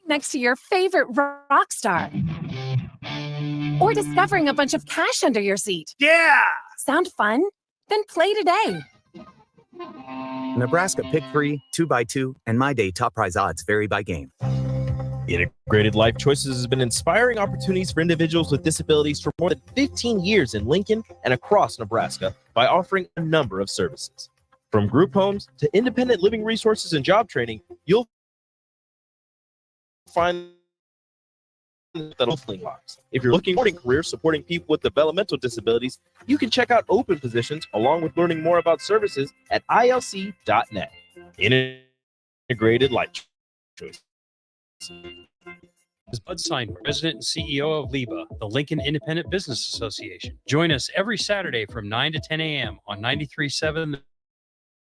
next to your favorite rock star. Or discovering a bunch of cash under your seat. Yeah! Sound fun? Then play today. Nebraska pick-free, 2x2, and My Day top prize odds vary by game. Integrated Life Choices has been inspiring opportunities for individuals with disabilities for more than 15 years in Lincoln and across Nebraska by offering a number of services. From group homes to independent living resources and job training, you'll find the opening box. If you're looking for a career supporting people with developmental disabilities, you can check out open positions along with learning more about services at ilc.net. Integrated Life Choices. Is Bud Sein, President and CEO of LIBA, the Lincoln Independent Business Association. Join us every Saturday from 9 to 10 a.m. on 93.7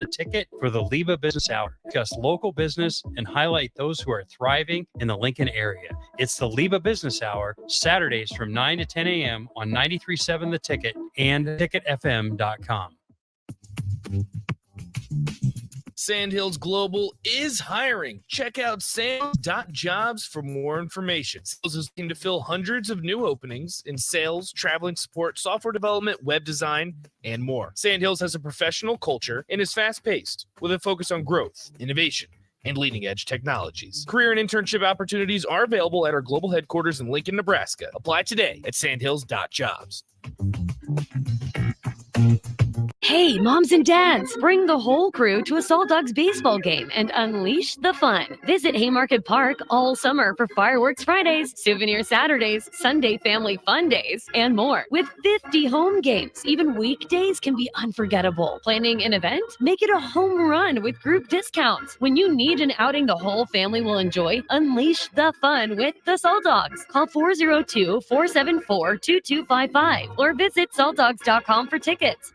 The Ticket for the LIBA Business Hour. Discuss local business and highlight those who are thriving in the Lincoln area. It's the LIBA Business Hour, Saturdays from 9 to 10 a.m. on 93.7 The Ticket and ticketfm.com. Sandhills Global is hiring. Check out sandhills.jobs for more information. Sales is looking to fill hundreds of new openings in sales, traveling support, software development, web design, and more. Sandhills has a professional culture and is fast-paced with a focus on growth, innovation, and leading-edge technologies. Career and internship opportunities are available at our global headquarters in Lincoln, Nebraska. Apply today at sandhills.jobs. Hey, moms and dads, bring the whole crew to a Salt Dogs baseball game and unleash the fun. Visit Haymarket Park all summer for fireworks Fridays, souvenir Saturdays, Sunday family fun days, and more. With 50 home games, even weekdays can be unforgettable. Planning an event? Make it a home run with group discounts. When you need an outing the whole family will enjoy, unleash the fun with the Salt Dogs. Call 402-474-2255 or visit saltdogs.com for tickets.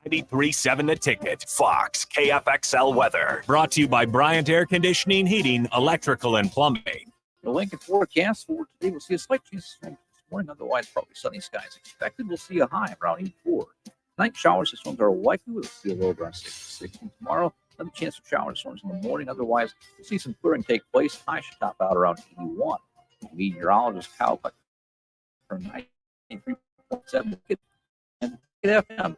93.7 The Ticket, Fox, KFXL weather. Brought to you by Bryant Air Conditioning, Heating, Electrical, and Plumbing. The Lincoln forecast for today, we'll see a slight chance of storms this morning. Otherwise, probably sunny skies expected. We'll see a high around 84. Night showers and storms are likely. We'll see a low around 60 tomorrow. Another chance of showers and storms in the morning. Otherwise, we'll see some clearing take place. High should top out around 81. Meteorologist Kyle from 93.7 and FM.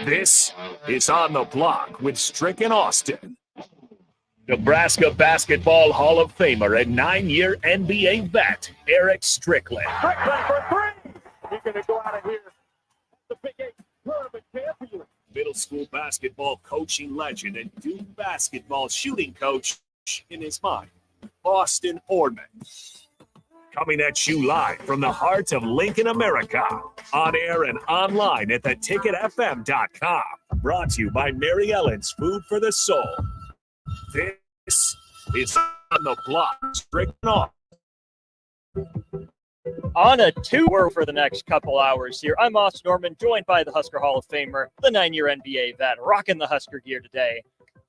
This is On the Block with Strick and Austin. Nebraska Basketball Hall of Famer and 9-year NBA vet, Eric Strickland. Strickland for three. He's going to go out of here. The Big 8 tournament champion. Middle school basketball coaching legend and Duke basketball shooting coach in his mind, Austin Orman. Coming at you live from the heart of Lincoln, America. On air and online at theticketfm.com. Brought to you by Mary Ellen's Food for the Soul. This is On the Block. Strict off. On a tour for the next couple hours here, I'm Austin Norman, joined by the Husker Hall of Famer, the 9-year NBA vet, rocking the Husker gear today,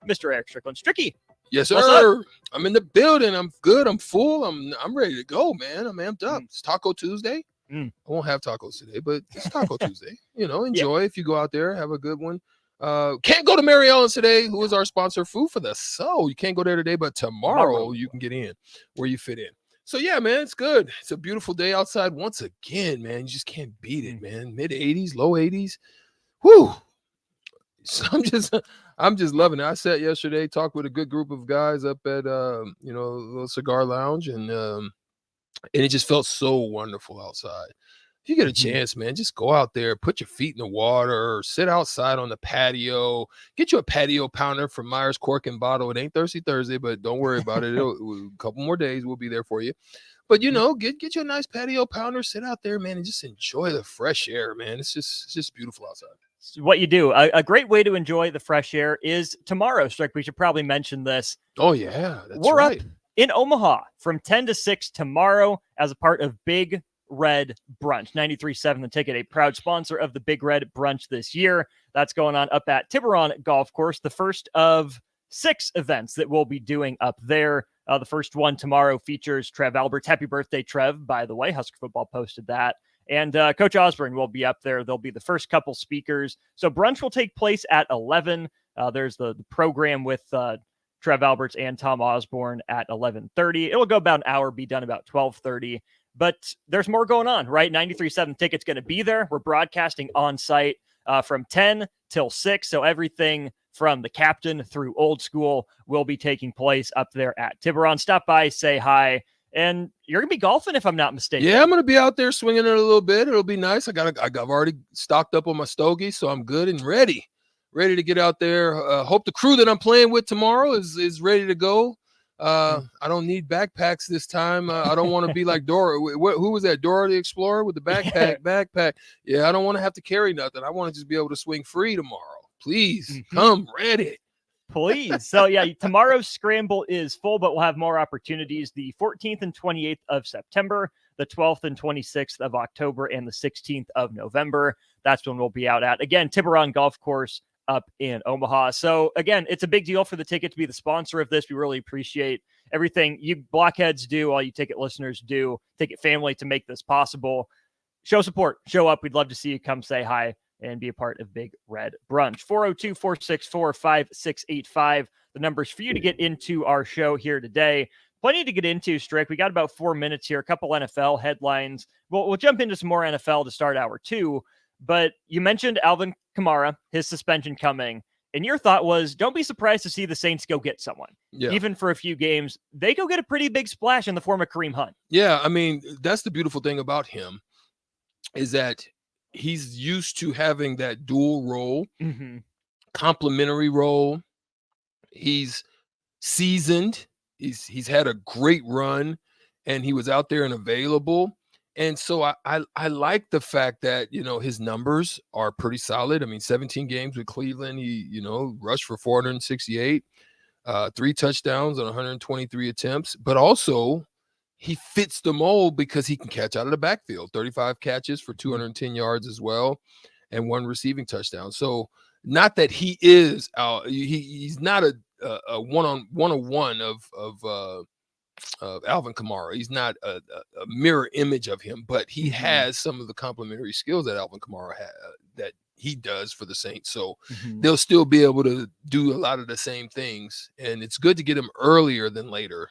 Mr. Eric Strickland. Stricky. Yes, sir. I'm in the building. I'm good. I'm full. I'm ready to go, man. I'm amped up. It's Taco Tuesday. I won't have tacos today, but it's Taco Tuesday. Enjoy if you go out there, have a good one. Can't go to Mary Ellen's today, who is our sponsor, Food for the Soul. You can't go there today, but tomorrow you can get in where you fit in. So, yeah, man, it's good. It's a beautiful day outside once again, man. You just can't beat it, man. Mid-80s, low 80s. Whew. So I'm just loving it. I sat yesterday, talked with a good group of guys up at a little cigar lounge, and it just felt so wonderful outside. If you get a chance, man, just go out there, put your feet in the water, or sit outside on the patio. Get you a patio pounder from Myers Cork and Bottle. It ain't Thirsty Thursday, but don't worry about it. A couple more days, we'll be there for you. But get you a nice patio pounder, sit out there, man, and just enjoy the fresh air, man. It's just beautiful outside. What you do. A great way to enjoy the fresh air is tomorrow, Strick. We should probably mention this. Oh, yeah. We're right. Up in Omaha from 10 to 6 tomorrow as a part of Big Red Brunch. 93.7 The Ticket, a proud sponsor of the Big Red Brunch this year. That's going on up at Tiburon Golf Course, the first of 6 events that we'll be doing up there. The first one tomorrow features Trev Alberts. Happy birthday, Trev, by the way. Husker Football posted that. And Coach Osborne will be up there. They'll be the first couple speakers. So brunch will take place at 11. There's the program with Trev Alberts and Tom Osborne at 11:30. It'll go about an hour, be done about 12:30. But there's more going on, right? 93.7 Ticket's going to be there. We're broadcasting on site from 10 till 6. So everything from the captain through old school will be taking place up there at Tiburon. Stop by, say hi. And you're going to be golfing, if I'm not mistaken. Yeah, I'm going to be out there swinging it a little bit. It'll be nice. I've already stocked up on my stogie, so I'm good and ready to get out there. Hope the crew that I'm playing with tomorrow is ready to go. I don't need backpacks this time. I don't want to be like Dora. Who was that? Dora the Explorer with the backpack. Yeah, I don't want to have to carry nothing. I want to just be able to swing free tomorrow. Please come ready. Please. So yeah, tomorrow's scramble is full, but we'll have more opportunities the 14th and 28th of September, the 12th and 26th of October, and the 16th of November. That's when we'll be out at, again, Tiburon Golf Course up in Omaha. So again, it's a big deal for the ticket to be the sponsor of this. We really appreciate everything you blockheads do, all you ticket listeners do, ticket family to make this possible. Show support, show up. We'd love to see you come say hi and be a part of Big Red Brunch. 402-464-5685. The numbers for you to get into our show here today. Plenty to get into, Strick. We got about 4 minutes here, a couple NFL headlines. We'll jump into some more NFL to start hour 2. But you mentioned Alvin Kamara, his suspension coming. And your thought was, don't be surprised to see the Saints go get someone. Yeah. Even for a few games, they go get a pretty big splash in the form of Kareem Hunt. Yeah, I mean, that's the beautiful thing about him is that he's used to having that dual role, complementary role. He's seasoned. He's had a great run, and he was out there and available. And so I like the fact that, his numbers are pretty solid. I mean, 17 games with Cleveland, he, rushed for 468, 3 touchdowns on 123 attempts, but also he fits the mold because he can catch out of the backfield, 35 catches for 210 yards as well, and 1 receiving touchdown. So not that he is he's not a one-on-one of Alvin Kamara. He's not a mirror image of him, but he has some of the complementary skills that Alvin Kamara that he does for the Saints. So they'll still be able to do a lot of the same things, and it's good to get him earlier than later.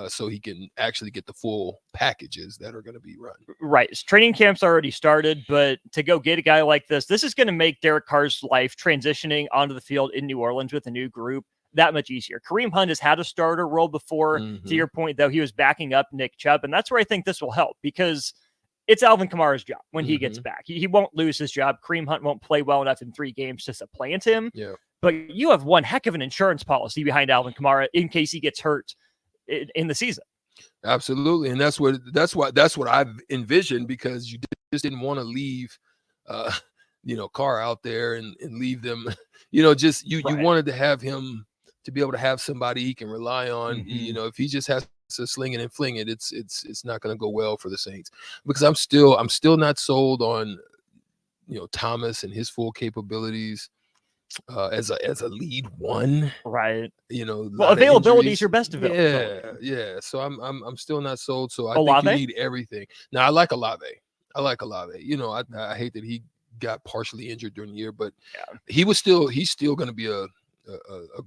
So he can actually get the full packages that are going to be run. Right. Training camp's already started, but to go get a guy like this is going to make Derek Carr's life transitioning onto the field in New Orleans with a new group that much easier. Kareem Hunt has had a starter role before. To your point, though, he was backing up Nick Chubb, and that's where I think this will help because it's Alvin Kamara's job when he gets back. He won't lose his job. Kareem Hunt won't play well enough in 3 games to supplant him. Yeah. But you have one heck of an insurance policy behind Alvin Kamara in case he gets hurt in the season. Absolutely. And that's what I've envisioned, because you just didn't want to leave Carr out there and leave them, you wanted to have him to be able to have somebody he can rely on. If he just has to sling it and fling it, it's not going to go well for the Saints, because I'm still not sold on Thomas and his full capabilities as a lead one, right? Availability is your best availability. Yeah. So I'm still not sold. So I think you need everything. Now I like Olave. I hate that he got partially injured during the year, but he's still going to be a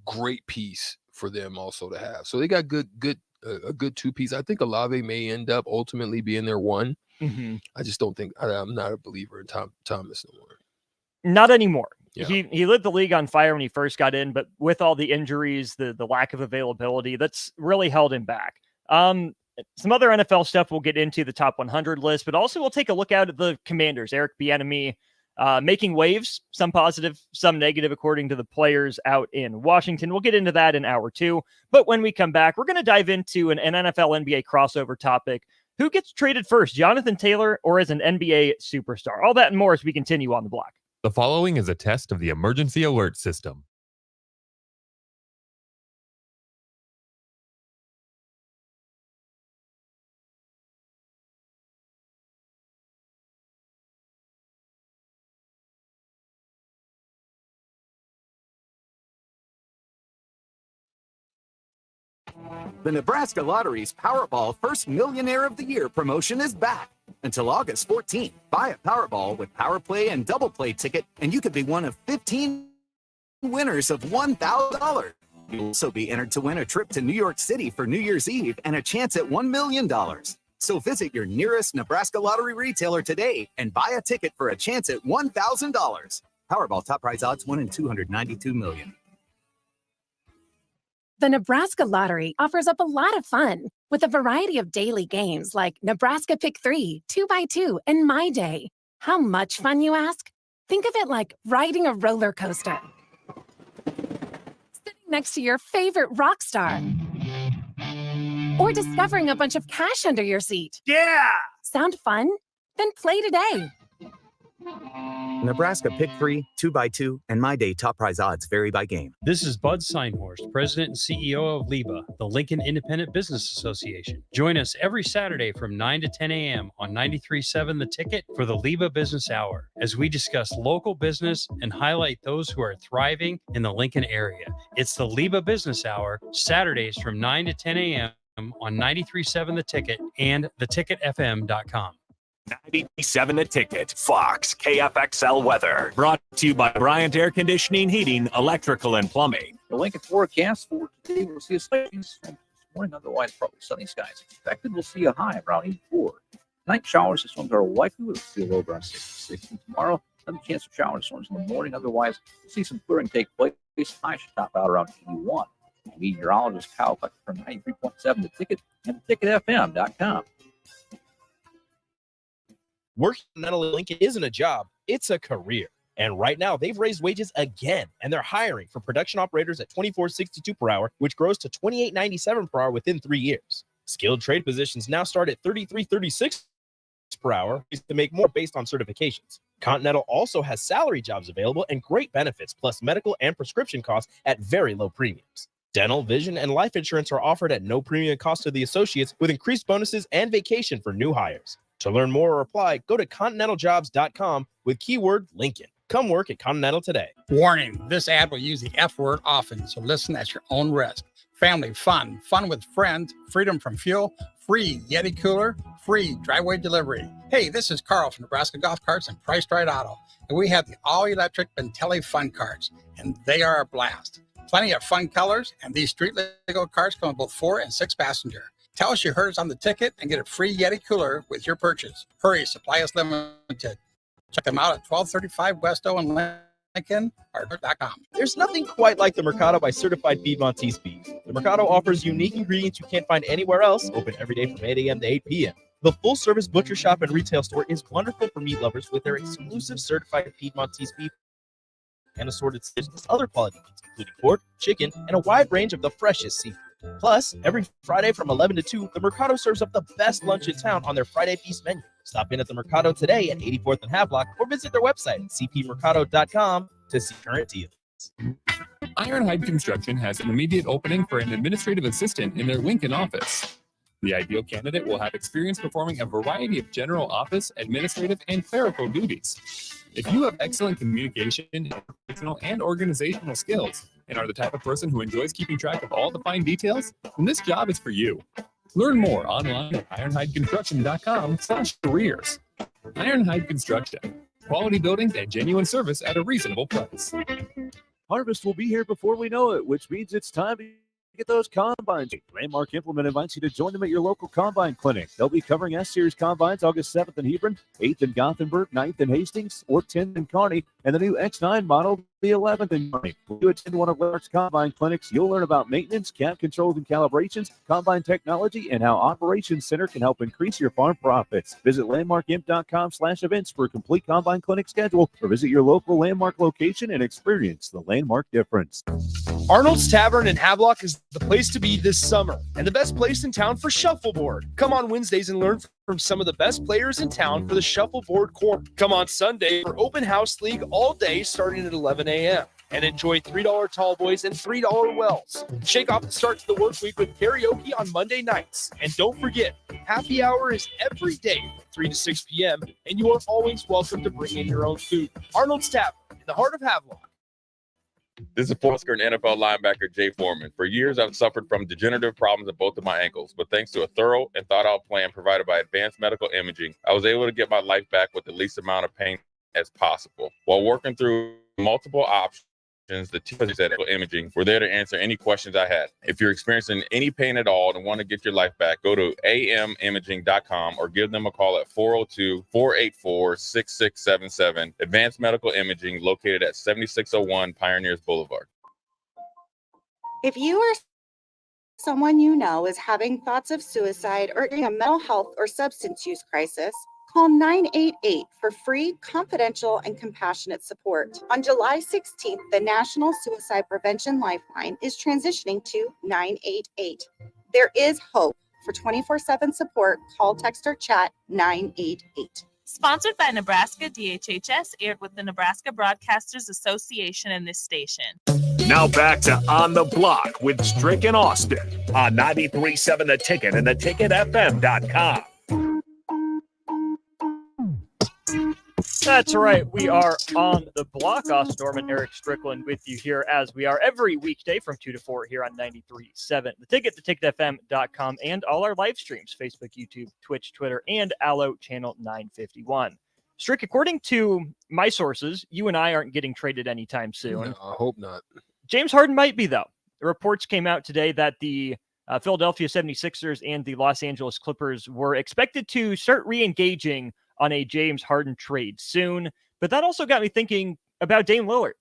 great piece for them also to have. So they got a good 2-piece. I think Olave may end up ultimately being their 1. I just don't think I'm not a believer in Thomas no more. Not anymore. Yeah. He lit the league on fire when he first got in, but with all the injuries, the lack of availability, that's really held him back. Some other NFL stuff we'll get into, the top 100 list, but also we'll take a look out at the Commanders. Eric Bieniemy making waves, some positive, some negative, according to the players out in Washington. We'll get into that in hour 2. But when we come back, we're going to dive into an NFL NBA crossover topic. Who gets traded first, Jonathan Taylor or as an NBA superstar? All that and more as we continue on the block. The following is a test of the emergency alert system. The Nebraska Lottery's Powerball First Millionaire of the Year promotion is back. Until August 14th, buy a Powerball with Power Play and Double Play ticket, and you could be one of 15 winners of $1,000. You'll also be entered to win a trip to New York City for New Year's Eve and a chance at $1 million. So visit your nearest Nebraska Lottery retailer today and buy a ticket for a chance at $1,000. Powerball top prize odds 1 in 292 million. The Nebraska Lottery offers up a lot of fun with a variety of daily games like Nebraska Pick 3, 2x2, and My Day. How much fun, you ask? Think of it like riding a roller coaster. Sitting next to your favorite rock star. Or discovering a bunch of cash under your seat. Yeah! Sound fun? Then play today. Nebraska Pick 3, 2x2, and My Day top prize odds vary by game. This is Bud Seinhorst, President and CEO of LIBA, the Lincoln Independent Business Association. Join us every Saturday from 9 to 10 a.m. on 93.7 The Ticket for the LIBA Business Hour, as we discuss local business and highlight those who are thriving in the Lincoln area. It's the LIBA Business Hour, Saturdays from 9 to 10 a.m. on 93.7 The Ticket and theticketfm.com. 97 The Ticket, Fox, KFXL weather. Brought to you by Bryant Air Conditioning, Heating, Electrical, and Plumbing. The Lincoln forecast for today, we'll see a slight change this morning. Otherwise, probably sunny skies expected. We'll see a high around 84. Night showers, this ones are likely. We'll see a low around 60 tomorrow. Another chance of showers, this one's in the morning. Otherwise, we'll see some clearing take place. High should top out around 81. Meteorologist Kyle Fleck from 93.7 The Ticket and theticketfm.com. Working at Lincoln isn't a job, it's a career. And right now, they've raised wages again, and they're hiring for production operators at $24.62 per hour, which grows to $28.97 per hour within 3 years. Skilled trade positions now start at $33.36 per hour to make more based on certifications. Continental also has salary jobs available and great benefits, plus medical and prescription costs at very low premiums. Dental, vision, and life insurance are offered at no premium cost to the associates with increased bonuses and vacation for new hires. To learn more or apply, go to continentaljobs.com with keyword Lincoln. Come work at Continental today. Warning, this ad will use the F word often, so listen at your own risk. Family fun, fun with friends, freedom from fuel, free Yeti cooler, free driveway delivery. Hey, this is Carl from Nebraska Golf Carts and Price Right Auto, and we have the all-electric Bentelli Fun Carts, and they are a blast. Plenty of fun colors, and these street legal carts come with both 4 and 6 passenger. Tell us you heard us on the ticket and get a free Yeti cooler with your purchase. Hurry, supply is limited. Check them out at 1235 West O in Lincoln or .com. There's nothing quite like the Mercado by Certified Piedmontese Beef. The Mercado offers unique ingredients you can't find anywhere else, open every day from 8 a.m. to 8 p.m. The full-service butcher shop and retail store is wonderful for meat lovers with their exclusive Certified Piedmontese Beef and assorted other quality meats, including pork, chicken, and a wide range of the freshest seafood. Plus, every Friday from 11 to 2, the Mercado serves up the best lunch in town on their Friday Feast menu. Stop in at the Mercado today at 84th and Havelock or visit their website at cpmercado.com to see current deals. Ironhide Construction has an immediate opening for an administrative assistant in their Lincoln office. The ideal candidate will have experience performing a variety of general office, administrative, and clerical duties. If you have excellent communication, personal, and organizational skills, and are the type of person who enjoys keeping track of all the fine details, then this job is for you. Learn more online at ironhideconstruction.com/careers. Ironhide Construction. Quality buildings and genuine service at a reasonable price. Harvest will be here before we know it, which means it's time to get those combines. Landmark Implement invites you to join them at your local combine clinic. They'll be covering S-Series combines August 7th in Hebron, 8th in Gothenburg, 9th in Hastings, or 10th in Kearney, and the new X9 model the 11th in Kearney. When you attend one of Landmark's combine clinics, you'll learn about maintenance, cab controls and calibrations, combine technology, and how Operations Center can help increase your farm profits. Visit landmarkimp.com/events for a complete combine clinic schedule, or visit your local Landmark location and experience the Landmark difference. Arnold's Tavern in Havelock is the place to be this summer and the best place in town for shuffleboard. Come on Wednesdays and learn from some of the best players in town for the shuffleboard corner. Come on Sunday for open house league all day starting at 11 a.m. and enjoy $3 tall boys and $3 wells. Shake off the start to the work week with karaoke on Monday nights. And don't forget, happy hour is every day from 3 to 6 p.m. and you are always welcome to bring in your own food. Arnold's Tavern in the heart of Havelock. This is Husker and NFL linebacker Jay Foreman. For years, I've suffered from degenerative problems in both of my ankles, but thanks to a thorough and thought-out plan provided by Advanced Medical Imaging, I was able to get my life back with the least amount of pain as possible. While working through multiple options, the teachers at Imaging were there to answer any questions I had. If you're experiencing any pain at all and want to get your life back, go to amimaging.com or give them a call at 402-484-6677. Advanced Medical Imaging, located at 7601 Pioneers Boulevard. If you or someone you know is having thoughts of suicide or a mental health or substance use crisis, call 988 for free, confidential, and compassionate support. On July 16th, the National Suicide Prevention Lifeline is transitioning to 988. There is hope. For 24/7 support, call, text, or chat 988. Sponsored by Nebraska DHHS, aired with the Nebraska Broadcasters Association and this station. Now back to On the Block with Strick and Austin on 93.7 The Ticket and theticketfm.com. That's right. We are on the block. Austin Norman, Eric Strickland with you here as we are every weekday from 2 to 4 here on 93.7 The Ticket, theticketfm.com, and all our live streams, Facebook, YouTube, Twitch, Twitter, and Allo Channel 951. Strick, according to my sources, you and I aren't getting traded anytime soon. No, I hope not. James Harden might be, though. The reports came out today that the Philadelphia 76ers and the Los Angeles Clippers were expected to start re-engaging on a James Harden trade soon. But that also got me thinking about Dame Lillard.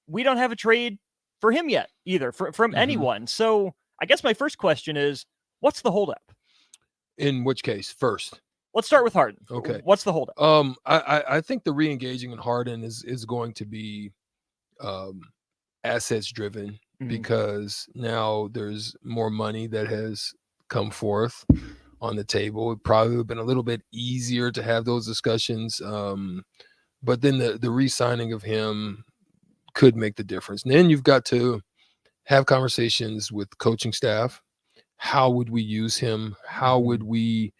We don't have a trade for him yet either from anyone. So I guess my first question is, what's the holdup? In which case? First. Let's start with Harden. Okay. What's the holdup? I think the re-engaging in Harden is going to be assets driven because now there's more money that has come forth on the table. It probably would have been a little bit easier to have those discussions. But then the re-signing of him could make the difference. And then you've got to have conversations with coaching staff. How would we use him? How would we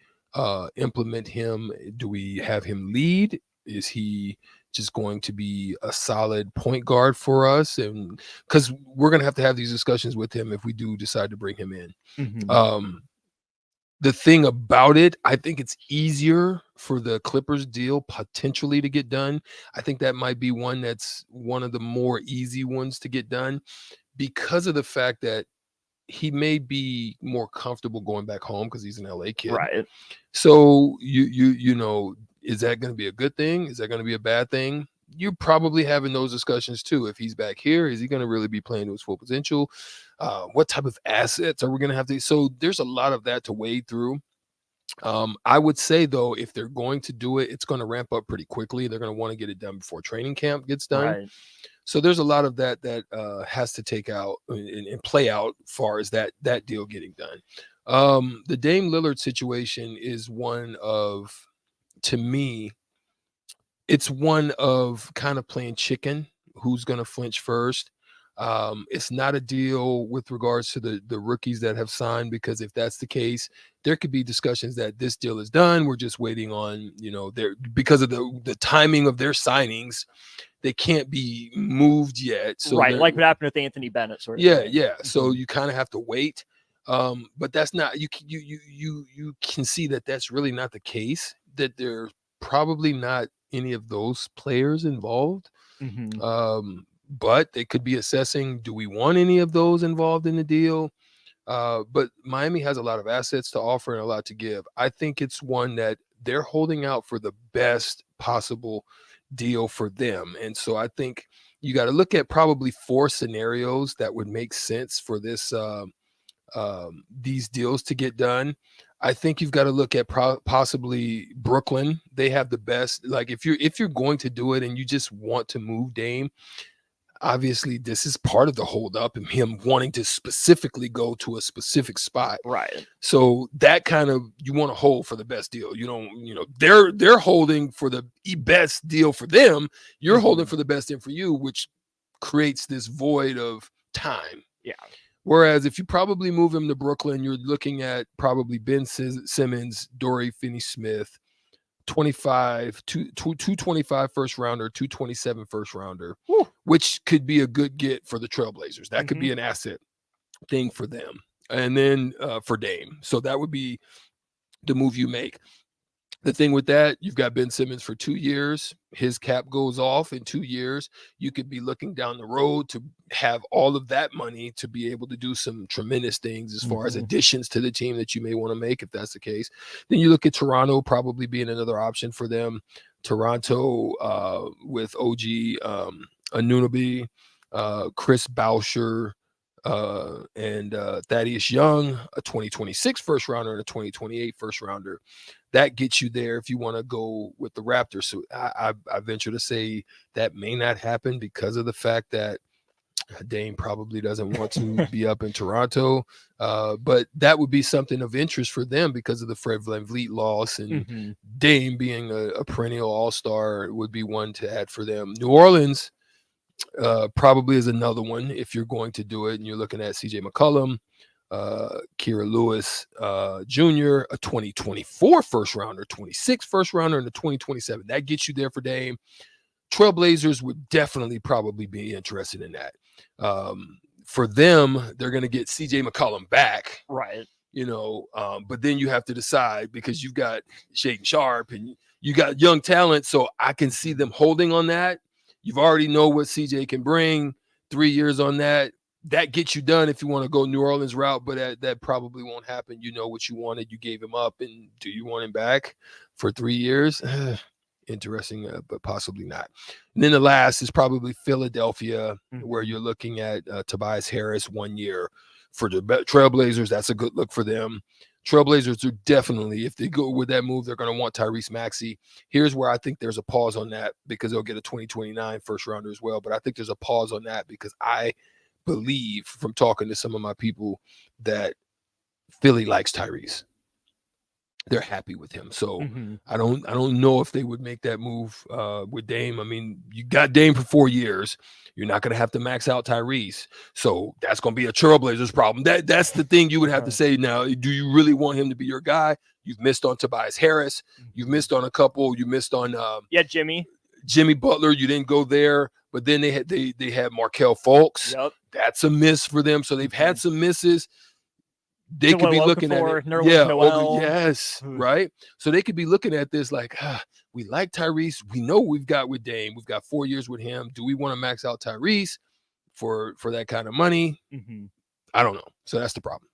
implement him? Do we have him lead? Is he just going to be a solid point guard for us? And because we're going to have these discussions with him if we do decide to bring him in. The thing about it, I think it's easier for the Clippers deal potentially to get done. I think that might be one of the more easy ones to get done because of the fact that he may be more comfortable going back home because he's an LA kid. Right. So you know, is that going to be a good thing? Is that going to be a bad thing? You're probably having those discussions too. If he's back here, is he going to really be playing to his full potential? What type of assets are we going to have to? So there's a lot of that to wade through. I would say though, if they're going to do it, it's going to ramp up pretty quickly. They're going to want to get it done before training camp gets done. Right. So there's a lot of that has to take out and play out as far as that deal getting done. The Dame Lillard situation is one of, to me, it's one of kind of playing chicken. Who's going to flinch first? It's not a deal with regards to the rookies that have signed, because if that's the case, there could be discussions that this deal is done. We're just waiting on, because of the timing of their signings, they can't be moved yet. So right, like what happened with Anthony Bennett, sort of. Yeah. So you kind of have to wait. But that's not, you can see that that's really not the case, that there's probably not any of those players involved. But they could be assessing, do we want any of those involved in the deal? But Miami has a lot of assets to offer and a lot to give. I think it's one that they're holding out for the best possible deal for them. And so I think you got to look at probably 4 scenarios that would make sense for this these deals to get done. I think you've got to look at possibly Brooklyn. They have the best. Like if you're going to do it and you just want to move Dame, obviously this is part of the holdup and him wanting to specifically go to a specific spot. Right. So that kind of, you want to hold for the best deal. You don't, they're holding for the best deal for them. You're holding for the best thing for you, which creates this void of time. Yeah. Whereas if you probably move him to Brooklyn, you're looking at probably Ben Simmons, Dorian Finney-Smith, 225 first rounder, 227 first rounder, which could be a good get for the Trailblazers. That could be an asset thing for them. And then for Dame. So that would be the move you make. The thing with that, you've got Ben Simmons for 2 years. His cap goes off in 2 years. You could be looking down the road to have all of that money to be able to do some tremendous things as far as additions to the team that you may want to make, if that's the case. Then you look at Toronto probably being another option for them. Toronto with OG Anunoby, Chris Boucher, and Thaddeus Young, a 2026 first rounder and a 2028 first rounder. That gets you there if you want to go with the Raptors. So I venture to say that may not happen because of the fact that Dame probably doesn't want to be up in Toronto. But that would be something of interest for them because of the Fred VanVleet loss, and Dame being a perennial all-star would be one to add for them. New Orleans probably is another one if you're going to do it, and you're looking at CJ McCollum, Kira Lewis Jr., a 2024 first rounder, 26 first rounder, and a 2027. That gets you there for Dame. Trailblazers would definitely probably be interested in that. For them, they're going to get CJ McCollum back. Right. But then you have to decide because you've got Shaedon Sharpe and you got young talent. So I can see them holding on that. You've already know what CJ can bring. 3 years on that. That gets you done if you want to go New Orleans route, but that probably won't happen. You know what you wanted. You gave him up, and do you want him back for 3 years? Interesting, but possibly not. And then the last is probably Philadelphia, where you're looking at Tobias Harris 1 year. For the Trailblazers, that's a good look for them. Trailblazers are definitely, if they go with that move, they're going to want Tyrese Maxey. Here's where I think there's a pause on that because they'll get a 2029 first rounder as well. But I think there's a pause on that because I believe from talking to some of my people that Philly likes Tyrese. They're happy with him. So I don't know if they would make that move with Dame. I mean, you got Dame for 4 years. You're not going to have to max out Tyrese. So that's going to be a Trailblazers problem. That's the thing you would have to say now. Do you really want him to be your guy? You've missed on Tobias Harris. You've missed on a couple. You missed on Jimmy Butler. You didn't go there. But then they had Markelle Fultz. Yep. That's a miss for them. So they've had some misses. They could be looking at it. Right? So they could be looking at this like, we like Tyrese. We know we've got with Dame. We've got 4 years with him. Do we want to max out Tyrese for that kind of money? I don't know. So that's the problem.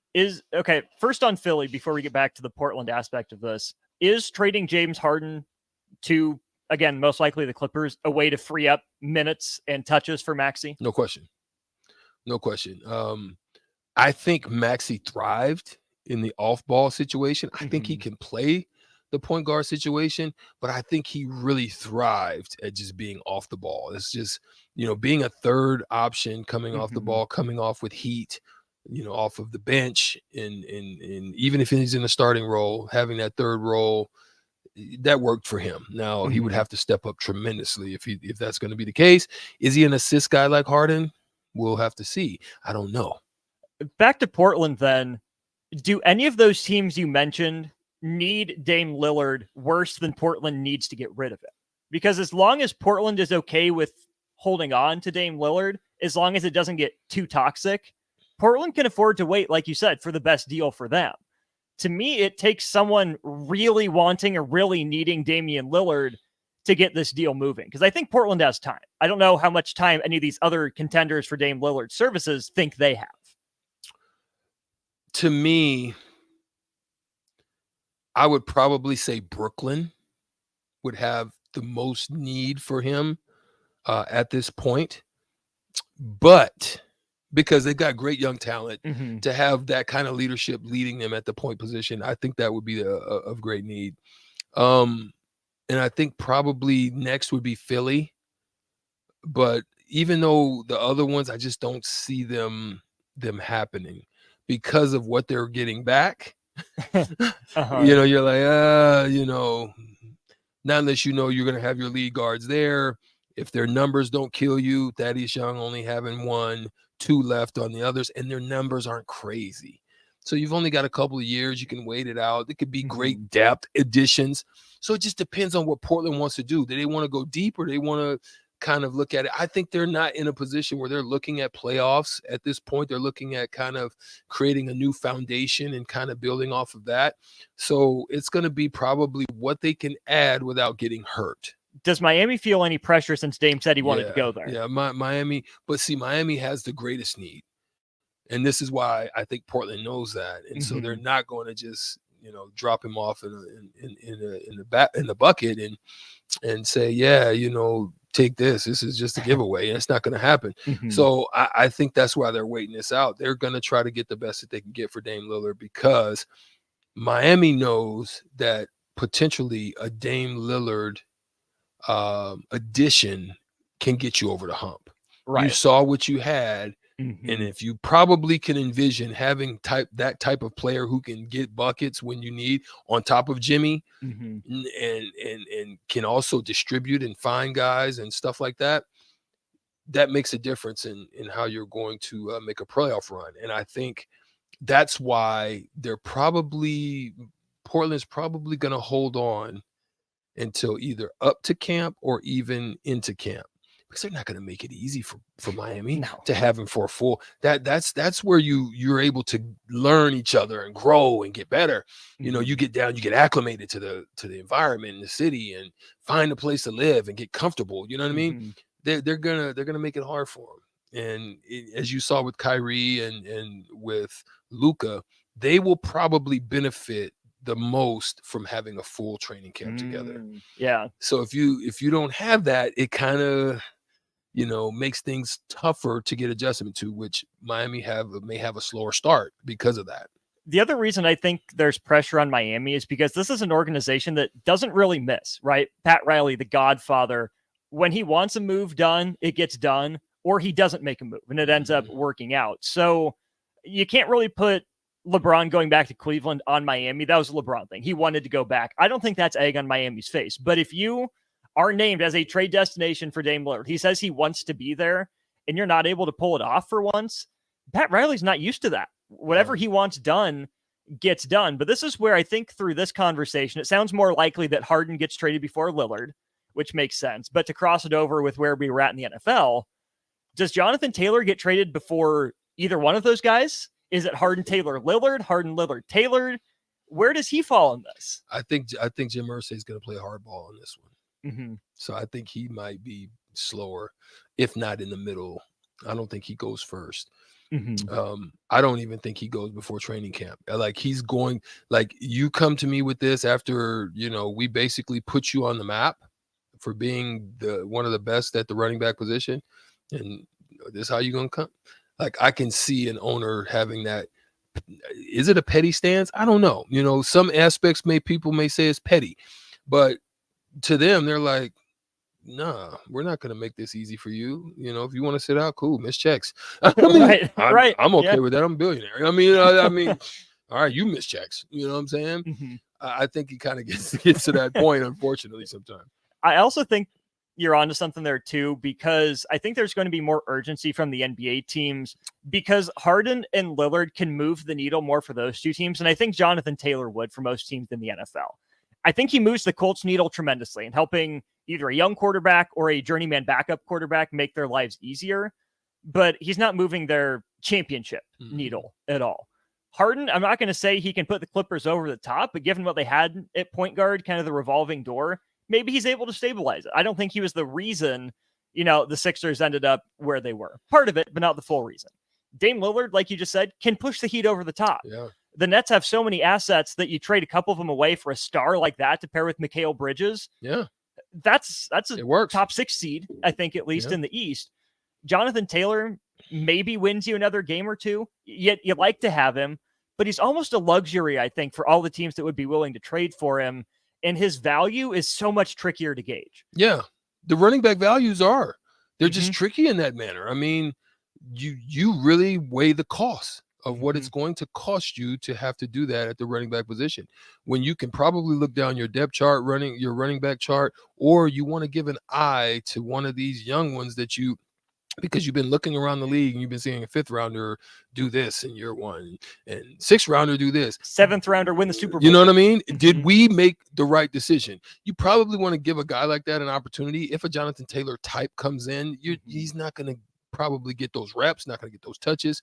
First on Philly, before we get back to the Portland aspect of this, is trading James Harden to, again, most likely the Clippers, a way to free up minutes and touches for Maxey? No question. I think Maxey thrived in the off-ball situation. I think he can play the point guard situation, but I think he really thrived at just being off the ball. It's just, being a third option coming off the ball, coming off with heat, off of the bench, and even if he's in a starting role, having that third role, that worked for him. Now he would have to step up tremendously if that's going to be the case. Is he an assist guy like Harden? We'll have to see. I don't know. Back to Portland then, do any of those teams you mentioned need Dame Lillard worse than Portland needs to get rid of it? Because as long as Portland is okay with holding on to Dame Lillard, as long as it doesn't get too toxic, Portland can afford to wait, like you said, for the best deal for them. To me, it takes someone really wanting or really needing Damian Lillard to get this deal moving, because I think Portland has time. I don't know how much time any of these other contenders for Dame Lillard's services think they have. To me, I would probably say Brooklyn would have the most need for him at this point. But because they've got great young talent, to have that kind of leadership leading them at the point position, I think that would be of great need. And I think probably next would be Philly. But even though the other ones, I just don't see them happening. Because of what they're getting back, you're like, not unless you're going to have your lead guards there. If their numbers don't kill you, Thaddeus Young only having 1, 2 left on the others, and their numbers aren't crazy. So you've only got a couple of years. You can wait it out. It could be great depth additions. So it just depends on what Portland wants to do. Do they want to go deep or they want to kind of look at it. I think they're not in a position where they're looking at playoffs at this point. They're looking at kind of creating a new foundation and kind of building off of that. So it's going to be probably what they can add without getting hurt. Does Miami feel any pressure since Dame said he wanted to go there? Yeah, Miami. But see, Miami has the greatest need. And this is why I think Portland knows that. And so they're not going to just, drop him off in the bucket and say, yeah, take this. This is just a giveaway. And it's not going to happen. So I think that's why they're waiting this out. They're going to try to get the best that they can get for Dame Lillard, because Miami knows that potentially a Dame Lillard addition can get you over the hump. Right. You saw what you had. And if you probably can envision having that type of player who can get buckets when you need, on top of Jimmy, and can also distribute and find guys and stuff like that, that makes a difference in how you're going to make a playoff run. And I think that's why Portland's probably going to hold on until either up to camp or even into camp, because they're not going to make it easy for Miami to have him for a full. That's where you're able to learn each other and grow and get better. You get down, you get acclimated to the environment in the city and find a place to live and get comfortable. You know what I mean? They're gonna make it hard for him. And as you saw with Kyrie and with Luka, they will probably benefit the most from having a full training camp together. Yeah. So if you don't have that, it kind of makes things tougher to get adjustment to, which Miami may have a slower start because of that. The other reason I think there's pressure on Miami is because this is an organization that doesn't really miss, right? Pat Riley, the godfather, when he wants a move done, it gets done, or he doesn't make a move and it ends up working out. So you can't really put LeBron going back to Cleveland on Miami. That was a LeBron thing. He wanted to go back. I don't think that's egg on Miami's face. But if you are named as a trade destination for Dame Lillard, he says he wants to be there, and you're not able to pull it off for once, Pat Riley's not used to that. Whatever he wants done gets done. But this is where I think through this conversation, it sounds more likely that Harden gets traded before Lillard, which makes sense. But to cross it over with where we were at in the NFL, does Jonathan Taylor get traded before either one of those guys? Is it Harden, Taylor, Lillard, Harden, Lillard, Taylor? Where does he fall in this? I think Jim Irsay is going to play hardball on this one. So I think he might be slower, if not in the middle. I don't think he goes first. I don't even think he goes before training camp. He's going, you come to me with this after, we basically put you on the map for being one of the best at the running back position. And this is how you're going to come. I can see an owner having that. Is it a petty stance? I don't know. Some aspects people may say it's petty, but to them, they're like, nah, we're not going to make this easy for you. If you want to sit out, cool, miss checks. I'm okay with that. I'm a billionaire. I mean, all right, you miss checks. You know what I'm saying? I think he kind of gets to that point, unfortunately, sometimes. I also think you're onto something there too, because I think there's going to be more urgency from the NBA teams, because Harden and Lillard can move the needle more for those two teams. And I think Jonathan Taylor would for most teams in the NFL. I think he moves the Colts needle tremendously in helping either a young quarterback or a journeyman backup quarterback make their lives easier, but he's not moving their championship needle at all. Harden, I'm not going to say he can put the Clippers over the top, but given what they had at point guard, kind of the revolving door, maybe he's able to stabilize it. I don't think he was the reason, the Sixers ended up where they were. Part of it, but not the full reason. Dame Lillard, like you just said, can push the Heat over the top. Yeah. The Nets have so many assets that you trade a couple of them away for a star like that to pair with Mikal Bridges. Yeah. That's a top 6 seed, I think, at least in the East. Jonathan Taylor maybe wins you another game or two, yet you like to have him, but he's almost a luxury, I think, for all the teams that would be willing to trade for him. And his value is so much trickier to gauge. Yeah. The running back values are. They're just tricky in that manner. I mean, you really weigh the cost of what it's going to cost you to have to do that at the running back position, when you can probably look down your depth chart, your running back chart, or you want to give an eye to one of these young ones that you because you've been looking around the league and you've been seeing a 5th rounder do this in year 1 and 6th rounder do this. 7th rounder win the Super Bowl. You know what I mean? Did we make the right decision? You probably want to give a guy like that an opportunity. If a Jonathan Taylor type comes in, he's not going to probably get those reps, not going to get those touches.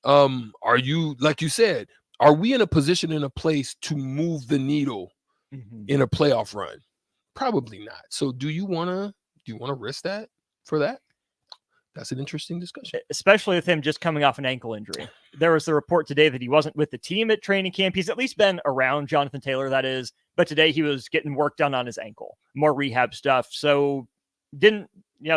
Are you, like you said, are we in a position, in a place to move the needle in a playoff run? Probably not. So do you want to risk that for that? That's an interesting discussion. Especially with him just coming off an ankle injury. There was the report today that he wasn't with the team at training camp. He's at least been around Jonathan Taylor, that is. But today he was getting work done on his ankle, more rehab stuff. So didn't,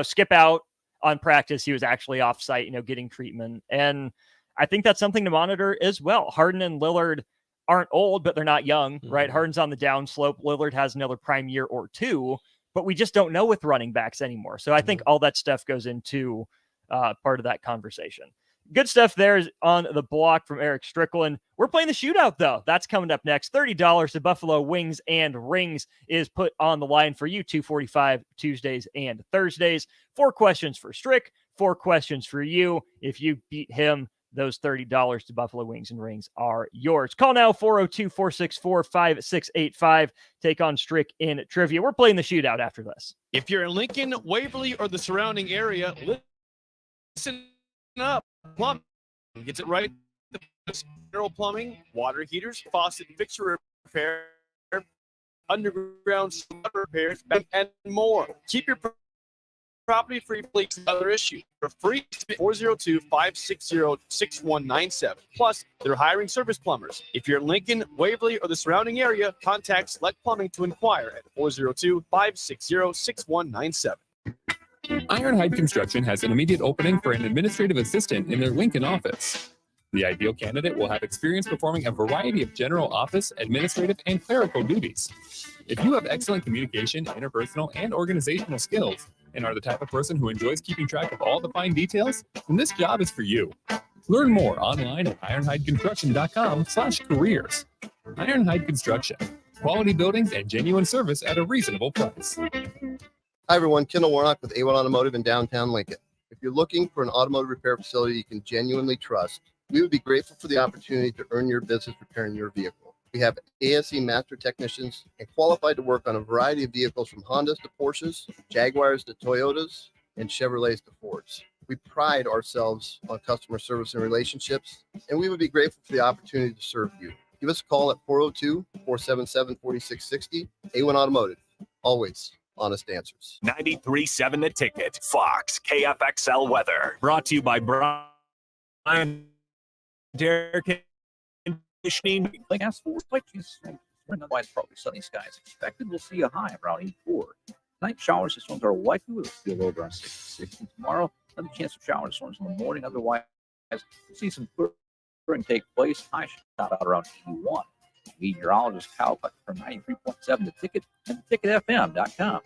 skip out on practice. He was actually off site, getting treatment. And I think that's something to monitor as well. Harden and Lillard aren't old, but they're not young, right? Harden's on the downslope. Lillard has another prime year or 2. But we just don't know with running backs anymore. So I think all that stuff goes into part of that conversation. Good stuff there is on the block from Eric Strickland. We're playing the shootout, though. That's coming up next. $30 to Buffalo Wings and Rings is put on the line for you, 2:45 Tuesdays and Thursdays. 4 questions for Strick, 4 questions for you. If you beat him, those $30 to Buffalo Wings and Rings are yours. Call now, 402-464-5685. Take on Strick in trivia. We're playing the shootout after this. If you're in Lincoln, Waverly, or the surrounding area, listen up. Plumbing gets it right. General plumbing, water heaters, faucet fixture repair, underground water repairs, and more. Keep your property free leaks and other issues. For free, 402-560-6197. Plus, they're hiring service plumbers. If you're in Lincoln, Waverly, or the surrounding area, contact Select Plumbing to inquire at 402-560-6197. Ironhide Construction has an immediate opening for an administrative assistant in their Lincoln office. The ideal candidate will have experience performing a variety of general office, administrative, and clerical duties. If you have excellent communication, interpersonal, and organizational skills, and are the type of person who enjoys keeping track of all the fine details, then this job is for you. Learn more online at ironhideconstruction.com/careers. Ironhide Construction, quality buildings and genuine service at a reasonable price. Hi, everyone. Kendall Warnock with A1 Automotive in downtown Lincoln. If you're looking for an automotive repair facility you can genuinely trust, we would be grateful for the opportunity to earn your business repairing your vehicle. We have ASE master technicians and qualified to work on a variety of vehicles from Hondas to Porsches, Jaguars to Toyotas, and Chevrolets to Fords. We pride ourselves on customer service and relationships, and we would be grateful for the opportunity to serve you. Give us a call at 402-477-4660. A1 Automotive, always honest answers. 93.7 The Ticket, Fox, KFXL weather. Brought to you by Brian Derrick Conditioning. Like otherwise, probably sunny skies expected. We'll see a high around 84. Night showers and storms are likely with a feel over on 60 tomorrow. Another chance of showers and storms in the morning. Otherwise, we'll see some clearing take place. High shot out around 81. Meteorologist Kyle Buck from 93.7 The Ticket and theticketfm.com.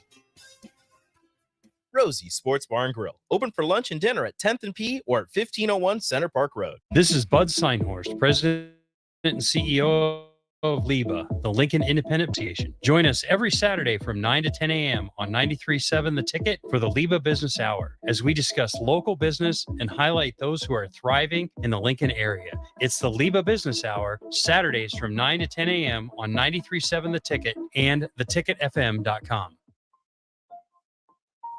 Rosie's Sports Bar and Grill, open for lunch and dinner at 10th and P or at 1501 Center Park Road. This is Bud Seinhorst, President and CEO of LIBA, the Lincoln Independent Association. Join us every Saturday from 9 to 10 a.m. on 93.7 The Ticket for the LIBA Business Hour, as we discuss local business and highlight those who are thriving in the Lincoln area. It's the LIBA Business Hour, Saturdays from 9 to 10 a.m. on 93.7 The Ticket and theticketfm.com.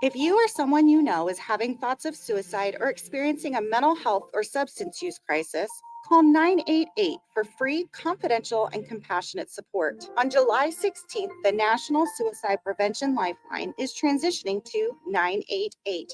If you or someone you know is having thoughts of suicide or experiencing a mental health or substance use crisis, call 988 for free, confidential, and compassionate support. On July 16th, the National Suicide Prevention Lifeline is transitioning to 988.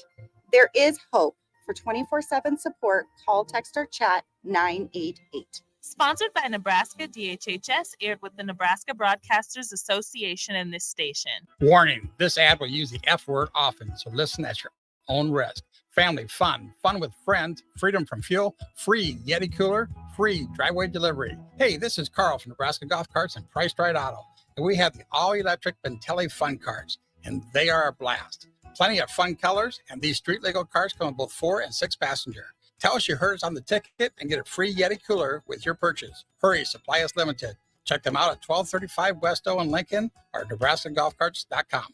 There is hope. For 24/7 support, call, text, or chat 988. Sponsored by Nebraska DHHS, aired with the Nebraska Broadcasters Association and this station. Warning, this ad will use the F word often, so listen at your own risk. Family fun, fun with friends, freedom from fuel, free Yeti cooler, free driveway delivery. Hey, this is Carl from Nebraska Golf Carts and Price Right Auto, and we have the all-electric Bentelli Fun Carts, and they are a blast. Plenty of fun colors, and these street-legal cars come with both 4 and 6 passenger. Tell us you heard us on the ticket and get a free Yeti cooler with your purchase. Hurry, supply is limited. Check them out at 1235 West O in Lincoln or NebraskaGolfCarts.com.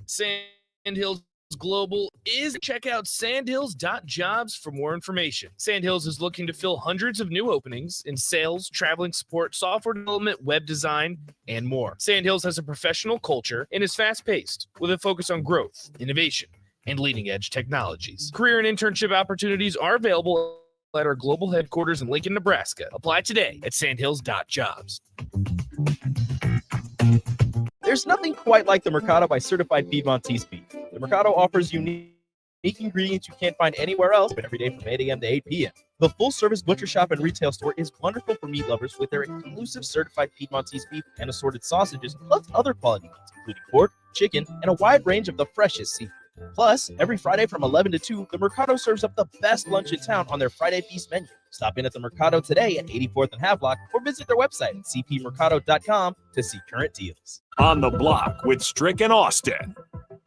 Sandhills Global is check out sandhills.jobs for more information. Sandhills is looking to fill hundreds of new openings in sales, traveling support, software development, web design, and more. Sandhills has a professional culture and is fast-paced with a focus on growth, innovation, and leading-edge technologies. Career and internship opportunities are available at our global headquarters in Lincoln, Nebraska. Apply today at sandhills.jobs. There's nothing quite like the Mercado by Certified Piedmontese beef. The Mercado offers unique ingredients you can't find anywhere else, but every day from 8 a.m. to 8 p.m. The full-service butcher shop and retail store is wonderful for meat lovers with their exclusive certified Piedmontese beef and assorted sausages, plus other quality meats, including pork, chicken, and a wide range of the freshest seafood. Plus, every Friday from 11 to 2, the Mercado serves up the best lunch in town on their Friday Feast menu. Stop in at the Mercado today at 84th and Havelock or visit their website at cpmercado.com to see current deals. On the Block with Strick and Austin.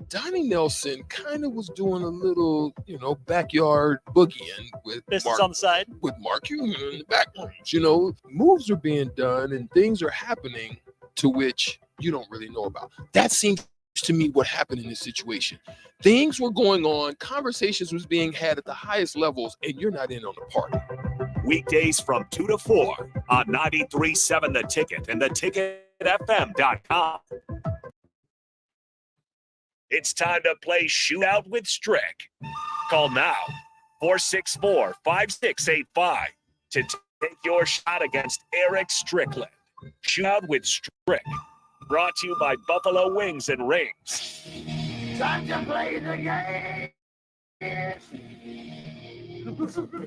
Donnie Nelson kind of was doing a little, backyard boogieing with Business on the side. With Mark Cuban in the back rooms. Moves are being done and things are happening to which you don't really know about. That seems to me what happened in this situation. Things were going on, conversations was being had at the highest levels, and you're not in on the party. Weekdays from 2 to 4 on 93.7 The Ticket and theticketfm.com. It's time to play Shootout with Strick. Call now, 464-5685, to take your shot against Eric Strickland. Shootout with Strick. Brought to you by Buffalo Wings and Rings. Time to play the game.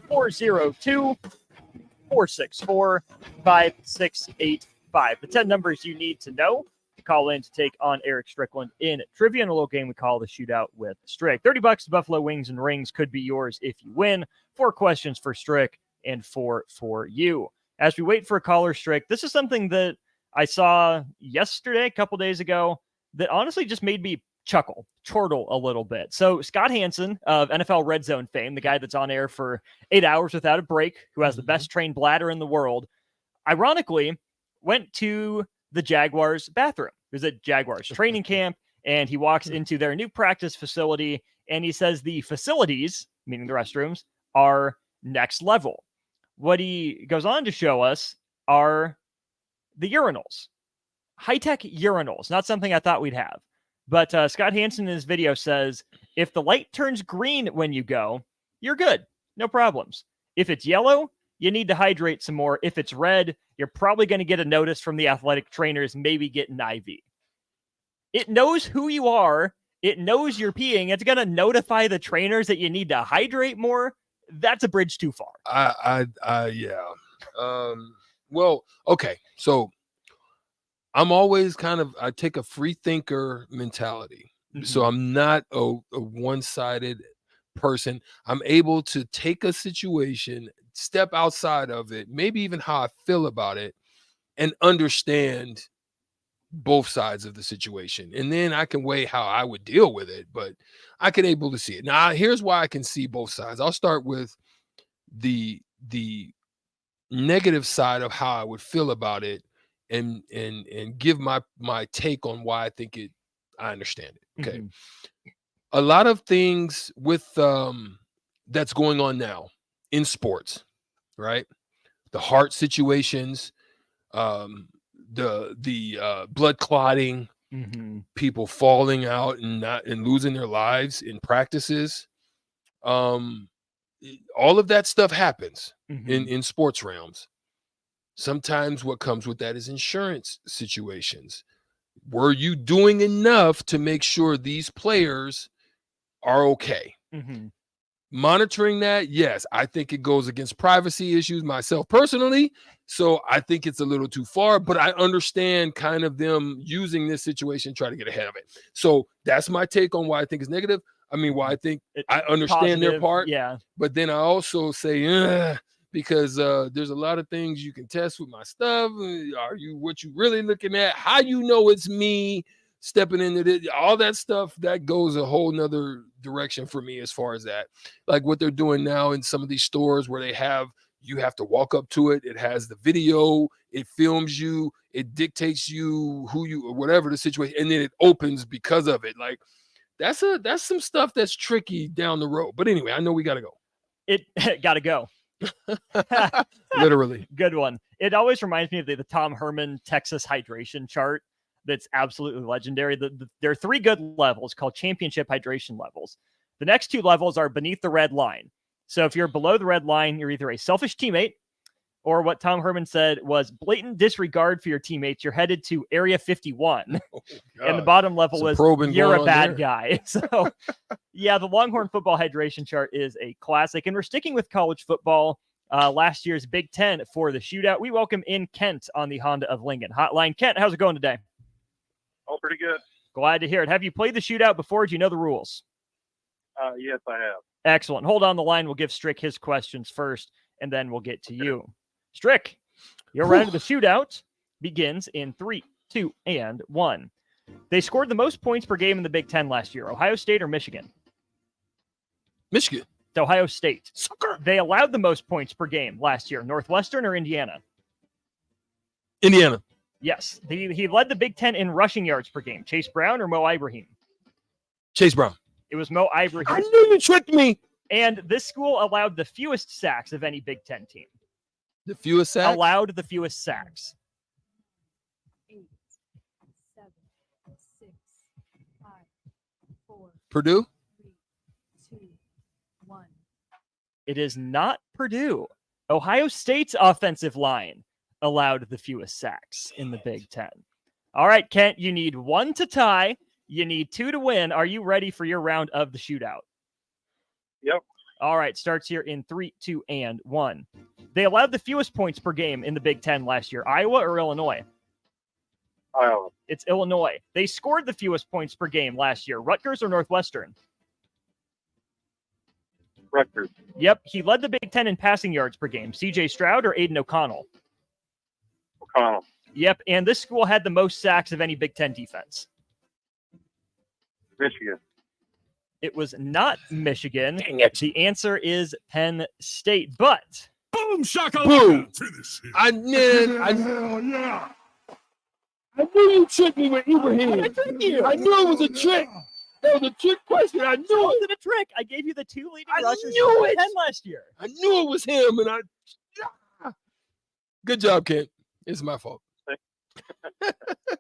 402-464-5685. The 10 numbers you need to know to call in to take on Eric Strickland in trivia in a little game we call the Shootout with Strick. $30 to Buffalo Wings and Rings could be yours if you win. 4 questions for Strick and 4 for you. As we wait for a caller, Strick, this is something that I saw yesterday, a couple days ago, that honestly just made me chortle a little bit. So Scott Hansen of NFL Red Zone fame, the guy that's on air for 8 hours without a break, who has the best trained bladder in the world, ironically went to the Jaguars bathroom. He was at Jaguars training camp, and he walks into their new practice facility, and he says the facilities, meaning the restrooms, are next level. What he goes on to show us are the urinals, high-tech urinals, not something I thought we'd have. But Scott Hansen in his video says, if the light turns green when you go, you're good. No problems. If it's yellow, you need to hydrate some more. If it's red, you're probably going to get a notice from the athletic trainers, maybe get an IV. It knows who you are. It knows you're peeing. It's going to notify the trainers that you need to hydrate more. That's a bridge too far. Yeah. Well, okay. So I'm always I take a free thinker mentality. Mm-hmm. So I'm not a one-sided person. I'm able to take a situation, step outside of it, maybe even how I feel about it, and understand both sides of the situation. And then I can weigh how I would deal with it, but I can able to see it. Now, here's why I can see both sides. I'll start with the negative side of how I would feel about it and give my take on why I think I understand it. Okay. Mm-hmm. A lot of things with that's going on now in sports, right? The heart situations, the blood clotting, mm-hmm. people falling out and losing their lives in practices. All of that stuff happens mm-hmm. in sports realms. Sometimes what comes with that is insurance situations. Were you doing enough to make sure these players are okay? Mm-hmm. Monitoring that, yes, I think it goes against privacy issues myself personally. So I think it's a little too far, but I understand kind of them using this situation to try to get ahead of it. So that's my take on why I think it's negative. I mean, why I think I understand their part. Yeah. But then I also say, because there's a lot of things you can test with my stuff. Are you what you really looking at? How you know it's me stepping into this? All that stuff that goes a whole nother direction for me as far as that. Like what they're doing now in some of these stores where you have to walk up to it. It has the video. It films you. It dictates you who you or whatever the situation, and then it opens because of it. Like That's some stuff that's tricky down the road. But anyway, I know we got to go. It got to go. Literally. Good one. It always reminds me of the Tom Herman Texas hydration chart. That's absolutely legendary. There are 3 good levels called championship hydration levels. The next 2 levels are beneath the red line. So if you're below the red line, you're either a selfish teammate, or what Tom Herman said was blatant disregard for your teammates. You're headed to Area 51. And the bottom level was you're a bad guy. So, yeah, the Longhorn football hydration chart is a classic. And we're sticking with college football. Last year's Big Ten for the shootout. We welcome in Kent on the Honda of Lincoln hotline. Kent, how's it going today? Oh, pretty good. Glad to hear it. Have you played the shootout before? Do you know the rules? Yes, I have. Excellent. Hold on the line. We'll give Strick his questions first, and then we'll get to you. Strick, your round of the shootout begins in 3, 2, and 1. They scored the most points per game in the Big Ten last year. Ohio State or Michigan? Michigan. It's Ohio State. Sucker. They allowed the most points per game last year. Northwestern or Indiana? Indiana. Yes. He led the Big Ten in rushing yards per game. Chase Brown or Mo Ibrahim? Chase Brown. It was Mo Ibrahim. I knew you tricked me. And this school allowed the fewest sacks of any Big Ten team. The fewest sacks? Allowed the fewest sacks. 8, 7, 6, 5, 4. Purdue? 3, 2, 1. It is not Purdue. Ohio State's offensive line allowed the fewest sacks in the Big Ten. All right, Kent, you need 1 to tie. You need 2 to win. Are you ready for your round of the shootout? Yep. All right, starts here in 3, 2, and 1. They allowed the fewest points per game in the Big Ten last year. Iowa or Illinois? Iowa. It's Illinois. They scored the fewest points per game last year. Rutgers or Northwestern? Rutgers. Yep, he led the Big Ten in passing yards per game. C.J. Stroud or Aiden O'Connell? O'Connell. Yep, and this school had the most sacks of any Big Ten defense. Michigan. It was not Michigan. Dang it. The answer is Penn State, but... Boom, shaka, boom. I knew you tricked me with Ibrahim. I knew it was a trick. That was a trick question. I knew it. Was it a trick? I gave you the 2 leading rushers knew from it. 10 last year. I knew it was him, and Good job, Kent. It's my fault.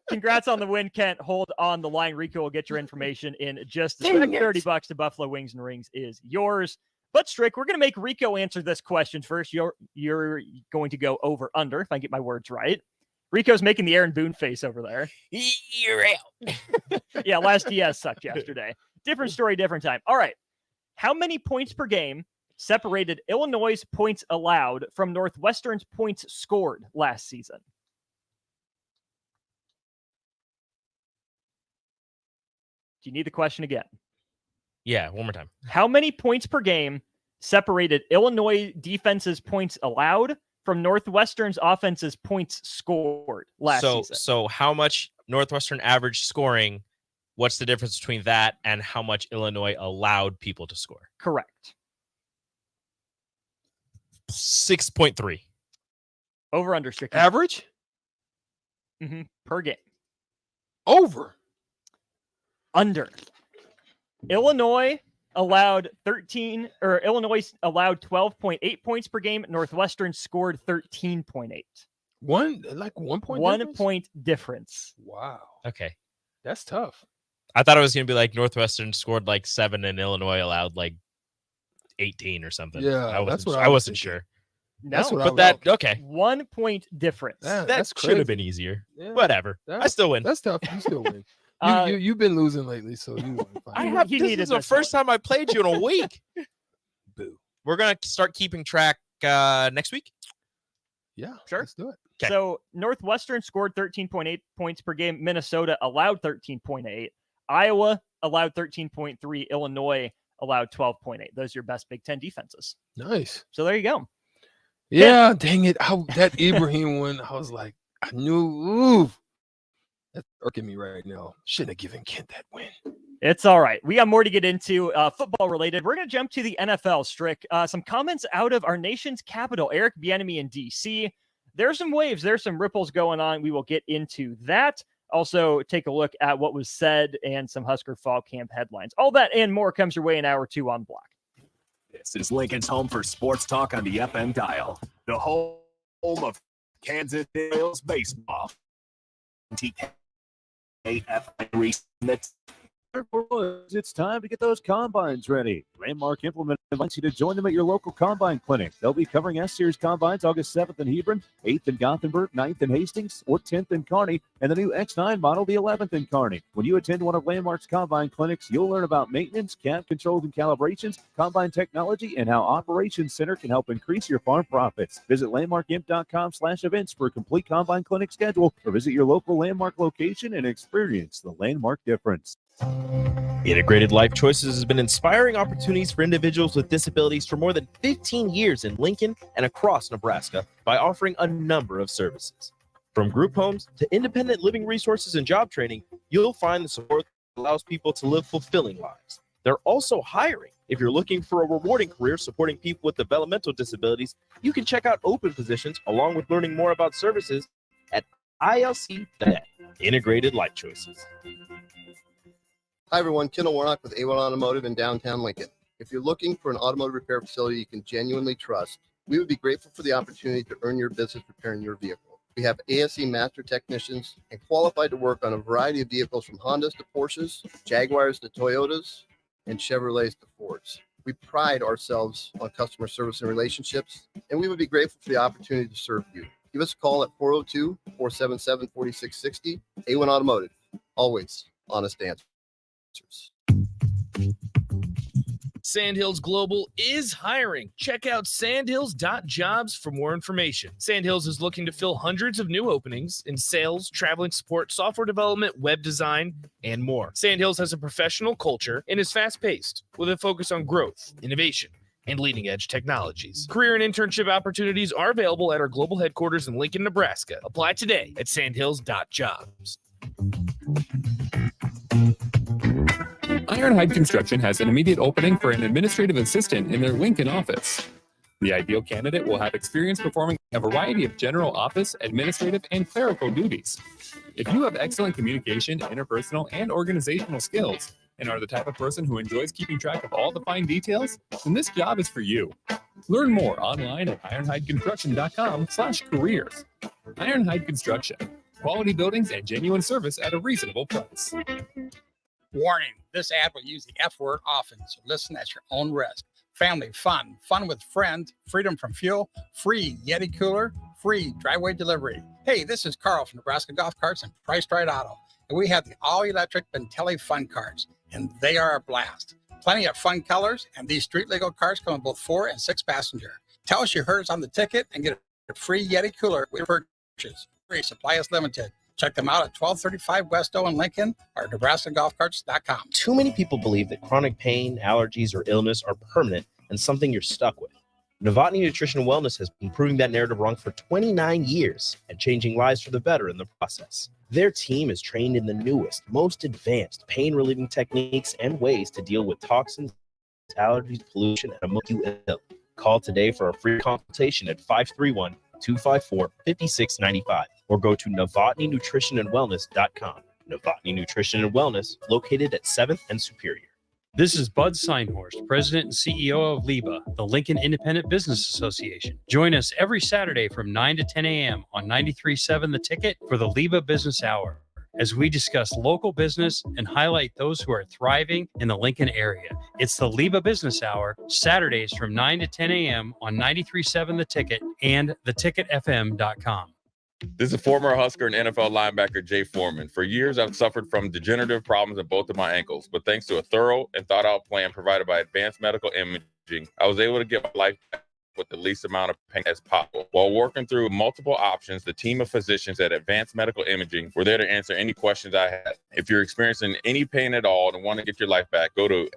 Congrats on the win, Kent. Hold on the line. Rico will get your information in just a second. $30 to Buffalo Wings and Rings is yours. But Strick, we're going to make Rico answer this question first. You're going to go over under, if I get my words right. Rico's making the Aaron Boone face over there. You're out. Yeah, last DS sucked yesterday. Different story, different time. All right. How many points per game separated Illinois' points allowed from Northwestern's points scored last season? Do you need the question again? Yeah, one more time. How many points per game separated Illinois defense's points allowed from Northwestern's offense's points scored last season? So how much Northwestern average scoring, what's the difference between that and how much Illinois allowed people to score? Correct. 6.3. Over under strict. Average? Per game. Over. Under. Illinois allowed 12.8 points per game. Northwestern scored 13.8. 1 point 1 difference? point difference. Wow. Okay. That's tough. I thought it was going to be like Northwestern scored like 7 and Illinois allowed like 18 or something. Yeah, I wasn't sure. No, That's what I But was- that, okay. 1 point difference. Yeah, That that's should have crazy. been easier. Yeah. Whatever. I still win. That's tough. You still win. You've been losing lately, so you win. Fine. This is the first time I played you in a week. Boo. We're going to start keeping track next week. Yeah, sure. Let's do it. So Northwestern scored 13.8 points per game. Minnesota allowed 13.8. Iowa allowed 13.3. Illinois allowed 12.8. Those are your best Big Ten defenses. Nice. So there you go. Yeah, dang it. That Ibrahim one, I was like, I knew. That's irking me right now. Shouldn't have given Kent that win. It's all right. We got more to get into football related. We're going to jump to the NFL, Strick. Some comments out of our nation's capital, Eric Bieniemy in D.C. There's some waves. There's some ripples going on. We will get into that. Also, take a look at what was said and some Husker fall camp headlines. All that and more comes your way in hour 2 on Block. This is Lincoln's home for sports talk on the FM dial. The home of Kansas Royals baseball. It's time to get those combines ready. Landmark Implement invites you to join them at your local combine clinic. They'll be covering S-Series combines August 7th in Hebron, 8th in Gothenburg, 9th in Hastings, or 10th in Kearney, and the new X9 model the 11th in Kearney. When you attend one of Landmark's combine clinics, you'll learn about maintenance, cab controls and calibrations, combine technology, and how Operations Center can help increase your farm profits. Visit landmarkimp.com/events for a complete combine clinic schedule, or visit your local Landmark location and experience the Landmark difference. Integrated Life Choices has been inspiring opportunities for individuals with disabilities for more than 15 years in Lincoln and across Nebraska by offering a number of services. From group homes to independent living resources and job training, you'll find the support that allows people to live fulfilling lives. They're also hiring. If you're looking for a rewarding career supporting people with developmental disabilities, you can check out open positions along with learning more about services at ilc.net. Integrated Life Choices. Hi, everyone. Kendall Warnock with A1 Automotive in downtown Lincoln. If you're looking for an automotive repair facility you can genuinely trust, we would be grateful for the opportunity to earn your business repairing your vehicle. We have ASE master technicians and qualified to work on a variety of vehicles from Hondas to Porsches, Jaguars to Toyotas, and Chevrolets to Fords. We pride ourselves on customer service and relationships, and we would be grateful for the opportunity to serve you. Give us a call at 402-477-4660. A1 Automotive. Always honest answer. Sandhills Global is hiring. Check out sandhills.jobs for more information. Sandhills is looking to fill hundreds of new openings in sales, traveling support, software development, web design, and more. Sandhills has a professional culture and is fast-paced with a focus on growth, innovation, and leading-edge technologies. Career and internship opportunities are available at our global headquarters in Lincoln, Nebraska. Apply today at sandhills.jobs. Ironhide Construction has an immediate opening for an administrative assistant in their Lincoln office. The ideal candidate will have experience performing a variety of general office, administrative, and clerical duties. If you have excellent communication, interpersonal, and organizational skills, and are the type of person who enjoys keeping track of all the fine details, then this job is for you. Learn more online at ironhideconstruction.com/careers. Ironhide Construction. Quality buildings and genuine service at a reasonable price. Warning, this ad will use the F word often, so listen at your own risk. Family fun, fun with friends, freedom from fuel, free Yeti cooler, free driveway delivery. Hey, this is Carl from Nebraska Golf Carts and Price Right Auto, and we have the all-electric Bentelli Fun Carts, and they are a blast. Plenty of fun colors, and these street-legal cars come with both 4 and 6 passenger. Tell us you heard us on the ticket and get a free Yeti cooler with your purchase. Free, supply is limited. Check them out at 1235 West O in Lincoln or NebraskaGolfCarts.com. Too many people believe that chronic pain, allergies, or illness are permanent and something you're stuck with. Novotny Nutrition and Wellness has been proving that narrative wrong for 29 years and changing lives for the better in the process. Their team is trained in the newest, most advanced pain-relieving techniques and ways to deal with toxins, allergies, pollution, and make you ill. Call today for a free consultation at 531-254-5695 or go to NovotnyNutritionandWellness.com. Novotny Nutrition and Wellness, located at 7th and Superior. This is Bud Seinhorst, President and CEO of LIBA, the Lincoln Independent Business Association. Join us every Saturday from 9 to 10 a.m. on 93.7 The Ticket for the LIBA Business Hour, as we discuss local business and highlight those who are thriving in the Lincoln area. It's the LIBA Business Hour, Saturdays from 9 to 10 a.m. on 93.7 The Ticket and theticketfm.com. This is former Husker and NFL linebacker Jay Foreman. For years, I've suffered from degenerative problems in both of my ankles, but thanks to a thorough and thought-out plan provided by Advanced Medical Imaging, I was able to get my life back with the least amount of pain as possible. While working through multiple options, the team of physicians at Advanced Medical Imaging were there to answer any questions I had. If you're experiencing any pain at all and want to get your life back, go to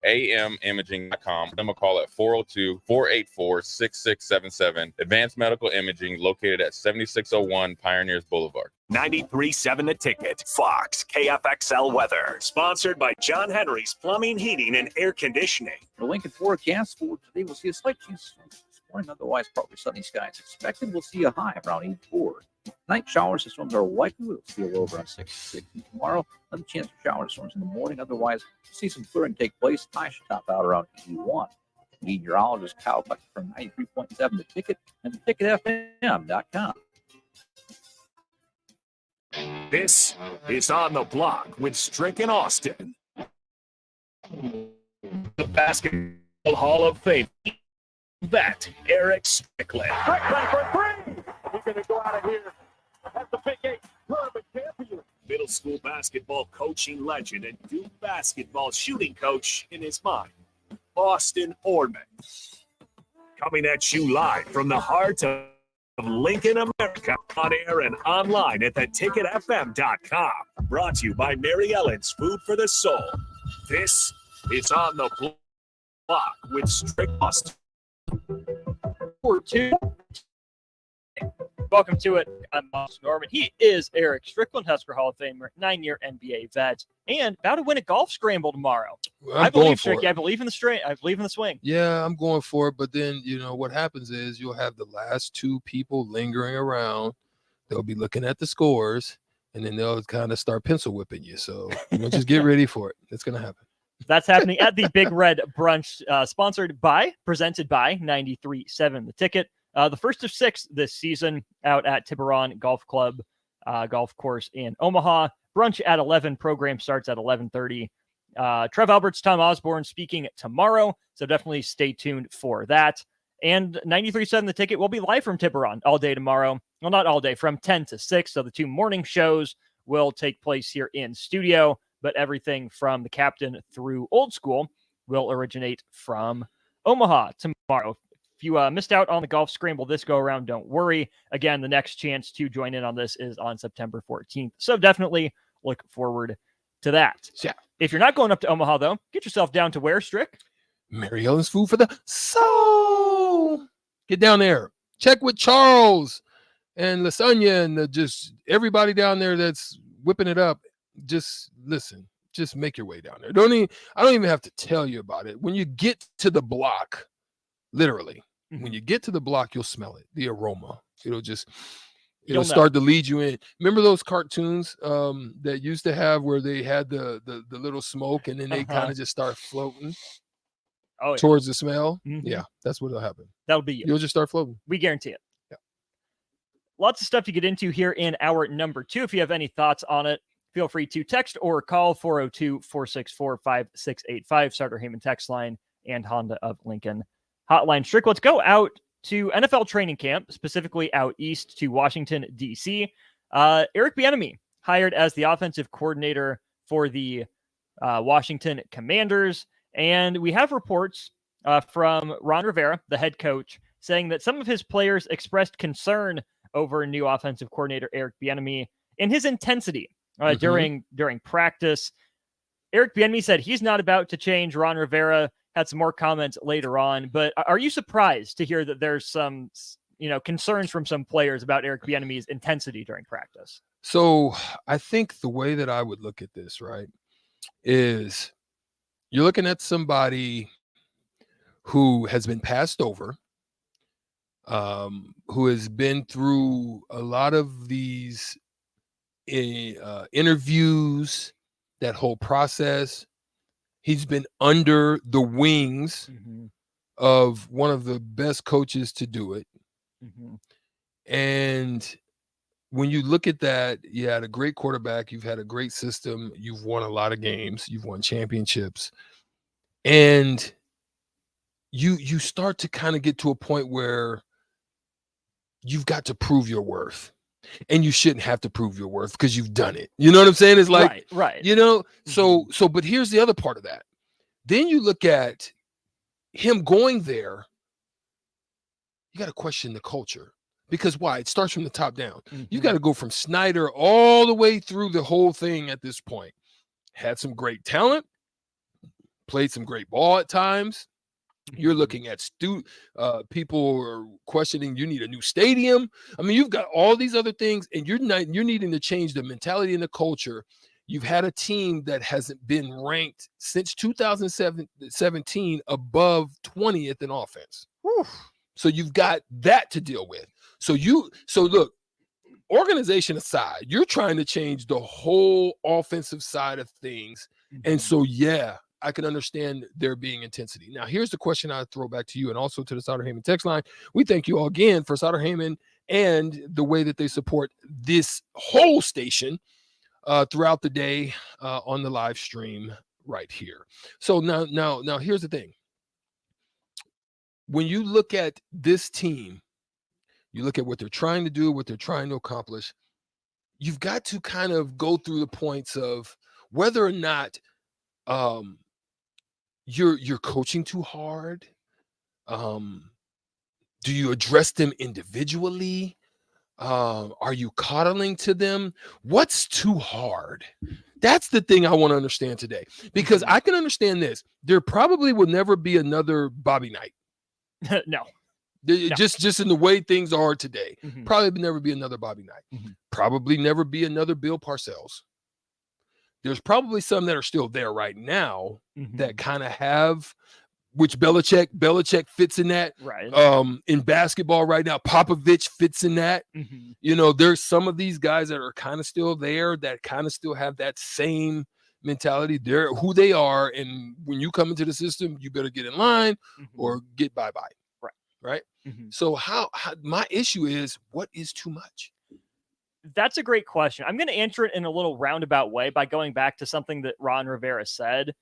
amimaging.com. Give them a call at 402-484-6677. Advanced Medical Imaging, located at 7601 Pioneers Boulevard. 93.7 The Ticket. Fox KFXL weather. Sponsored by John Henry's Plumbing, Heating, and Air Conditioning. The Lincoln forecast for today will see a slight chance of morning. Otherwise, partly sunny skies expected. We'll see a high around 84. Night showers and storms are likely. We'll see a low around 66 tomorrow. Another chance for showers and storms in the morning. Otherwise, we'll see some clearing take place. High should top out around 81. Meteorologist Kyle Buck from 93.7 The Ticket and theticketfm.com. This is On the Block with Strick and Austin. The Basketball Hall of Fame. That Eric Strickland. Strickland for three. He's going to go out of here as the Big 8 tournament champion. Middle school basketball coaching legend and Duke basketball shooting coach in his mind, Austin Orman. Coming at you live from the heart of Lincoln, America, on air and online at theticketfm.com. Brought to you by Mary Ellen's Food for the Soul. This is On the Block with Strick Austin. Welcome to it. I'm Austin Norman. He is Eric Strickland, Husker Hall of Famer, 9-year NBA vet, and about to win a golf scramble tomorrow. I believe, Stricky. I believe in the straight. I believe in the swing. Yeah, I'm going for it. But then, what happens is you'll have the last two people lingering around. They'll be looking at the scores, and then they'll kind of start pencil whipping you. So just get ready for it. It's going to happen. That's happening at the Big Red Brunch, presented by 93.7 The Ticket. The first of 6 this season out at Tiburon Golf Club golf course in Omaha. Brunch at 11. Program starts at 11:30. Trev Alberts, Tom Osborne speaking tomorrow, so definitely stay tuned for that. And 93.7 The Ticket will be live from Tiburon all day tomorrow. Well, not all day, from 10 to 6. So the 2 morning shows will take place here in studio, but everything from the captain through old school will originate from Omaha tomorrow. If you missed out on the golf scramble this go around, don't worry. Again, the next chance to join in on this is on September 14th. So definitely look forward to that. Yeah. If you're not going up to Omaha, though, get yourself down to where, Strick? Mary Ellen's Food for the Soul. Get down there. Check with Charles and Lasagna and just everybody down there that's whipping it up. Just listen. Just make your way down there. I don't even have to tell you about it. When you get to the block, literally, when you get to the block, you'll smell it. The aroma. It'll start to lead you in. Remember those cartoons that used to have where they had the little smoke and then they kind of just start floating towards the smell? Mm-hmm. Yeah, that's what'll happen. That'll be you. You'll just start floating. We guarantee it. Yeah. Lots of stuff to get into here in hour number 2. If you have any thoughts on it, feel free to text or call 402-464-5685, Starter Heyman text line, and Honda of Lincoln hotline. Strick, let's go out to NFL training camp, specifically out east to Washington, D.C. Eric Bieniemy hired as the offensive coordinator for the Washington Commanders. And we have reports from Ron Rivera, the head coach, saying that some of his players expressed concern over new offensive coordinator Eric Bieniemy and his intensity during practice. Eric Bieniemy said he's not about to change. Ron Rivera had some more comments later on, but are you surprised to hear that there's some, concerns from some players about Eric Bieniemy's intensity during practice? So I think the way that I would look at this, right, is you're looking at somebody who has been passed over, who has been through a lot of these interviews, that whole process. He's been under the wings of one of the best coaches to do it. And when you look at that, you had a great quarterback. You've had a great system. You've won a lot of games. You've won championships. And you start to kind of get to a point where you've got to prove your worth. And you shouldn't have to prove your worth because you've done it. You know what I'm saying? It's like, right. So, but here's the other part of that. Then you look at him going there. You got to question the culture because why? It starts from the top down. You got to go from Snyder all the way through the whole thing at this point. Had some great talent, played some great ball at times. You're looking at people are questioning you need a new stadium. I mean, you've got all these other things, and you're needing to change the mentality and the culture. You've had a team that hasn't been ranked since 2017 above 20th in offense. So you've got that to deal with. So look, organization aside, you're trying to change the whole offensive side of things. And so, yeah, I can understand there being intensity. Now, here's the question I throw back to you and also to the Sauter Heyman text line. We thank you all again for Sauter Heyman and the way that they support this whole station throughout the day on the live stream right here. So now here's the thing. When you look at this team, you look at what they're trying to do, what they're trying to accomplish, you've got to kind of go through the points of whether or not you're coaching too hard. Do you address them individually? Are you coddling to them? What's too hard? That's the thing I want to understand today, because I can understand this. There probably will never be another Bobby Knight. No. Just in the way things are today. Probably never be another Bobby Knight. Probably never be another Bill Parcells. There's probably some that are still there right now that kind of have, which Belichick fits in that. Right. In basketball right now, Popovich fits in that. You know, there's some of these guys that are kind of still there that kind of still have that same mentality. They're who they are, and when you come into the system, you better get in line or get bye-bye. Right. So how my issue is, what is too much? That's a great question. I'm going to answer it in a little roundabout way by going back to something that Ron Rivera said.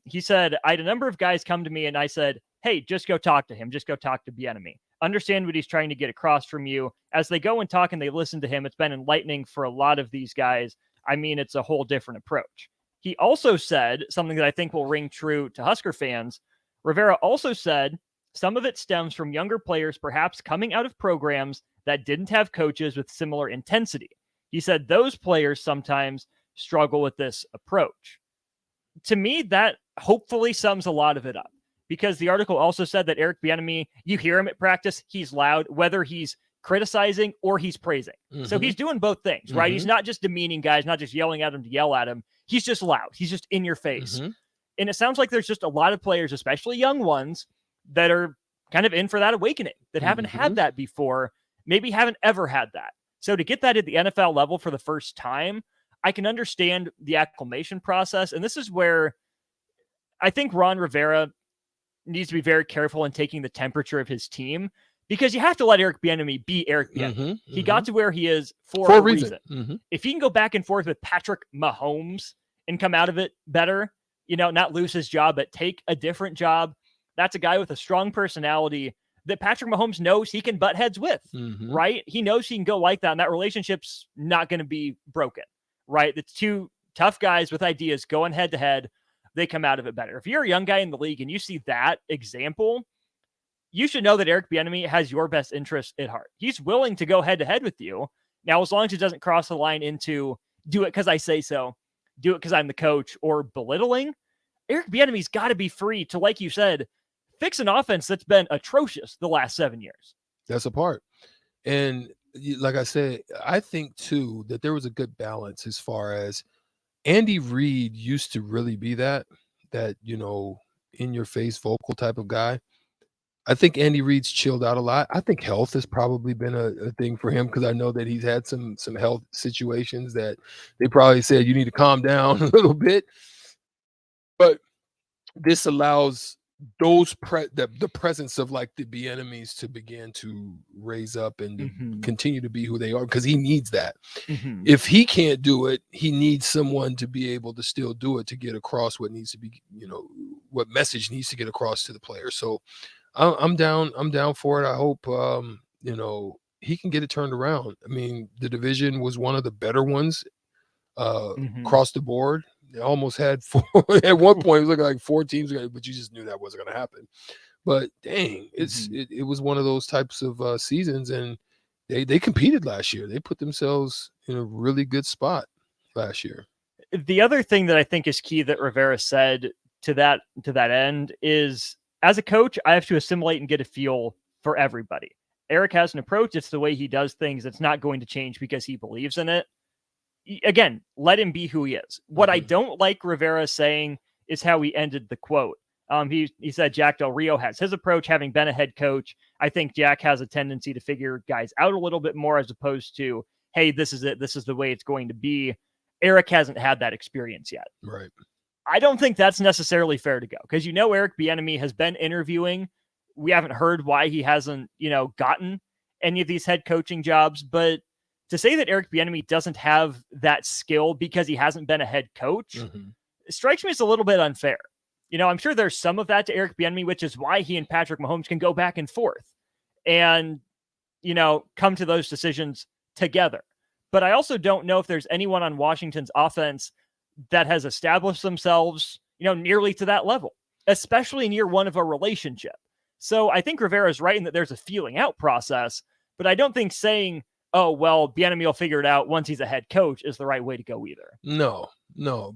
He said, I had a number of guys come to me and I said, hey, just go talk to him. Just go talk to Bieniemy. Understand what he's trying to get across from you. As they go and talk and they listen to him, it's been enlightening for a lot of these guys. I mean, it's a whole different approach. He also said something that I think will ring true to Husker fans. Rivera also said, some of it stems from younger players perhaps coming out of programs that didn't have coaches with similar intensity. He said those players sometimes struggle with this approach. To me, that hopefully sums a lot of it up, because the article also said that Eric Bieniemy, you hear him at practice, he's loud, whether he's criticizing or he's praising. So he's doing both things, right? He's not just demeaning guys, not just yelling at him to yell at him. He's just loud. He's just in your face. And it sounds like there's just a lot of players, especially young ones, that are kind of in for that awakening, that haven't had that before, maybe haven't ever had that. So to get that at the NFL level for the first time, I can understand the acclimation process. And this is where I think Ron Rivera needs to be very careful in taking the temperature of his team, because you have to let Eric Bieniemy be Eric Bieniemy. He got to where he is for a reason. If he can go back and forth with Patrick Mahomes and come out of it better, not lose his job, but take a different job, that's a guy with a strong personality that Patrick Mahomes knows he can butt heads with, right? He knows he can go like that, and that relationship's not going to be broken, right? It's two tough guys with ideas going head to head. They come out of it better. If you're a young guy in the league and you see that example, you should know that Eric Bieniemy has your best interest at heart. He's willing to go head to head with you. Now, as long as it doesn't cross the line into do it because I say so, do it because I'm the coach, or belittling, Eric Bieniemy's got to be free to, like you said, fix an offense that's been atrocious the last 7 years. That's a part. And like I said, I think too that there was a good balance as far as Andy Reid used to really be that in your face vocal type of guy. I think Andy Reid's chilled out a lot. I think health has probably been a thing for him, because I know that he's had some health situations that they probably said you need to calm down a little bit. But this allows those the presence of like the Bieniemys to begin to raise up and to continue to be who they are, because he needs that. If he can't do it, he needs someone to be able to still do it, to get across what needs to be, what message needs to get across to the players. So I'm down for it. I hope he can get it turned around. I mean, the division was one of the better ones across the board. They almost had four at one point. It was looking like 4 teams, but you just knew that wasn't going to happen. But dang, it was one of those types of seasons, and they competed last year. They put themselves in a really good spot last year. The other thing that I think is key that Rivera said to that end is, as a coach, I have to assimilate and get a feel for everybody. Eric has an approach. It's the way he does things. It's not going to change because he believes in it. Again, let him be who he is. What I don't like Rivera saying is how he ended the quote. He said Jack Del Rio has his approach, having been a head coach. I think Jack has a tendency to figure guys out a little bit more as opposed to, hey, this is it. This is the way it's going to be. Eric hasn't had that experience yet. Right. I don't think that's necessarily fair to go because, Eric Bieniemy has been interviewing. We haven't heard why he hasn't, gotten any of these head coaching jobs. But to say that Eric Bieniemy doesn't have that skill because he hasn't been a head coach strikes me as a little bit unfair. I'm sure there's some of that to Eric Bieniemy, which is why he and Patrick Mahomes can go back and forth and, come to those decisions together. But I also don't know if there's anyone on Washington's offense that has established themselves, nearly to that level, especially in year one of a relationship. So I think Rivera's right in that there's a feeling out process, but I don't think saying, oh, well, Bieniemy will figure it out once he's a head coach is the right way to go either. No,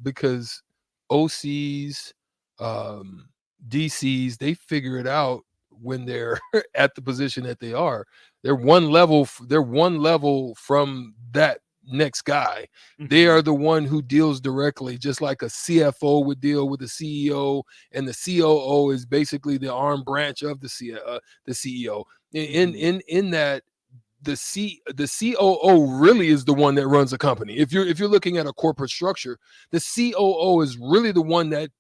because OCs, DCs, they figure it out when they're at the position that they are. They're one level from that next guy. They are the one who deals directly, just like a CFO would deal with the CEO, and the COO is basically the arm branch of the CEO. In that, the COO really is the one that runs a company. If you're looking at a corporate structure, the COO is really the one that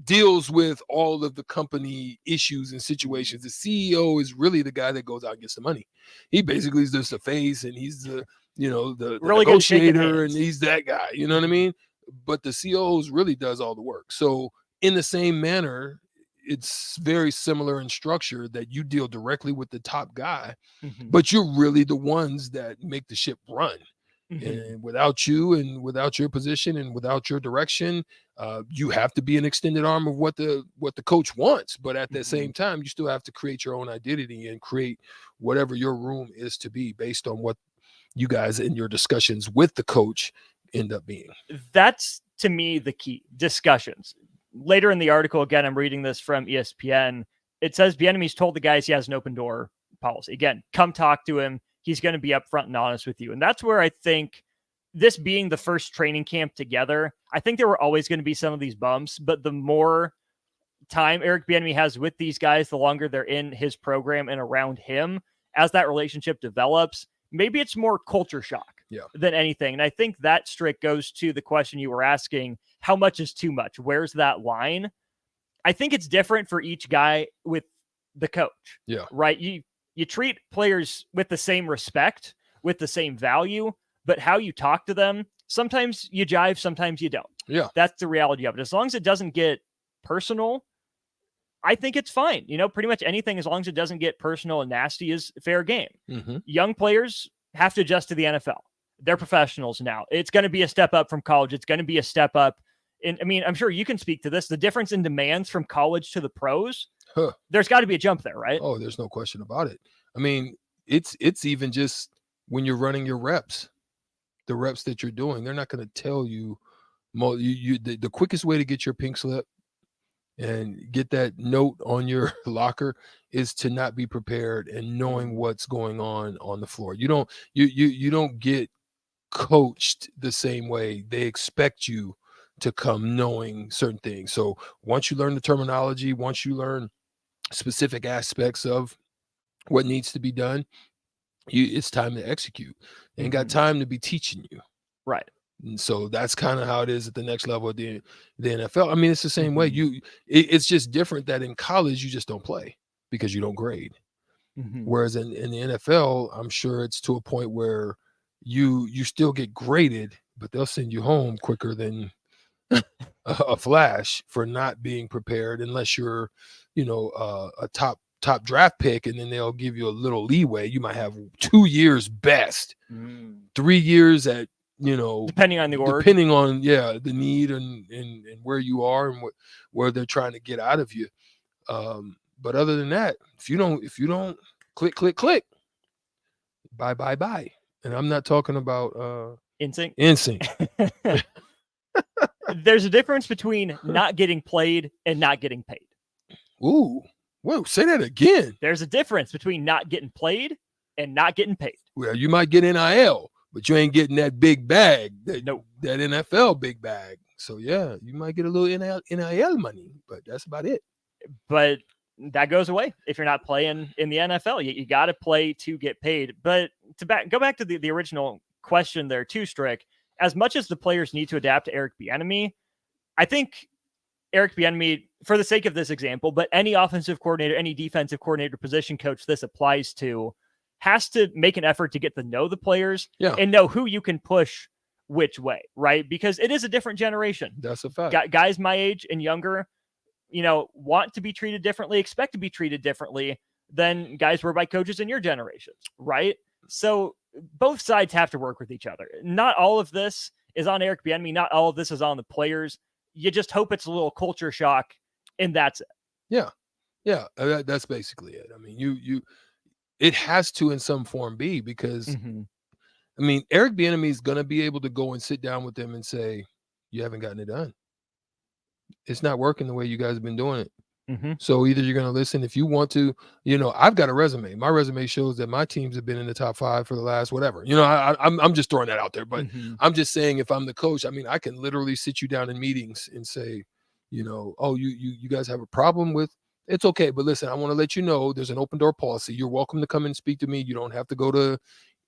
deals with all of the company issues and situations. The CEO is really the guy that goes out and gets the money. He basically is just the face, and he's the really negotiator, and he's that guy. You know what I mean? But the COO really does all the work. So in the same manner, it's very similar in structure that you deal directly with the top guy, but you're really the ones that make the ship run. And without you and without your position and without your direction, you have to be an extended arm of what the coach wants. But at the same time, you still have to create your own identity and create whatever your room is to be based on what you guys in your discussions with the coach end up being. That's, to me, the key. Discussions. Later in the article, again, I'm reading this from ESPN. It says Bieniemy's told the guys he has an open door policy. Again, come talk to him. He's going to be upfront and honest with you. And that's where I think, this being the first training camp together, I think there were always going to be some of these bumps, but the more time Eric Bieniemy has with these guys, the longer they're in his program and around him, as that relationship develops, maybe it's more culture shock than anything. And I think that strict goes to the question you were asking, how much is too much? Where's that line? I think it's different for each guy with the coach. Yeah. Right? You treat players with the same respect, with the same value, but how you talk to them, sometimes you jive, sometimes you don't. Yeah. That's the reality of it. As long as it doesn't get personal, I think it's fine. Pretty much anything, as long as it doesn't get personal and nasty, is fair game. Young players have to adjust to the NFL. They're professionals now. It's going to be a step up from college. It's going to be a step up. I'm sure you can speak to this. The difference in demands from college to the pros, there's got to be a jump there, right? Oh, there's no question about it. It's even just when you're running your reps, the reps that you're doing, they're not going to tell you, the quickest way to get your pink slip and get that note on your locker is to not be prepared and knowing what's going on the floor. You don't get coached the same way. They expect you to come knowing certain things. So once you learn the terminology, once you learn specific aspects of what needs to be done, it's time to execute. They ain't got time to be teaching you. Right. And so that's kind of how it is at the next level of the NFL. It's the same way. It's just different that in college you just don't play because you don't grade. Whereas in the NFL, I'm sure it's to a point where you still get graded, but they'll send you home quicker than a flash for not being prepared, unless you're, a top draft pick, and then they'll give you a little leeway. You might have 2 years best, 3 years at, depending on the order, depending on the need and where you are and where they're trying to get out of you. But other than that, if you don't click, bye. And I'm not talking about instinct. There's a difference between not getting played and not getting paid. Ooh, whoa, say that again. There's a difference between not getting played and not getting paid. Well, you might get NIL, but you ain't getting that big bag, that NFL big bag. So yeah, you might get a little NIL money, but that's about it. But that goes away if you're not playing in the NFL. You got to play to get paid. But go back to the original question there too, Strick. As much as the players need to adapt to Eric Bieniemy, I think Eric Bieniemy, for the sake of this example, but any offensive coordinator, any defensive coordinator, position coach this applies to, has to make an effort to get to know the players and know who you can push which way, right? Because it is a different generation. That's a fact. Guys my age and younger, want to be treated differently, expect to be treated differently than guys were by coaches in your generation, right? So both sides have to work with each other. Not all of this is on Eric Bieniemy. Not all of this is on the players. You just hope it's a little culture shock, and that's it. Yeah. That's basically it. I mean, it has to in some form be, because I mean, Eric Bieniemy is going to be able to go and sit down with them and say, you haven't gotten it done. It's not working the way you guys have been doing it. So either you're going to listen, if you want to, I've got a resume. My resume shows that my teams have been in the top 5 for the last whatever. I'm just throwing that out there, but I'm just saying, if I'm the coach, I mean, I can literally sit you down in meetings and say, oh, you guys have a problem with, it's okay, but listen, I want to let you know there's an open door policy. You're welcome to come and speak to me. You don't have to go to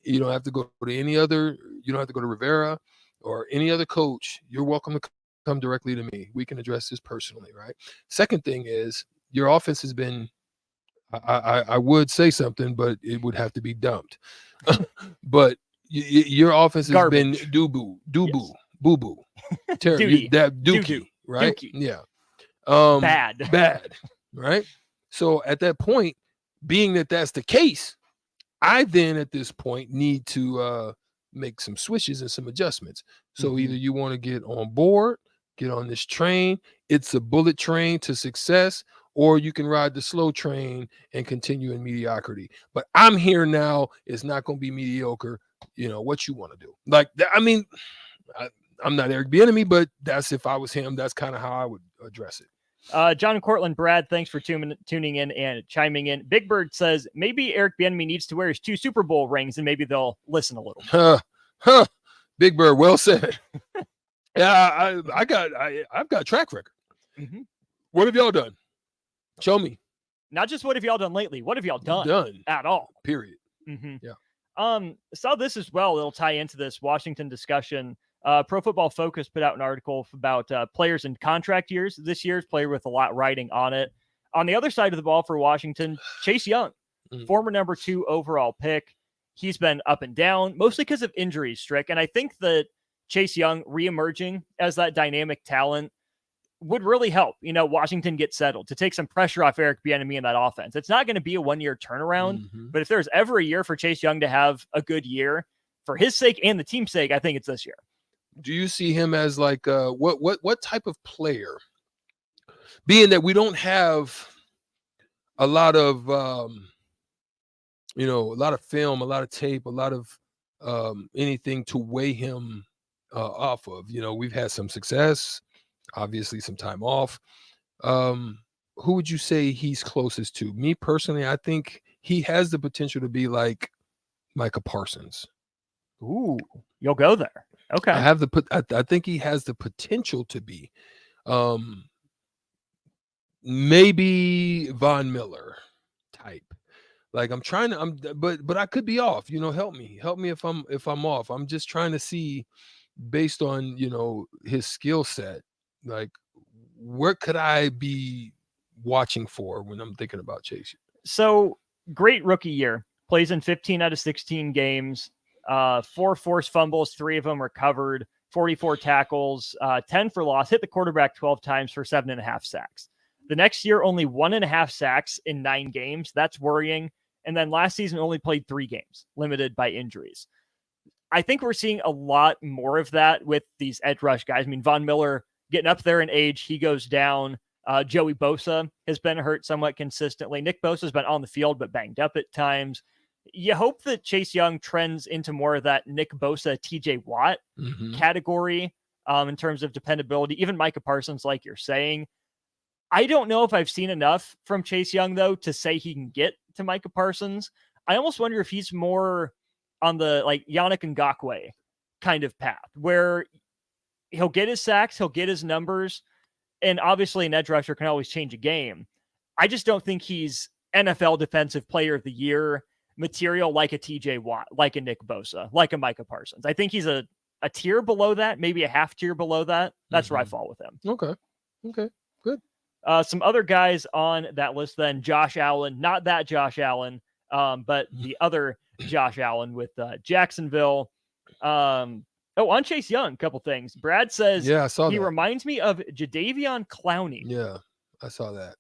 any other, you don't have to go to Rivera or any other coach. You're welcome to come directly to me. We can address this personally, right? Second thing is, your offense has been, I would say something, but it would have to be dumped. But your offense has been boo-boo, dookie, right? Dookie. Yeah. Bad. Right? So at that point, being that that's the case, I then at this point need to make some switches and some adjustments. So either you want to get on board, get on this train, it's a bullet train to success, or you can ride the slow train and continue in mediocrity. But I'm here now, it's not going to be mediocre. What you want to do. Like, I mean, I'm not Eric Bieniemy, but that's, if I was him, that's kind of how I would address it. John Cortland, Brad, thanks for tuning in and chiming in. Big Bird says maybe Eric Bieniemy needs to wear his 2 Super Bowl rings, and maybe they'll listen a little. Big Bird, well said. Yeah, I've got track record. What have y'all done? Show me. Not just what have y'all done lately. What have y'all done at all? Period. Yeah. Saw this as well. It'll tie into this Washington discussion. Pro Football Focus put out an article about players in contract years. This year's player with a lot riding on it. On the other side of the ball for Washington, Chase Young, former number 2 overall pick. He's been up and down, mostly because of injuries, Strick. And I think that Chase Young reemerging as that dynamic talent would really help, Washington get settled, to take some pressure off Eric Bieniemy in that offense. It's not going to be a 1-year turnaround, but if there's ever a year for Chase Young to have a good year, for his sake and the team's sake, I think it's this year. Do you see him as like what type of player? Being that we don't have a lot of a lot of film, a lot of tape, a lot of anything to weigh him off of. We've had some success, obviously some time off. Who would you say he's closest to? Me personally, I think he has the potential to be like Micah Parsons. Ooh, you'll go there. Okay. I think he has the potential to be. Maybe Von Miller type. Like, but I could be off. Help me if I'm off. I'm just trying to see, based on his skill set, like, what could I be watching for when I'm thinking about Chase? So great rookie year, plays in 15 out of 16 games, 4 forced fumbles, 3 of them recovered, 44 tackles, 10 for loss, hit the quarterback 12 times for 7.5 sacks. The next year, only 1.5 sacks in 9 games. That's worrying. And then last season only played 3 games, limited by injuries. I think we're seeing a lot more of that with these edge rush guys. I mean, Von Miller getting up there in age, he goes down. Joey Bosa has been hurt somewhat consistently. Nick Bosa has been on the field, but banged up at times. You hope that Chase Young trends into more of that Nick Bosa, TJ Watt category in terms of dependability. Even Micah Parsons, like you're saying. I don't know if I've seen enough from Chase Young, though, to say he can get to Micah Parsons. I almost wonder if he's more on the like Yannick Ngakoue kind of path, where he'll get his sacks, he'll get his numbers, and obviously an edge rusher can always change a game. I just don't think he's NFL Defensive Player of the Year material like a TJ Watt, like a Nick Bosa, like a Micah Parsons. I think he's a tier below that, maybe a half tier below that. That's where I fall with him. Okay. Good. Some other guys on that list then, Josh Allen, not that Josh Allen, but the other Josh Allen with Jacksonville. On Chase Young, a couple things. Brad says I saw he that. reminds me of Jadeveon Clowney. Yeah, I saw that.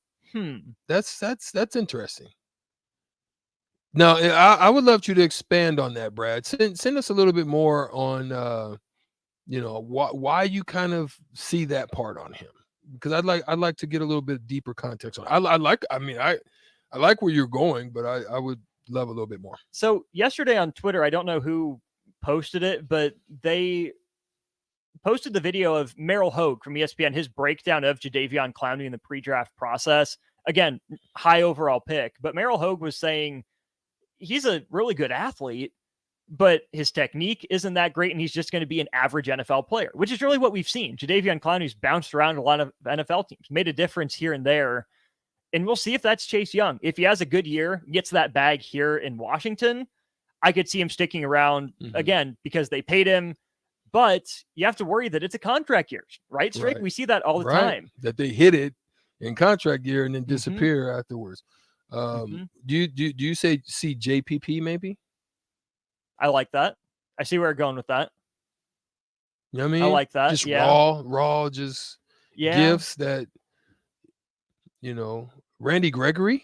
That's interesting. Now, I would love you to expand on that, Brad. Send us a little bit more on, why you kind of see that part on him, because I'd like to get a little bit deeper context on it. I like where you're going, but I would love a little bit more. So yesterday on Twitter, I don't know who posted it, but they posted the video of Merrill Hogue from ESPN, his breakdown of Jadeveon Clowney in the pre-draft process. Again, high overall pick, but Merrill Hogue was saying he's a really good athlete, but his technique isn't that great, and he's just going to be an average NFL player, which is really what we've seen. Jadeveon Clowney's bounced around a lot of NFL teams, made a difference here and there, and we'll see if that's Chase Young. If he has a good year, gets that bag here in Washington, I could see him sticking around again because they paid him, but you have to worry that it's a contract year, right? Strick? Right. We see that all the time. That they hit it in contract year and then disappear afterwards. Do you see JPP maybe? I like that. I see where you're going with that. You know what I mean? I like that. Just yeah. raw, just gifts that, Randy Gregory.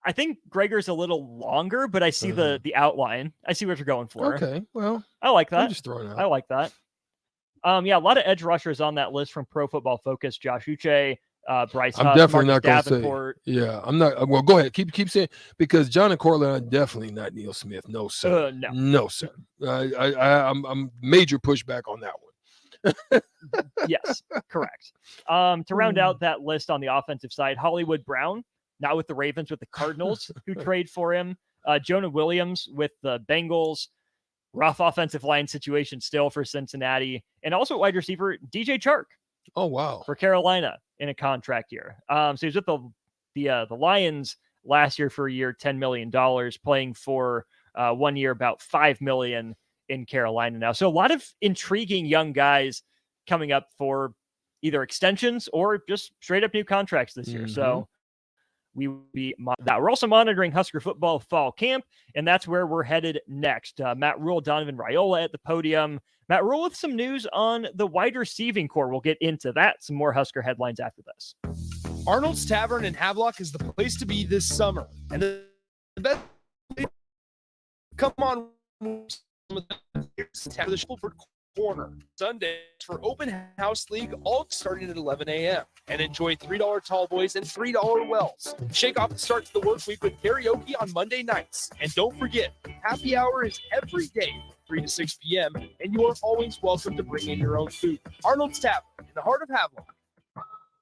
I think Gregor's a little longer, but I see the outline. I see what you're going for. Okay, well, I like that. I'm just throwing out. I like that. A lot of edge rushers on that list from Pro Football Focus. Josh Uche, Bryce. I'm definitely not going to Davenport. say. Yeah, I'm not. Well, go ahead. Keep saying, because John and Cortland are definitely not Neil Smith. No sir. No sir. I'm major pushback on that one. Yes, correct. To round out that list on the offensive side, Hollywood Brown, not with the Ravens, with the Cardinals, who trade for him. Jonah Williams with the Bengals. Rough offensive line situation still for Cincinnati. And also wide receiver DJ Chark. Oh, wow. For Carolina in a contract year. So he was with the Lions last year for a year, $10 million, playing for 1 year about $5 million in Carolina now. So a lot of intriguing young guys coming up for either extensions or just straight up new contracts this year. So we will be that. We're also monitoring Husker football fall camp, and that's where we're headed next. Matt Rule, Donovan Raiola at the podium. Matt Rule with some news on the wide receiving core. We'll get into that. Some more Husker headlines after this. Arnold's Tavern in Havelock is the place to be this summer. And the best, come on, the Shepard Corner Sundays for Open House League, all starting at 11 a.m. and enjoy $3 tall boys and $3 wells. Shake off the start to the work week with karaoke on Monday nights. And don't forget, happy hour is every day from 3 to 6 p.m. and you are always welcome to bring in your own food. Arnold's Tavern in the heart of Havelock.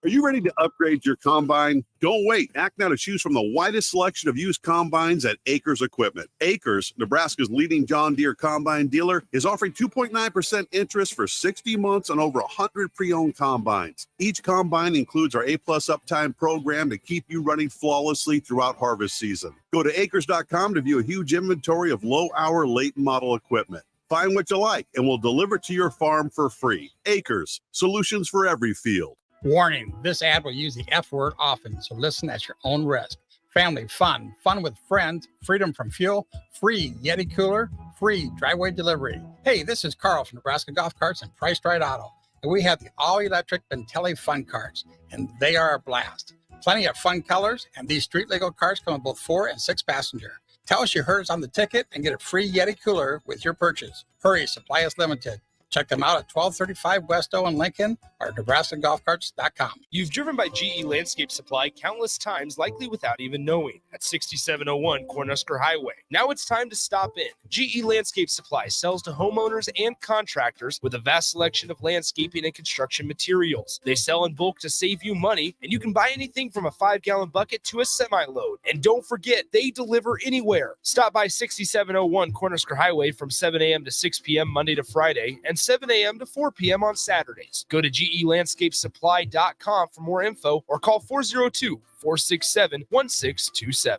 Are you ready to upgrade your combine? Don't wait. Act now to choose from the widest selection of used combines at Acres Equipment. Acres, Nebraska's leading John Deere combine dealer, is offering 2.9% interest for 60 months on over 100 pre-owned combines. Each combine includes our A-plus uptime program to keep you running flawlessly throughout harvest season. Go to acres.com to view a huge inventory of low-hour, late-model equipment. Find what you like, and we'll deliver it to your farm for free. Acres, solutions for every field. Warning, this ad will use the F word often, so listen at your own risk. Family fun, fun with friends, freedom from fuel, free Yeti cooler, free driveway delivery. Hey, this is Carl from Nebraska Golf Carts and Price Right Auto, and we have the all-electric Bentelli Fun Carts, and they are a blast. Plenty of fun colors, and these street-legal carts come with both 4 and 6 passenger. Tell us you heard us on the ticket and get a free Yeti cooler with your purchase. Hurry, supply is limited. Check them out at 1235 West O in Lincoln or NebraskaGolfCarts.com. You've driven by GE Landscape Supply countless times, likely without even knowing, at 6701 Cornhusker Highway. Now it's time to stop in. GE Landscape Supply sells to homeowners and contractors with a vast selection of landscaping and construction materials. They sell in bulk to save you money, and you can buy anything from a 5-gallon bucket to a semi-load. And don't forget, they deliver anywhere. Stop by 6701 Cornhusker Highway from 7 a.m. to 6 p.m. Monday to Friday, and and 7 a.m. to 4 p.m. on Saturdays. Go to GELandscapeSupply.com for more info or call 402-467-1627.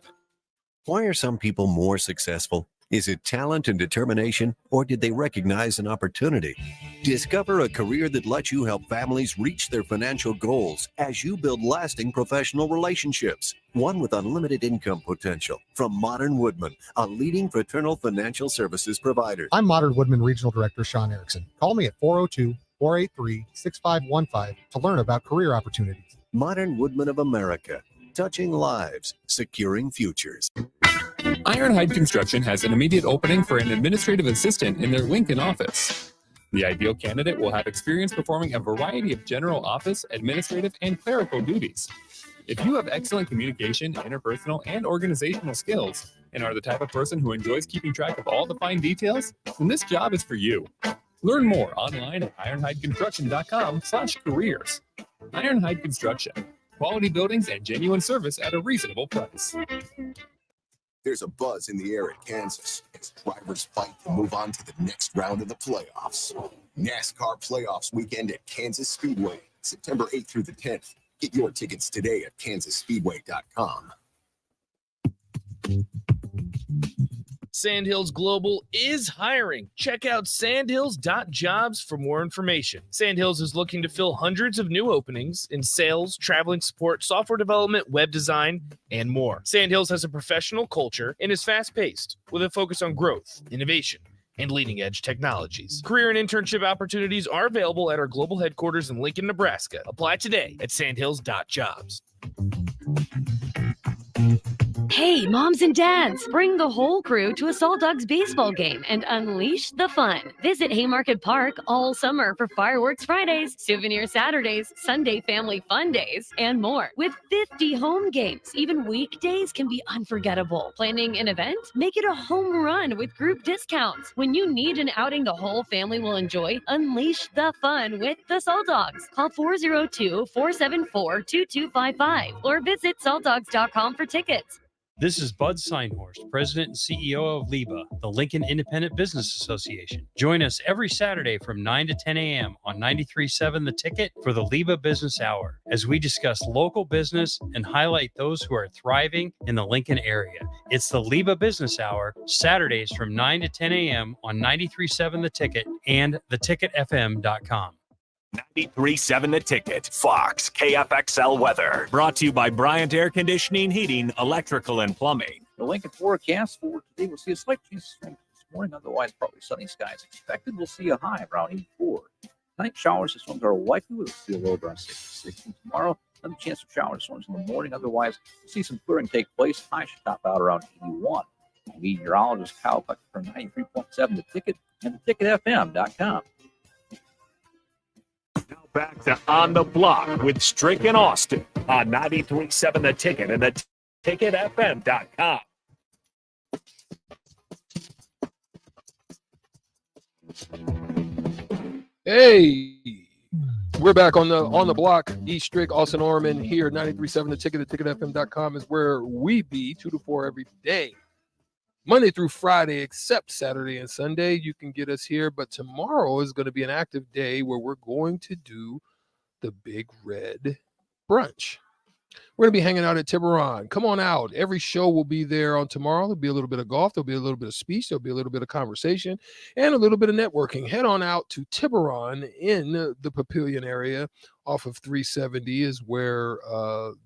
Why are some people more successful? Is it talent and determination, or did they recognize an opportunity? Discover a career that lets you help families reach their financial goals as you build lasting professional relationships. One with unlimited income potential. From Modern Woodman, a leading fraternal financial services provider. I'm Modern Woodman Regional Director Sean Erickson. Call me at 402-483-6515 to learn about career opportunities. Modern Woodman of America. Touching lives, securing futures. Ironhide Construction has an immediate opening for an administrative assistant in their Lincoln office. The ideal candidate will have experience performing a variety of general office, administrative, and clerical duties. If you have excellent communication, interpersonal, and organizational skills, and are the type of person who enjoys keeping track of all the fine details, then this job is for you. Learn more online at ironhideconstruction.com/careers. Ironhide Construction. Quality buildings and genuine service at a reasonable price. There's a buzz in the air at Kansas as drivers fight to move on to the next round of the playoffs. NASCAR Playoffs weekend at Kansas Speedway, September 8th through the 10th. Get your tickets today at kansasspeedway.com. Sandhills Global is hiring. Check out sandhills.jobs for more information. Sandhills is looking to fill hundreds of new openings in sales, traveling support, software development, web design, and more. Sandhills has a professional culture and is fast-paced with a focus on growth, innovation, and leading-edge technologies. Career and internship opportunities are available at our global headquarters in Lincoln, Nebraska. Apply today at sandhills.jobs. Hey, moms and dads, bring the whole crew to a Salt Dogs baseball game and unleash the fun. Visit Haymarket Park all summer for fireworks Fridays, souvenir Saturdays, Sunday family fun days, and more. With 50 home games, even weekdays can be unforgettable. Planning an event? Make it a home run with group discounts. When you need an outing the whole family will enjoy, unleash the fun with the Salt Dogs. Call 402-474-2255 or visit saltdogs.com for tickets. This is Bud Seinhorst, President and CEO of LIBA, the Lincoln Independent Business Association. Join us every Saturday from 9 to 10 a.m. on 93.7 The Ticket for the LIBA Business Hour, as we discuss local business and highlight those who are thriving in the Lincoln area. It's the LIBA Business Hour, Saturdays from 9 to 10 a.m. on 93.7 The Ticket and theticketfm.com. 93.7 The Ticket, Fox, KFXL weather. Brought to you by Bryant Air Conditioning, Heating, Electrical, and Plumbing. The Lincoln forecast for today, we'll see a slight change of strength this morning. Otherwise, probably sunny skies expected. We'll see a high around 84. Night showers, this ones are likely with a feel low around 60. Tomorrow, another chance of showers, this one's in the morning. Otherwise, we'll see some clearing take place. High should top out around 81. Meteorologist Kyle Puck from 93.7 The Ticket and theticketfm.com. Now back to On the Block with Strick and Austin on 93.7 The Ticket and theticketfm.com. Hey, we're back on the block. E Strick, Austin Orman here, 93.7 The Ticket, theticketfm.com is where we be 2 to 4 every day. Monday through Friday, except Saturday and Sunday, you can get us here. But tomorrow is going to be an active day where we're going to do the Big Red Brunch. We're going to be hanging out at Tiburon. Come on out. Every show will be there on tomorrow. There'll be a little bit of golf. There'll be a little bit of speech. There'll be a little bit of conversation and a little bit of networking. Head on out to Tiburon in the Papillion area off of 370 is where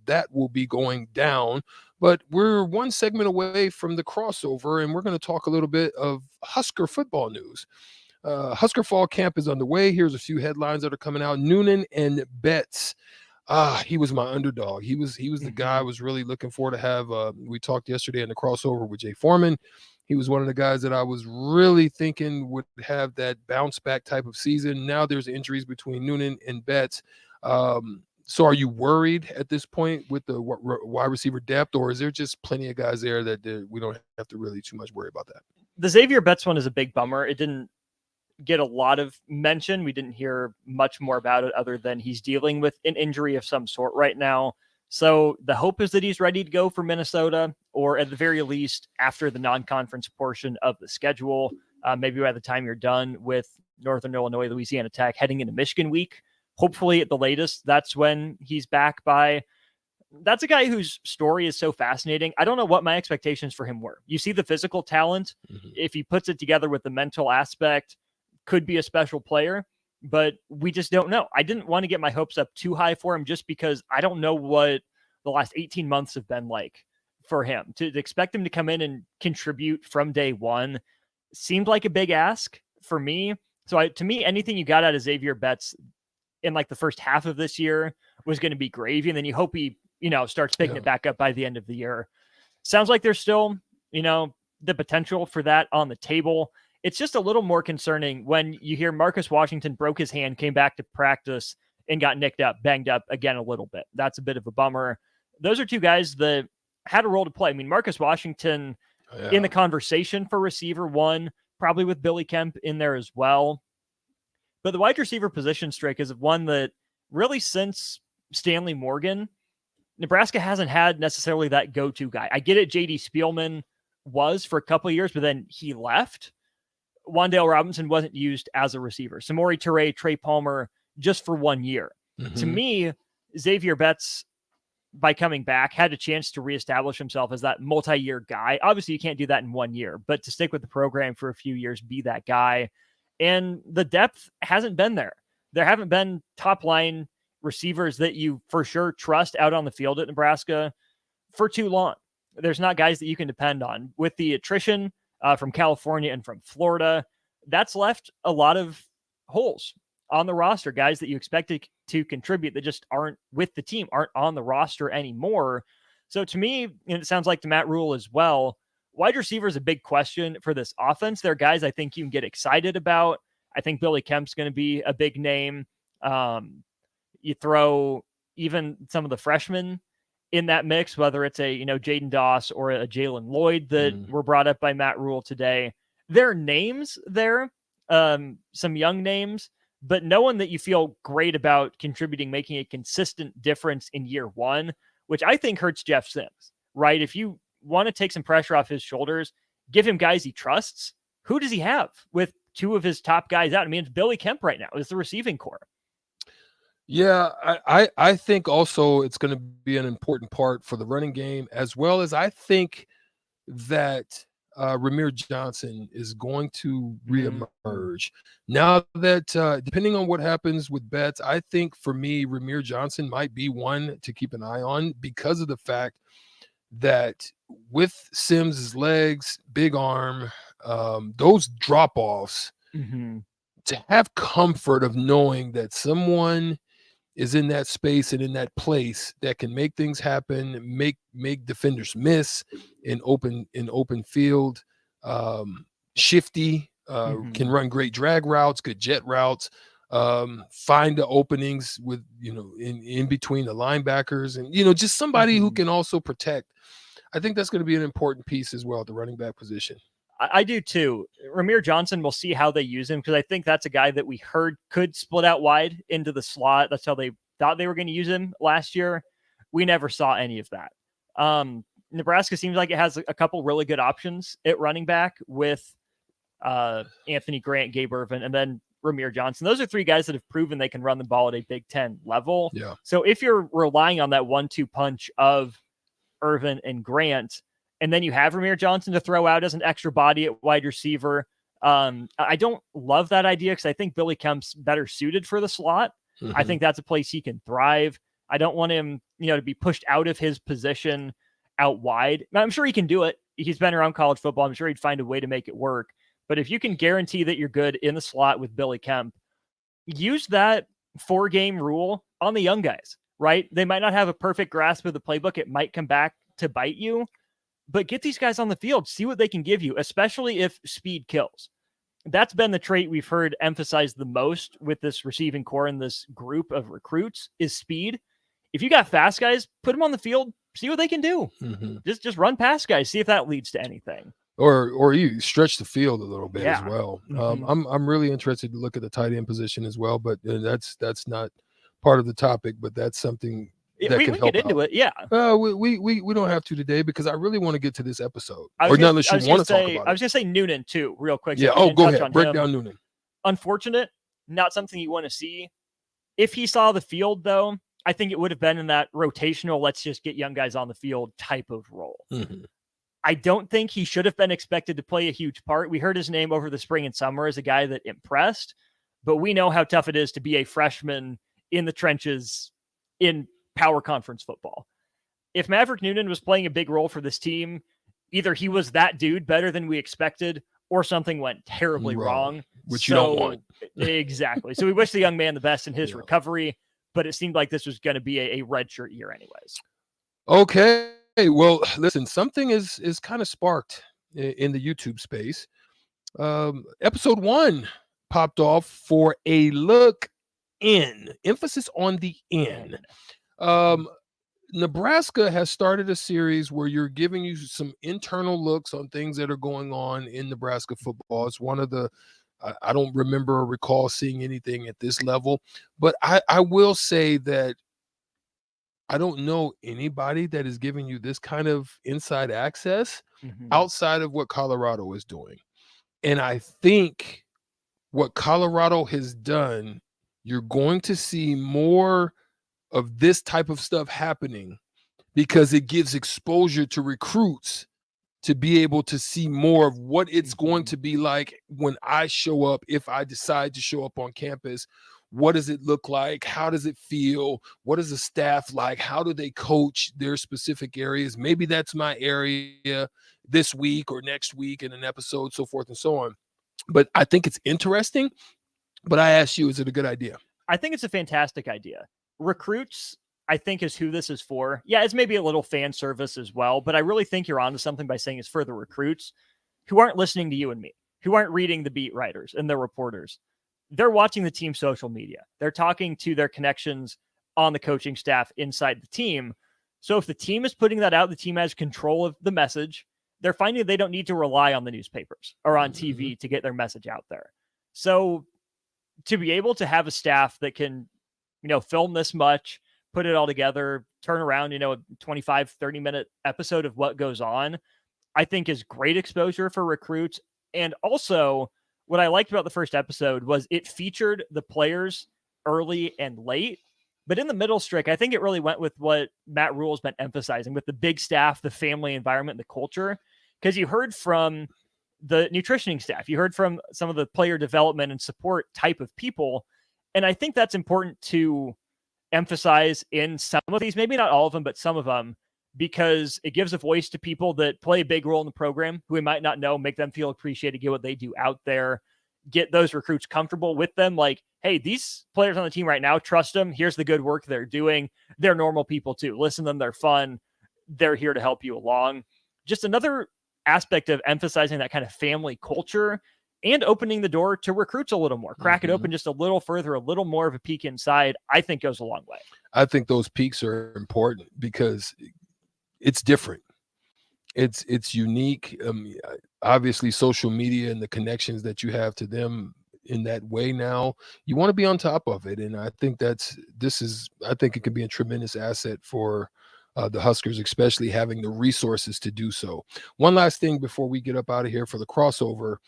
that will be going down. But we're one segment away from the crossover, and we're going to talk a little bit of Husker football news. Husker fall camp is underway. Here's a few headlines that are coming out. Noonan and Betts. He was my underdog. He was the guy I was really looking forward to have. We talked yesterday in the crossover with Jay Foreman. He was one of the guys that I was really thinking would have that bounce back type of season. Now there's injuries between Noonan and Betts. So are you worried at this point with the wide receiver depth, or is there just plenty of guys there that we don't have to really too much worry about that? The Xavier Betts one is a big bummer. It didn't get a lot of mention. We didn't hear much more about it other than he's dealing with an injury of some sort right now. So the hope is that he's ready to go for Minnesota, or at the very least after the non-conference portion of the schedule. Maybe by the time you're done with Northern Illinois, Louisiana Tech, heading into Michigan week. Hopefully at the latest, that's when he's back by. That's a guy whose story is so fascinating. I don't know what my expectations for him were. You see the physical talent. If he puts it together with the mental aspect, could be a special player, but we just don't know. I didn't want to get my hopes up too high for him just because I don't know what the last 18 months have been like for him. To expect him to come in and contribute from day one seemed like a big ask for me. So to me, anything you got out of Xavier Betts in like the first half of this year was going to be gravy. And then you hope he, starts picking it back up by the end of the year. Sounds like there's still, the potential for that on the table. It's just a little more concerning when you hear Marcus Washington broke his hand, came back to practice and got banged up again a little bit. That's a bit of a bummer. Those are two guys that had a role to play. I mean, Marcus Washington in the conversation for receiver one, probably with Billy Kemp in there as well. But the wide receiver position, Strick, is one that really since Stanley Morgan, Nebraska hasn't had necessarily that go-to guy. I get it. J.D. Spielman was for a couple of years, but then he left. Wan'Dale Robinson wasn't used as a receiver. Samori Toure, Trey Palmer, just for 1 year. To me, Xavier Betts, by coming back, had a chance to reestablish himself as that multi-year guy. Obviously, you can't do that in 1 year, but to stick with the program for a few years, be that guy. And the depth hasn't been there. There haven't been top-line receivers that you for sure trust out on the field at Nebraska for too long. There's not guys that you can depend on. With the attrition from California and from Florida, that's left a lot of holes on the roster. Guys that you expected to contribute that just aren't with the team, aren't on the roster anymore. So to me, and it sounds like to Matt Rule as well, wide receiver is a big question for this offense. There are guys I think you can get excited about. I think Billy Kemp's going to be a big name. You throw even some of the freshmen in that mix, whether it's a, Jaden Doss or a Jalen Lloyd that were brought up by Matt Rule today. There are names there, some young names, but no one that you feel great about contributing, making a consistent difference in year one, which I think hurts Jeff Sims, right? If you want to take some pressure off his shoulders, give him guys he trusts. Who does he have with two of his top guys out? I mean, it's Billy Kemp right now. It's the receiving core. Yeah, I think also it's going to be an important part for the running game, as well as I think that Ramir Johnson is going to reemerge. Now that, depending on what happens with Betts, I think for me, Ramir Johnson might be one to keep an eye on because of the fact that with Sims' legs, big arm, those drop-offs, to have comfort of knowing that someone is in that space and in that place that can make things happen, make defenders miss in open field, shifty, can run great drag routes, good jet routes, find the openings with, in between the linebackers and, just somebody who can also protect. I think that's going to be an important piece as well at the running back position. I do too. Ramir Johnson, we'll see how they use him because I think that's a guy that we heard could split out wide into the slot. That's how they thought they were going to use him last year. We never saw any of that. Nebraska seems like it has a couple really good options at running back with Anthony Grant, Gabe Irvin, and then Ramir Johnson. Those are three guys that have proven they can run the ball at a Big Ten level. Yeah. So if you're relying on that 1-2 punch of Irvin and Grant, and then you have Ramir Johnson to throw out as an extra body at wide receiver. I don't love that idea because I think Billy Kemp's better suited for the slot. I think that's a place he can thrive. I don't want him, to be pushed out of his position out wide. I'm sure he can do it. He's been around college football. I'm sure he'd find a way to make it work. But if you can guarantee that you're good in the slot with Billy Kemp, use that 4-game rule on the young guys, right? They might not have a perfect grasp of the playbook. It might come back to bite you. But get these guys on the field, see what they can give you, especially if speed kills. That's been the trait we've heard emphasized the most with this receiving core and this group of recruits is speed. If you got fast guys, put them on the field, see what they can do. Just run past guys, see if that leads to anything. Or you stretch the field a little bit as well. I'm really interested to look at the tight end position as well, but that's not part of the topic, but that's something that we can help get into out. it, yeah. We don't have to today because I really want to get to this episode. I was Or gonna unless you want to talk about I was going to say Noonan too, real quick. Yeah. So go ahead. Break down Noonan. unfortunate, not something you want to see. If he saw the field, though, I think it would have been in that rotational, let's just get young guys on the field type of role. Mhm. I don't think he should have been expected to play a huge part. We heard his name over the spring and summer as a guy that impressed, but we know how tough it is to be a freshman in the trenches in power conference football. If Maverick Noonan was playing a big role for this team, either he was that dude better than we expected or something went terribly wrong. Which you don't want. Exactly. So we wish the young man the best in his recovery, but it seemed like this was going to be a redshirt year anyways. Okay. Well, listen, something is kind of sparked in the YouTube space. Episode 1 popped off for a look in, emphasis on the in. Nebraska has started a series where you're giving you some internal looks on things that are going on in Nebraska football. It's one of the, I don't remember or recall seeing anything at this level, but I will say that I don't know anybody that is giving you this kind of inside access outside of what Colorado is doing. And I think what Colorado has done, you're going to see more of this type of stuff happening because it gives exposure to recruits to be able to see more of what it's going to be like when I show up, if I decide to show up on campus. What does it look like? How does it feel? What is the staff like? How do they coach their specific areas? Maybe that's my area this week or next week in an episode, so forth and so on. But I think it's interesting. But I ask you, is it a good idea? I think it's a fantastic idea. Recruits, I think, is who this is for. Yeah, it's maybe a little fan service as well, but I really think you're onto something by saying it's for the recruits who aren't listening to you and me, who aren't reading the beat writers and their reporters. They're watching the team's social media. They're talking to their connections on the coaching staff inside the team. So if the team is putting that out, the team has control of the message. They're finding they don't need to rely on the newspapers or on TV to get their message out there. So to be able to have a staff that can, film this much, put it all together, turn around, a 25, 30-minute episode of what goes on, I think is great exposure for recruits. And also, what I liked about the first episode was it featured the players early and late, but in the middle streak, I think it really went with what Matt Rule's been emphasizing with the big staff, the family environment, the culture, because you heard from the nutritioning staff, you heard from some of the player development and support type of people. And I think that's important to emphasize in some of these, maybe not all of them, but some of them, because it gives a voice to people that play a big role in the program who we might not know, make them feel appreciated, get what they do out there, get those recruits comfortable with them. Like, hey, these players on the team right now, trust them. Here's the good work they're doing. They're normal people too. Listen to them. They're fun. They're here to help you along. Just another aspect of emphasizing that kind of family culture and opening the door to recruits a little more, crack it open just a little further, a little more of a peek inside, I think goes a long way. I think those peaks are important because it's different. It's unique. Obviously, social media and the connections that you have to them in that way now, you want to be on top of it. And I think I think it could be a tremendous asset for the Huskers, especially having the resources to do so. One last thing before we get up out of here for the crossover.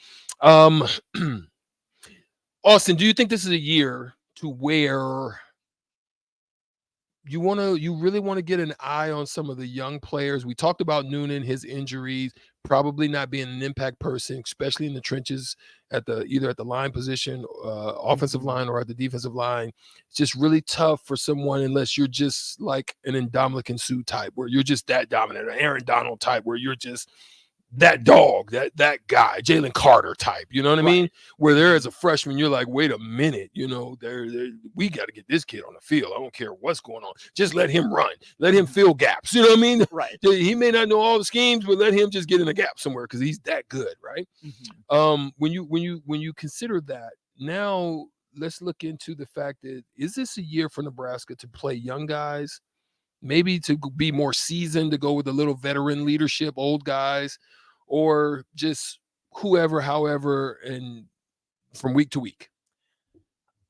Austin, do you think this is a year to where you really want to get an eye on some of the young players? We talked about Noonan, his injuries, probably not being an impact person, especially in the trenches either at the line position, offensive line, or at the defensive line. It's just really tough for someone unless you're just like an Indomitian Sue type, where you're just that dominant, an Aaron Donald type, where you're just that dog, that guy, Jalen Carter type, you know what I mean? Where there as a freshman, you're like, wait a minute, we got to get this kid on the field. I don't care what's going on. Just let him run. Let him fill gaps. You know what I mean? Right. He may not know all the schemes, but let him just get in a gap somewhere because he's that good, right? When you consider that, now let's look into the fact that, is this a year for Nebraska to play young guys? Maybe to be more seasoned, to go with a little veteran leadership, old guys, or just whoever, however, and from week to week?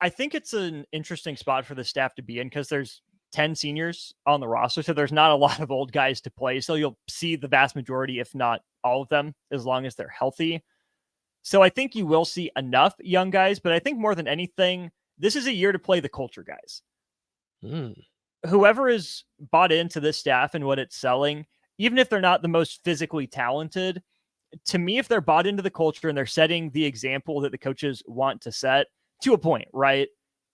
I think it's an interesting spot for the staff to be in because there's 10 seniors on the roster, so there's not a lot of old guys to play. So you'll see the vast majority, if not all of them, as long as they're healthy. So I think you will see enough young guys, but I think more than anything, this is a year to play the culture guys. Whoever is bought into this staff and what it's selling, even if they're not the most physically talented, to me, if they're bought into the culture and they're setting the example that the coaches want to set to a point, right?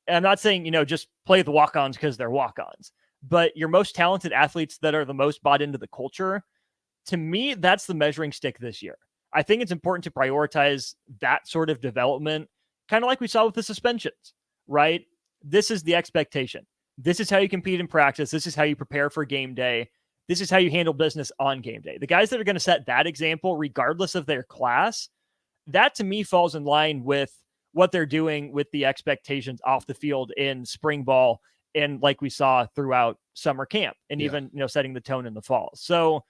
And I'm not saying, just play the walk-ons because they're walk-ons, but your most talented athletes that are the most bought into the culture, to me, that's the measuring stick this year. I think it's important to prioritize that sort of development, kind of like we saw with the suspensions, right? This is the expectation. This is how you compete in practice. This is how you prepare for game day. This is how you handle business on game day. The guys that are going to set that example, regardless of their class, that to me falls in line with what they're doing with the expectations off the field in spring ball and like we saw throughout summer camp and even, setting the tone in the fall. So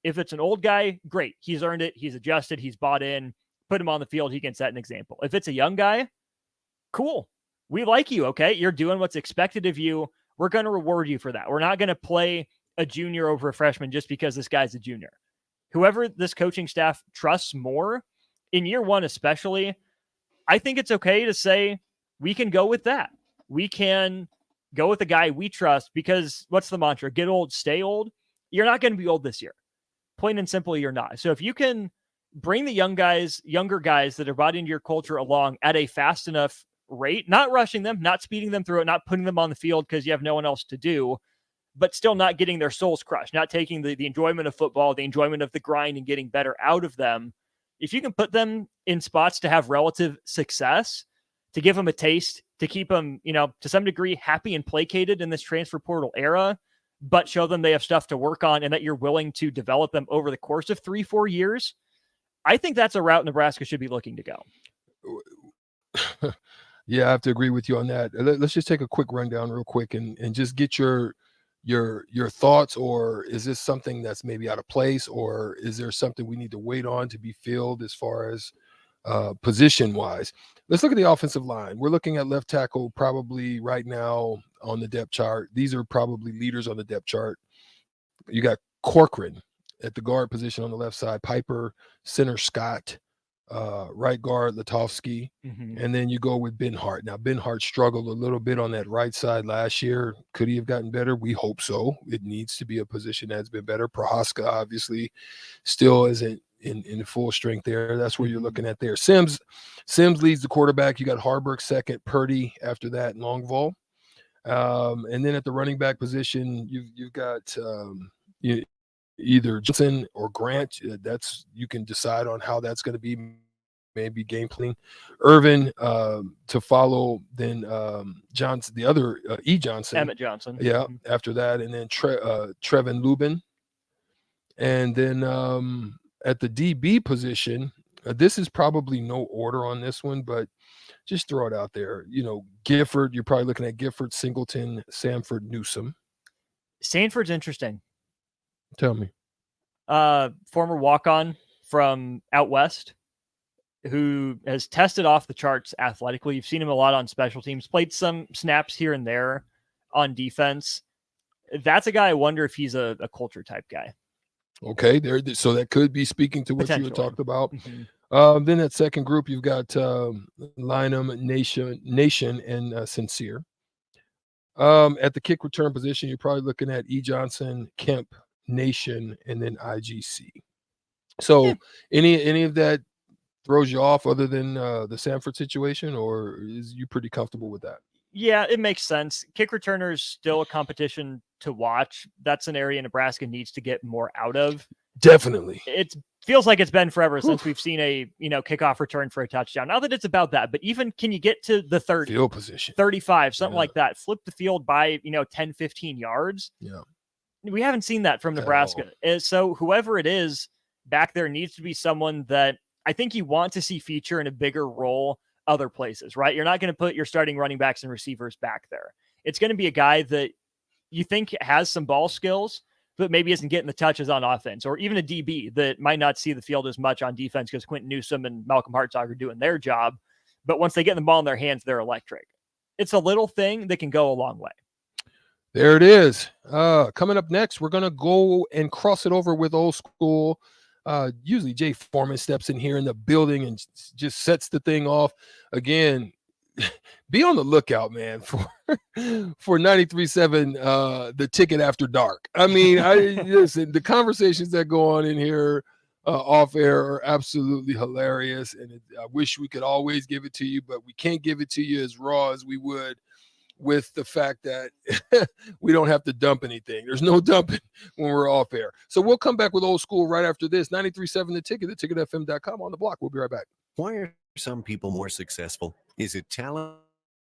if it's an old guy, great. He's earned it. He's adjusted. He's bought in. Put him on the field. He can set an example. If it's a young guy, cool. We like you, okay? You're doing what's expected of you. We're going to reward you for that. We're not going to play a junior over a freshman just because this guy's a junior. Whoever this coaching staff trusts more, in year one especially, I think it's okay to say we can go with that. We can go with the guy we trust because what's the mantra? Get old, stay old. You're not going to be old this year. Plain and simple, you're not. So if you can bring the younger guys that are bought into your culture along at a fast enough rate, not rushing them, not speeding them through it, not putting them on the field because you have no one else to do, but still not getting their souls crushed, not taking the enjoyment of football, the enjoyment of the grind and getting better out of them. If you can put them in spots to have relative success, to give them a taste, to keep them, to some degree happy and placated in this transfer portal era, but show them they have stuff to work on and that you're willing to develop them over the course of 3-4 years, I think that's a route Nebraska should be looking to go. Yeah, I have to agree with you on that. Let's just take a quick rundown real quick and just get your thoughts, or is this something that's maybe out of place, or is there something we need to wait on to be filled as far as position wise? Let's look at the offensive line. We're looking at left tackle probably right now on the depth chart. These are probably leaders on the depth chart. You got Corcoran at the guard position on the left side, Piper, center Scott, right guard Latovsky, and then you go with Ben Hart. Now, Ben Hart struggled a little bit on that right side last year. Could he have gotten better? We hope so. It needs to be a position that's been better. Prohaska obviously still isn't in full strength there. That's where you're looking at there. Sims leads the quarterback. You got Harburg second, Purdy after that, and Longval. And then at the running back position, you've got either Johnson or Grant. That's, you can decide on how that's going to be, maybe game planning. Irvin to follow, then Johnson, the other E. Johnson. Emmett Johnson. Yeah, after that, and then Trevin Lubin. And then at the DB position, this is probably no order on this one, but just throw it out there. Gifford, you're probably looking at Gifford, Singleton, Sanford, Newsom. Sanford's interesting. Tell me. Former walk-on from out west who has tested off the charts athletically. You've seen him a lot on special teams, played some snaps here and there on defense. That's a guy I wonder if he's a culture type guy. Okay, so that could be speaking to what you had talked about. Then that second group, you've got Lynham, Nation, and Sincere. At the kick return position, you're probably looking at E. Johnson, Kemp, Nation, and then IGC. So any of that throws you off other than the Sanford situation, or is you pretty comfortable with that? Yeah, it makes sense. Kick returners still a competition to watch. That's an area Nebraska needs to get more out of. Definitely. It feels like it's been forever since we've seen a kickoff return for a touchdown. Not that it's about that, but even can you get to the 30, field position, 35, something like that, flip the field by 10, 15 yards. Yeah. We haven't seen that from Nebraska. So whoever it is back there needs to be someone that I think you want to see feature in a bigger role other places, right? You're not going to put your starting running backs and receivers back there. It's going to be a guy that you think has some ball skills, but maybe isn't getting the touches on offense, or even a DB that might not see the field as much on defense because Quentin Newsom and Malcolm Hartzog are doing their job. But once they get the ball in their hands, they're electric. It's a little thing that can go a long way. There it is. Coming up next, we're going to go and cross it over with old school. Usually Jay Foreman steps in here in the building and just sets the thing off. Again, be on the lookout, man, for 93.7 The Ticket After Dark. I mean, listen, the conversations that go on in here off air are absolutely hilarious, and I wish we could always give it to you, but we can't give it to you as raw as we would with the fact that we don't have to dump anything. There's no dumping when we're off air. So we'll come back with old school right after this. 93.7 The Ticket, theticketfm.com on the block. We'll be right back. Why are some people more successful? Is it talent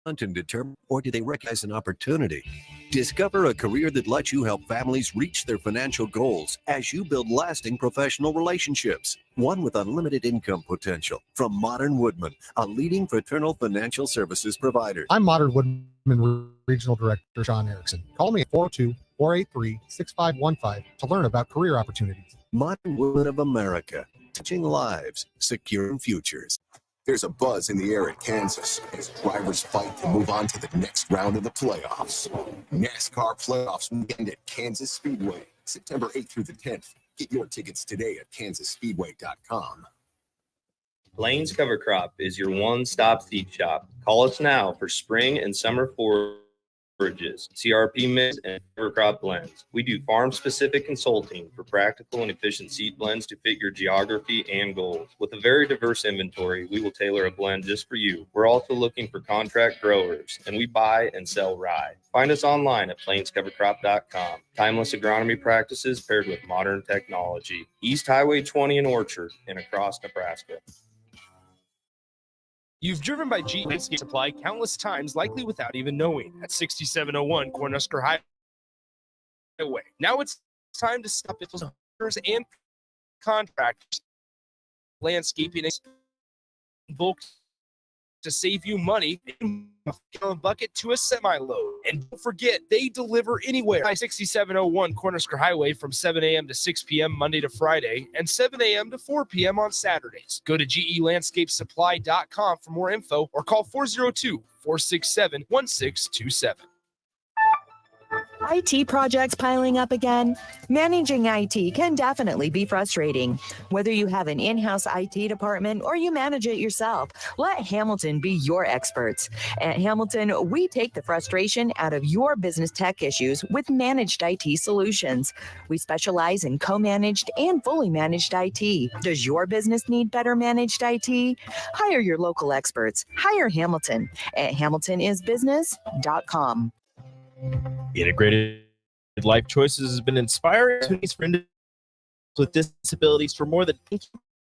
and determined, or do they recognize an opportunity? Discover a career that lets you help families reach their financial goals as you build lasting professional relationships. One with unlimited income potential. From Modern Woodman, a leading fraternal financial services provider. I'm Modern Woodman Regional Director Sean Erickson. Call me at 402-483-6515 to learn about career opportunities. Modern Woodman of America, touching lives, securing futures. There's a buzz in the air at Kansas as drivers fight to move on to the next round of the playoffs. NASCAR playoffs weekend at Kansas Speedway, September 8th through the 10th. Get your tickets today at kansasspeedway.com. Plains Cover Crop is your one-stop seed shop. Call us now for spring and summer forages, CRP mix, and cover crop blends. We do farm-specific consulting for practical and efficient seed blends to fit your geography and goals. With a very diverse inventory, we will tailor a blend just for you. We're also looking for contract growers, and we buy and sell rye. Find us online at plainscovercrop.com. Timeless agronomy practices paired with modern technology. East Highway 20 in Orchard and across Nebraska. You've driven by G Landscape Supply countless times, likely without even knowing, at 6701 Cornhusker Highway. Now it's time to stop it for owners and contractors. Landscaping bulk to save you money in a gallon bucket to a semi-load. And don't forget, they deliver anywhere. 6701 Cornhusker Highway from 7 a.m. to 6 p.m. Monday to Friday and 7 a.m. to 4 p.m. on Saturdays. Go to GELandscapeSupply.com for more info or call 402-467-1627. IT projects piling up again? Managing IT can definitely be frustrating. Whether you have an in-house IT department or you manage it yourself, let Hamilton be your experts. At Hamilton, we take the frustration out of your business tech issues with managed IT solutions. We specialize in co-managed and fully managed IT. Does your business need better managed IT? Hire your local experts. Hire Hamilton at hamiltonisbusiness.com. Integrated Life Choices has been inspiring opportunities for individuals with disabilities for more than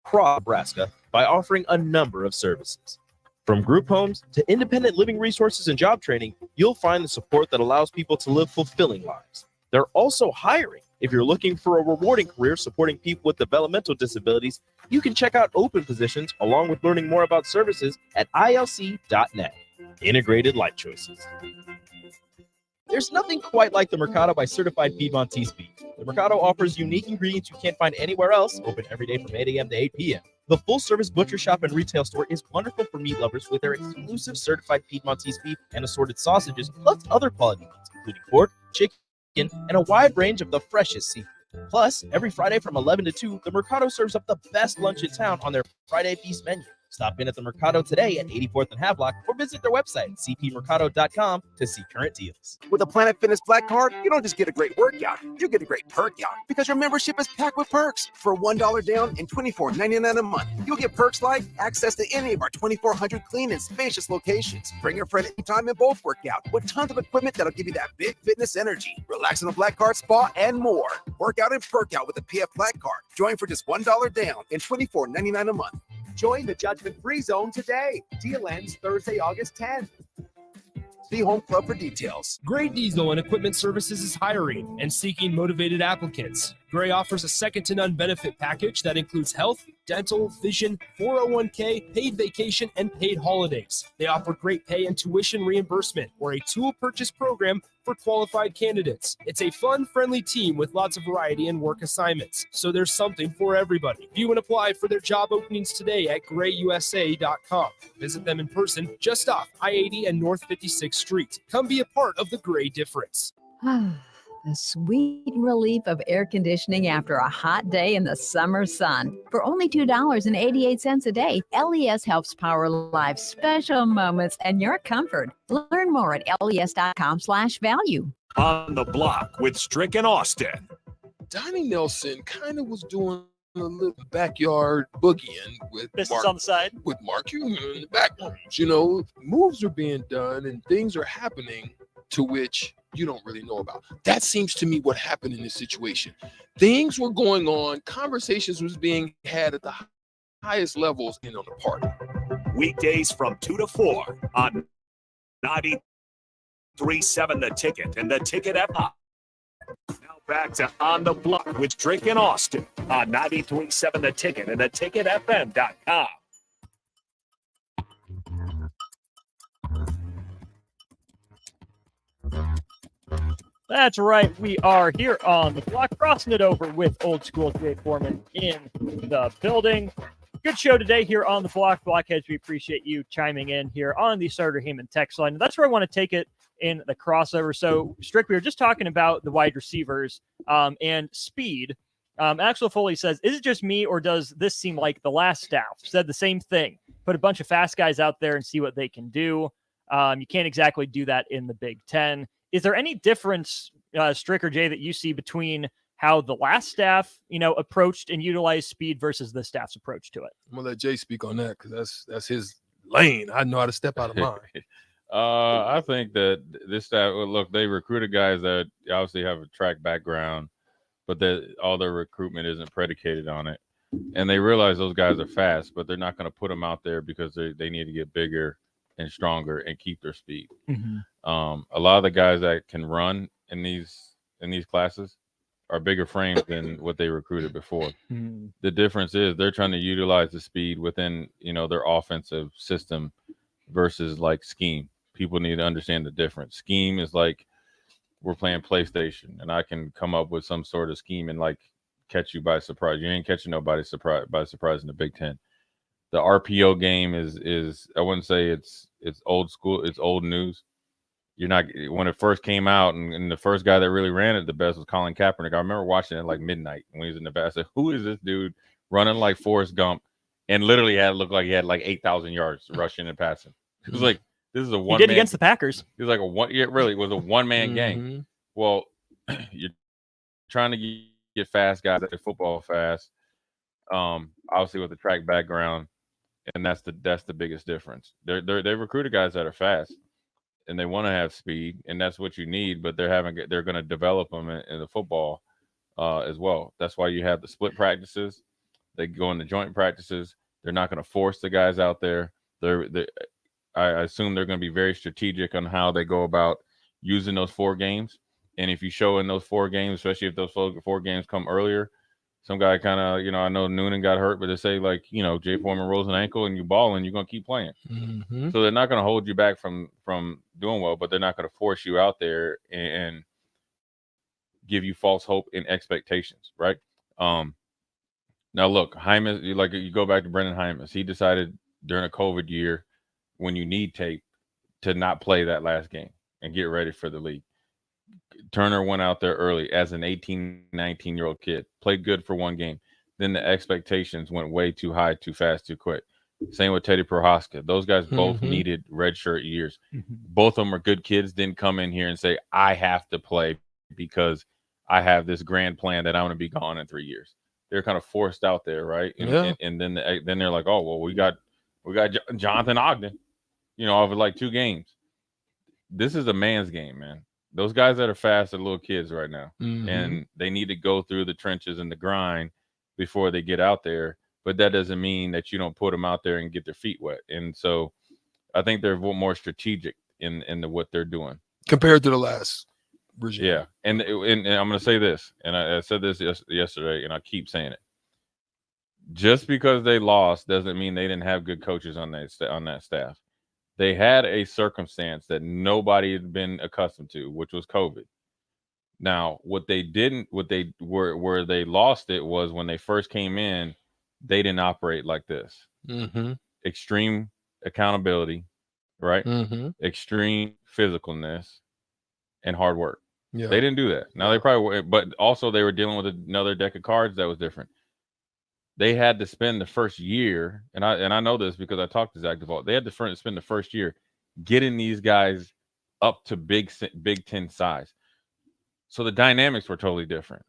across Nebraska by offering a number of services. From group homes to independent living resources and job training, you'll find the support that allows people to live fulfilling lives. They're also hiring. If you're looking for a rewarding career supporting people with developmental disabilities, you can check out open positions along with learning more about services at ilc.net. Integrated Life Choices. There's nothing quite like the Mercado by Certified Piedmontese Beef. The Mercado offers unique ingredients you can't find anywhere else, open every day from 8 a.m. to 8 p.m. The full-service butcher shop and retail store is wonderful for meat lovers with their exclusive certified Piedmontese beef and assorted sausages, plus other quality meats, including pork, chicken, and a wide range of the freshest seafood. Plus, every Friday from 11 to 2, the Mercado serves up the best lunch in town on their Friday Feast menu. Stop in at the Mercado today at 84th and Havelock or visit their website, cpmercado.com, to see current deals. With a Planet Fitness Black Card, you don't just get a great workout, you get a great perk out because your membership is packed with perks. For $1 down and $24.99 a month, you'll get perks like access to any of our 2,400 clean and spacious locations. Bring your friend anytime and both work out with tons of equipment that'll give you that big fitness energy. Relax in the Black Card spa and more. Work out and perk out with the PF Black Card. Join for just $1 down and $24.99 a month. Join the judgment-free zone today. Deal ends Thursday, August 10th. See Home Club for details. Gray Diesel and Equipment Services is hiring and seeking motivated applicants. Gray offers a second-to-none benefit package that includes health, dental, vision, 401k, paid vacation, and paid holidays. They offer great pay and tuition reimbursement or a tool purchase program for qualified candidates. It's a fun, friendly team with lots of variety and work assignments, so there's something for everybody. View and apply for their job openings today at grayusa.com. Visit them in person just off I-80 and North 56th Street. Come be a part of the Gray difference. The sweet relief of air conditioning after a hot day in the summer sun. For only $2.88 a day, LES helps power life's special moments and your comfort. Learn more at les.com/value. On the block with Strick and Austin. Donnie Nelson kind of was doing a little backyard boogieing with Business on the side. With Mark Cuban in the back rooms. You know, moves are being done and things are happening to which you don't really know about. That seems to me what happened in this situation. Things were going on, conversations was being had at the highest levels in on the party. Weekdays from 2 to 4 on 93.7 The Ticket and The Ticket FM. Now back to On the Block with Strick and Austin on 93.7 The Ticket and theticketfm.com. That's right. We are here on the block, crossing it over with old school Jay Foreman in the building. Good show today here on the block. Blockheads, we appreciate you chiming in here on the Starter Heyman text line. That's where I want to take it in the crossover. So, Strick, we were just talking about the wide receivers and speed. Axel Foley says, is it just me or does this seem like the last staff said the same thing? Put a bunch of fast guys out there and see what they can do. You can't exactly do that in the Big Ten. Is there any difference, Strick or Jay, that you see between how the last staff, approached and utilized speed versus this staff's approach to it? I'm gonna let Jay speak on that because that's his lane. I know how to step out of mine. I think that this staff, look, they recruited guys that obviously have a track background, but that all their recruitment isn't predicated on it. And they realize those guys are fast, but they're not going to put them out there because they need to get bigger and stronger and keep their speed. Mm-hmm. A lot of the guys that can run in these classes are bigger frames than what they recruited before. Mm-hmm. The difference is they're trying to utilize the speed within, their offensive system versus like scheme. People need to understand the difference. Scheme is like we're playing PlayStation and I can come up with some sort of scheme and like catch you by surprise. You ain't catching nobody by surprise in the Big Ten. The RPO game is I wouldn't say it's old school, it's old news. You're not, when it first came out and the first guy that really ran it the best was Colin Kaepernick. I remember watching it like midnight when he was in Nevada. I said, who is this dude running like Forrest Gump and literally looked like he had like 8,000 yards rushing and passing. It was like, this is a one. He did against the Packers. He was like it really was a one-man game. Well, you're trying to get fast guys that are football fast. Obviously with the track background, and that's the biggest difference. They recruited guys that are fast, and they want to have speed, and that's what you need. But they're going to develop them in the football as well. That's why you have the split practices. They go into joint practices. They're not going to force the guys out there. I assume they're going to be very strategic on how they go about using those 4 games. And if you show in those 4 games, especially if those 4 games come earlier, some guy kind of, I know Noonan got hurt, but they say like, Jay Foreman rolls an ankle and you ball and you're going to keep playing. Mm-hmm. So they're not going to hold you back from doing well, but they're not going to force you out there and give you false hope and expectations, right? Now look, Hymas, you go back to Brendan Hymas. He decided during a COVID year when you need tape to not play that last game and get ready for the league. Turner went out there early as an 18, 19-year-old kid, played good for 1 game. Then the expectations went way too high, too fast, too quick. Same with Teddy Prohaska. Those guys both needed redshirt years. Both of them are good kids, didn't come in here and say, I have to play because I have this grand plan that I'm going to be gone in 3 years. They're kind of forced out there, right? And then they're like, oh, well, we got Jonathan Ogden, over like 2 games. This is a man's game, man. Those guys that are fast are little kids right now, and they need to go through the trenches and the grind before they get out there. But that doesn't mean that you don't put them out there and get their feet wet. And so I think they're more strategic in what they're doing compared to the last regime. Yeah, and I'm going to say this, and I said this yesterday, and I keep saying it. Just because they lost doesn't mean they didn't have good coaches on that staff. They had a circumstance that nobody had been accustomed to, which was COVID. Now, where they lost it was when they first came in, they didn't operate like this. Extreme accountability, right? Extreme physicalness and hard work. Yeah. They didn't do that. Now they probably were, but also they were dealing with another deck of cards that was different. They had to spend the first year, and I know this because I talked to Zach Duvall. They had to spend the first year getting these guys up to Big Ten size. So the dynamics were totally different.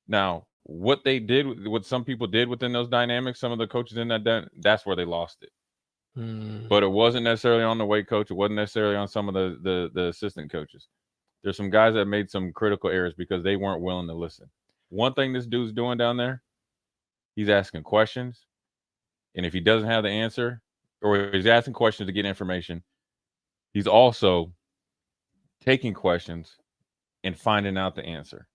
Now, what they did, what some people did within those dynamics, some of the coaches in that's where they lost it. But it wasn't necessarily on the weight coach. It wasn't necessarily on some of the assistant coaches. There's some guys that made some critical errors because they weren't willing to listen. One thing this dude's doing down there, he's asking questions. And if he doesn't have the answer, or he's asking questions to get information, he's also taking questions and finding out the answer.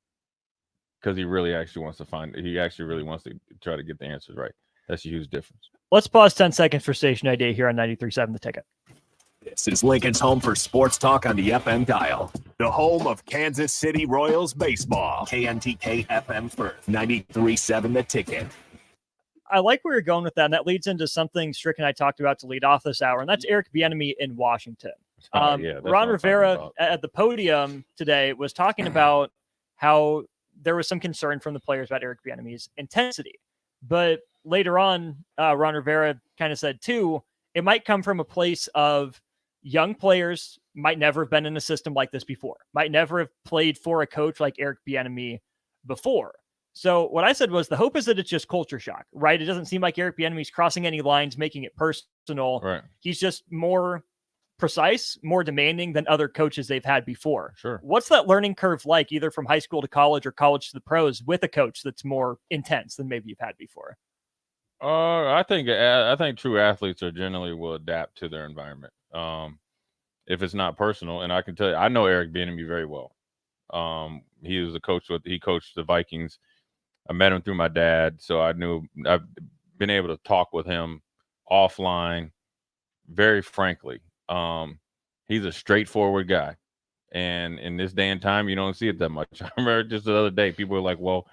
Because he really actually wants to really wants to try to get the answers right. That's a huge difference. Let's pause 10 seconds for station ID here on 93.7 The Ticket. This is Lincoln's home for sports talk on the FM dial. The home of Kansas City Royals baseball. KNTK FM Firth, 93.7 The Ticket. I like where you're going with that, and that leads into something Strick and I talked about to lead off this hour, and that's Eric Bieniemy in Washington. Ron Rivera at the podium today was talking about how there was some concern from the players about Eric Bieniemy's intensity. But later on, Ron Rivera kind of said, too, it might come from a place of young players might never have been in a system like this before, might never have played for a coach like Eric Bieniemy before. So what I said was the hope is that it's just culture shock, right? It doesn't seem like Eric Bieniemy's crossing any lines, making it personal. Right. He's just more precise, more demanding than other coaches they've had before. Sure. What's that learning curve like, either from high school to college or college to the pros, with a coach that's more intense than maybe you've had before? I think true athletes are generally will adapt to their environment. If it's not personal, and I can tell you, I know Eric Bieniemy very well. He was a coach he coached the Vikings. I met him through my dad, so I've been able to talk with him offline very frankly. He's a straightforward guy, and in this day and time, you don't see it that much. I remember just the other day, people were like, well,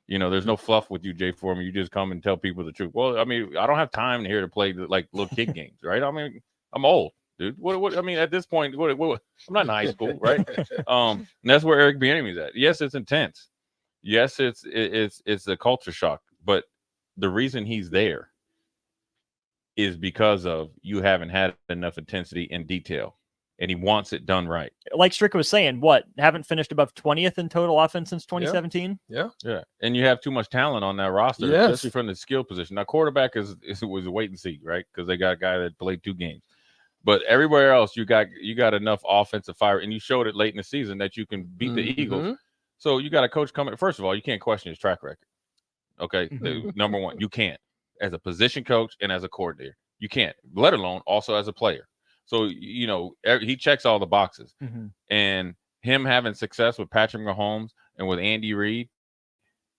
there's no fluff with you, Jay Foreman. You just come and tell people the truth. Well, I mean, I don't have time here to play like little kid games, right? I mean, I'm old, dude. What I mean, at this point, I'm not in high school, right? And that's where Eric Bieniemy's at. Yes, it's intense. Yes, it's a culture shock, but the reason he's there is because of you haven't had enough intensity and detail, and he wants it done right. Like Strick was saying, haven't finished above 20th in total offense since 2017? Yeah. And you have too much talent on that roster, Yes. especially from the skill position. Now, quarterback was a wait and see, right? Because they got a guy that played 2 games. But everywhere else, you got enough offensive fire, and you showed it late in the season that you can beat the Eagles. So you got a coach coming. First of all, you can't question his track record. Okay, number one, you can't as a position coach and as a coordinator. You can't, let alone also as a player. So, he checks all the boxes. And him having success with Patrick Mahomes and with Andy Reid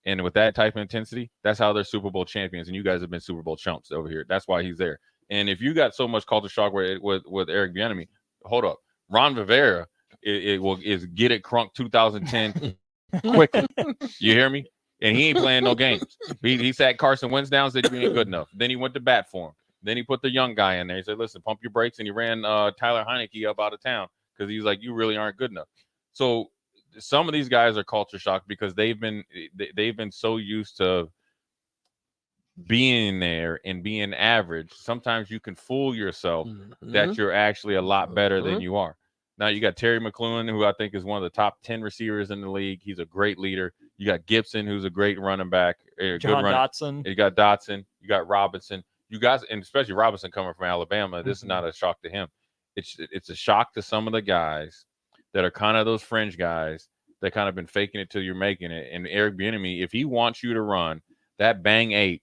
and with that type of intensity, that's how they're Super Bowl champions. And you guys have been Super Bowl chumps over here. That's why he's there. And if you got so much culture shock with Eric Bieniemy, hold up. Ron Rivera is get it crunk 2010 quickly. You hear me? And he ain't playing no games. He sat Carson Wentz down and said, you ain't good enough. Then he went to bat for him. Then he put the young guy in there. He said, listen, pump your brakes. And he ran Tyler Heineke up out of town because he's like, you really aren't good enough. So some of these guys are culture shocked because they've been so used to being there and being average. Sometimes you can fool yourself that you're actually a lot better than you are. Now you got Terry McLaurin, who I think is one of the top 10 receivers in the league. He's a great leader. You got Gibson, who's a great running back. Dotson. You got Dotson. You got Robinson. You guys, and especially Robinson coming from Alabama, this is not a shock to him. It's a shock to some of the guys that are kind of those fringe guys that kind of been faking it till you're making it. And Eric Bieniemy, if he wants you to run that bang 8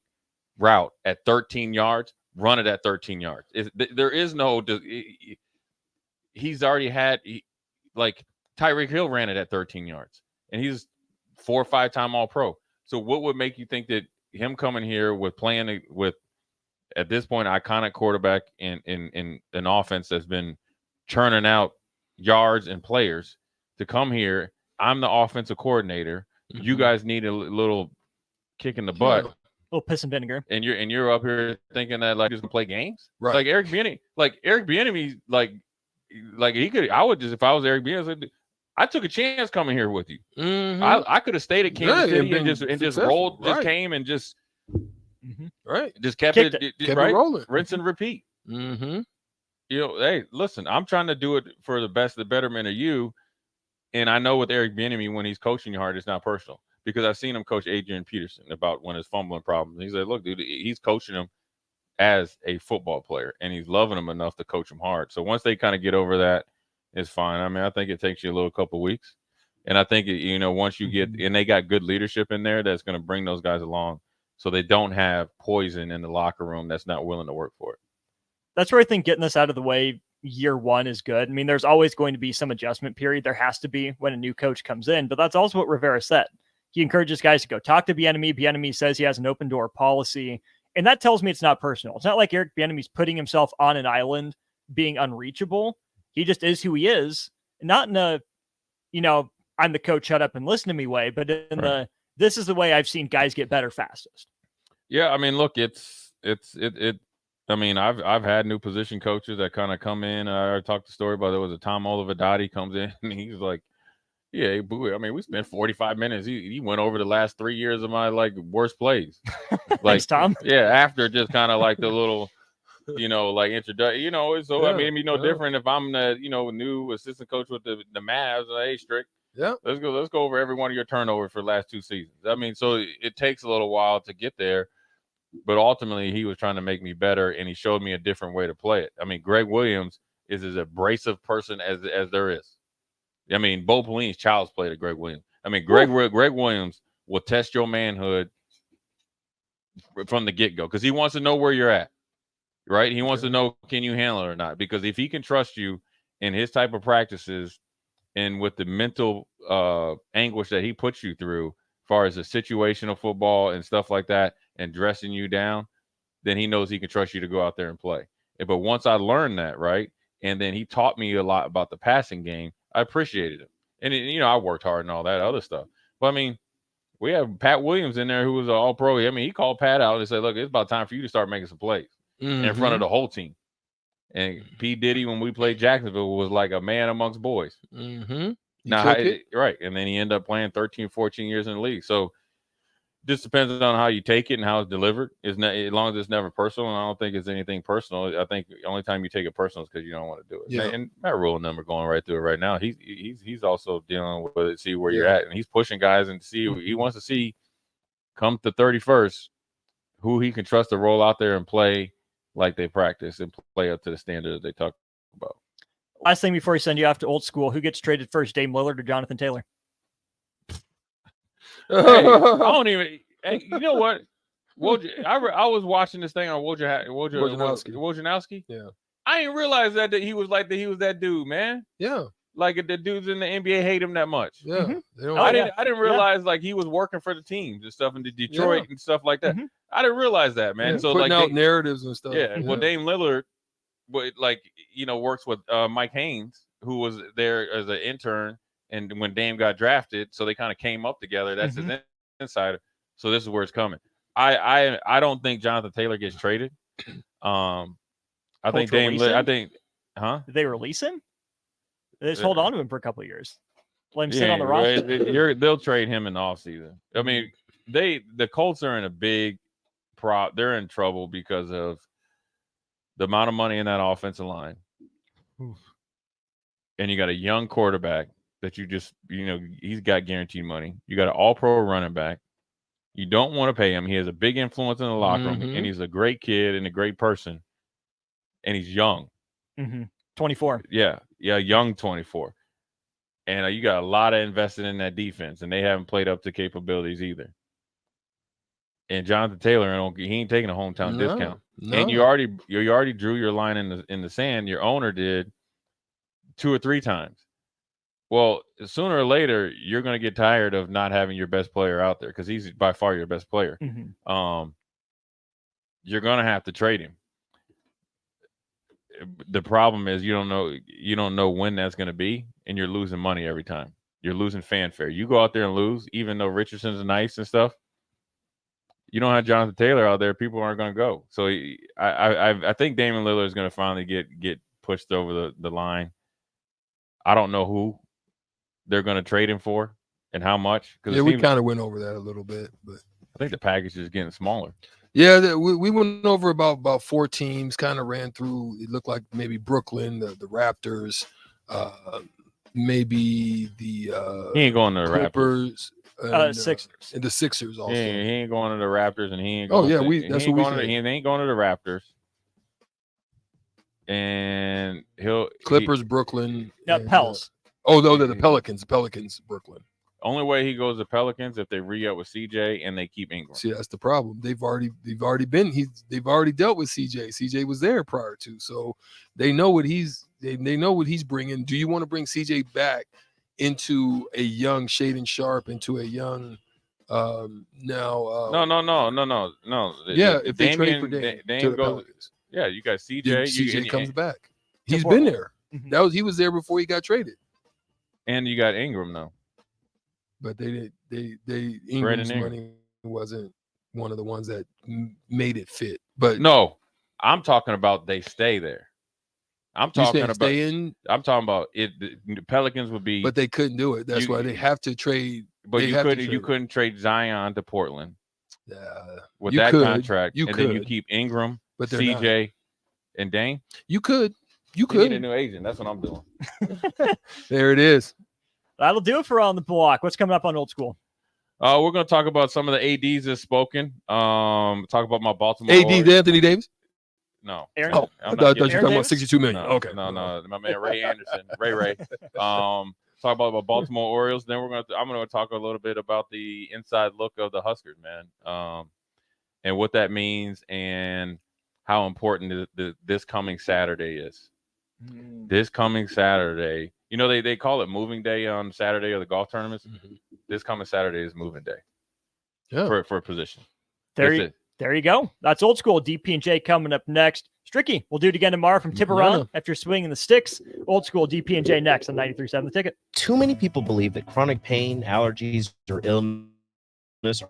route at 13 yards, run it at 13 yards. There is no. He's already had like Tyreek Hill ran it at 13 yards, and he's 4 or 5 time All-Pro. So what would make you think that him coming here with playing with, at this point, iconic quarterback in an offense that's been churning out yards and players, to come here? I'm the offensive coordinator. You guys need a little kick in the butt. A little piss and vinegar. And you're up here thinking that like he's gonna play games, right? Like Eric Bieniemy, like he could. I would just, if I was Eric Bieniemy, I took a chance coming here with you. Mhm. I could have stayed at Kansas Yeah, City and and just successful, rolled, just right. came and just right, just kept Kicked it, Kept right, it rolling. rinse and repeat. Mm-hmm. You know, hey, listen, I'm trying to do it for the betterment of you. And I know with Eric Bieniemy, when he's coaching you hard, it's not personal because I've seen him coach Adrian Peterson about when his fumbling problems. He said, "Look, dude, he's coaching him as a football player, and he's loving him enough to coach him hard. So once they kind of get over that, it's fine. I mean, I think it takes you a little couple weeks, and I think once you get and they got good leadership in there, that's going to bring those guys along, so they don't have poison in the locker room that's not willing to work for it. That's where I think getting this out of the way year one is good. I mean, there's always going to be some adjustment period. There has to be when a new coach comes in, but that's also what Rivera said. He encourages guys to go talk to Bieniemy. Bieniemy says he has an open door policy, and that tells me it's not personal. It's not like Eric Bieniemy's putting himself on an island being unreachable. He just is who he is, not in a, I'm the coach, shut up and listen to me way, but in this is the way I've seen guys get better fastest. Yeah, I mean, look, I mean, I've had new position coaches that kind of come in. I talked the story about there was a Tom Olivadotti comes in and he's like, "Yeah, boo. I mean, we spent 45 minutes. He went over the last 3 years of my worst plays." Like, Thanks, Tom. Yeah, after just kind of like the little, introduction. So I mean, it'd be no different if I'm the new assistant coach with the Mavs. Hey, Strick. Yeah, let's go over every one of your turnovers for the last 2 seasons. I mean, so it takes a little while to get there. But ultimately, he was trying to make me better, and he showed me a different way to play it. I mean, Greg Williams is as abrasive person as there is. I mean, Bo Pelin's child's play to Greg Williams. I mean, Greg Williams will test your manhood from the get-go because he wants to know where you're at, right? He wants to know, can you handle it or not? Because if he can trust you in his type of practices and with the mental anguish that he puts you through, as far as the situational football and stuff like that, and dressing you down, then he knows he can trust you to go out there and play. But once I learned that, right, and then he taught me a lot about the passing game, I appreciated him. And, I worked hard and all that other stuff. But, I mean, we have Pat Williams in there who was an all-pro. I mean, he called Pat out and said, "Look, it's about time for you to start making some plays in front of the whole team." And P. Diddy, when we played Jacksonville, was like a man amongst boys. Mm-hmm. Right. And then he ended up playing 13, 14 years in the league. So, just depends on how you take it and how it's delivered. As long as it's never personal, and I don't think it's anything personal. I think the only time you take it personal is because you don't want to do it. Yeah. And Matt Rule number going right through it right now. He's also dealing with it, see where you're at, and he's pushing guys and see he wants to see come to 31st who he can trust to roll out there and play like they practice and play up to the standard that they talk about. Last thing before we send you off to old school, who gets traded first, Dame Lillard or Jonathan Taylor? Hey, I don't even. Hey, you know what? I was watching this thing on Wojnarowski. Yeah, I didn't realize that he was that dude, man. Yeah, like the dudes in the NBA hate him that much. Yeah, I didn't realize like he was working for the teams and stuff in Detroit and stuff like that. I didn't realize that, man. Yeah, so putting like out narratives and stuff. Yeah, well, Dame Lillard, works with Mike Haynes, who was there as an intern. And when Dame got drafted, so they kind of came up together. That's his insider. So this is where it's coming. I don't think Jonathan Taylor gets traded. I think Dame. Did they release him? They just hold on to him for a couple of years. Let him sit on the roster. They'll trade him in the offseason. I mean, the Colts are in a big prop. They're in trouble because of the amount of money in that offensive line. Oof. And you got a young quarterback that you just, he's got guaranteed money. You got an all-pro running back. You don't want to pay him. He has a big influence in the locker room, and he's a great kid and a great person. And he's young. 24. Yeah, young 24. And you got a lot of invested in that defense, and they haven't played up to capabilities either. And Jonathan Taylor, he ain't taking a hometown discount. No. And you already drew your line in the sand. Your owner did 2 or 3 times. Well, sooner or later, you're going to get tired of not having your best player out there because he's by far your best player. You're going to have to trade him. The problem is you don't know when that's going to be, and you're losing money every time. You're losing fanfare. You go out there and lose, even though Richardson's nice and stuff. You don't have Jonathan Taylor out there, people aren't going to go. So I think Damian Lillard is going to finally get pushed over the line. I don't know who they're going to trade him for and how much? Yeah, we kind of went over that a little bit, but I think the package is getting smaller. Yeah, we went over about 4 teams, kind of ran through. It looked like maybe Brooklyn, the Raptors, maybe the He ain't going to the Clippers, Sixers, and the Sixers also. He ain't going to the Raptors, and he ain't. Oh Going yeah, to, that's he what we going to, said. He ain't going to the Raptors, and Clippers, Brooklyn. No, and, Pels. Oh no, the Pelicans. Pelicans, Brooklyn. Only way he goes to Pelicans if they re-up with CJ and they keep Ingram. See, that's the problem. They've already dealt with CJ. CJ was there prior to, so they know what he's bringing. Do you want to bring CJ back into a young Shaden Sharp, into a young No. Yeah, if they trade for Dame to the goes, Pelicans. yeah, you got CJ. Then CJ comes back. To He's Portland. been there. He was there before he got traded. And you got Ingram though. But Ingram's money wasn't one of the ones that made it fit. But no, I'm talking about they stay there. I'm talking about it. The Pelicans would be, but they couldn't do it. That's why they have to trade. But you couldn't trade Zion to Portland. With that contract, then you keep Ingram, but CJ, and Dame. You could get a new agent. That's what I'm doing. There it is. That'll do it for On the Block. What's coming up on Old School? We're going to talk about some of the ADs that's spoken. Talk about my Baltimore. AD Anthony Davis? No. Aaron? I thought you were talking about 62 million. No, okay. No. My man Ray Anderson. Ray. Talk about the Baltimore Orioles. Then I'm going to talk a little bit about the inside look of the Huskers, man. And what that means and how important this coming Saturday is. This coming Saturday. You know, they call it moving day on Saturday of the golf tournaments. Mm-hmm. This coming Saturday is moving day. Yeah. For a position. There you go. That's Old School. DP and J coming up next. Stricky, we'll do it again tomorrow from Tiburon after swinging the sticks. Old School, DP and J next on 93.7 The Ticket. Too many people believe that chronic pain, allergies, or illness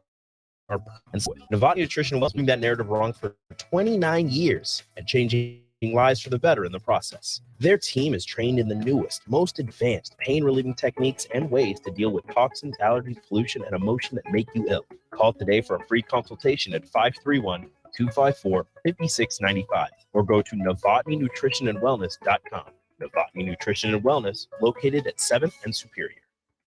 are. And so Novotny Nutrition was doing that narrative wrong for 29 years and changing lives for the better in the process. Their team is trained in the newest, most advanced pain-relieving techniques and ways to deal with toxins, allergies, pollution, and emotion that make you ill. Call today for a free consultation at 531-254-5695 or go to NovotnyNutritionandWellness.com. Novotny Nutrition and Wellness, located at 7th and Superior.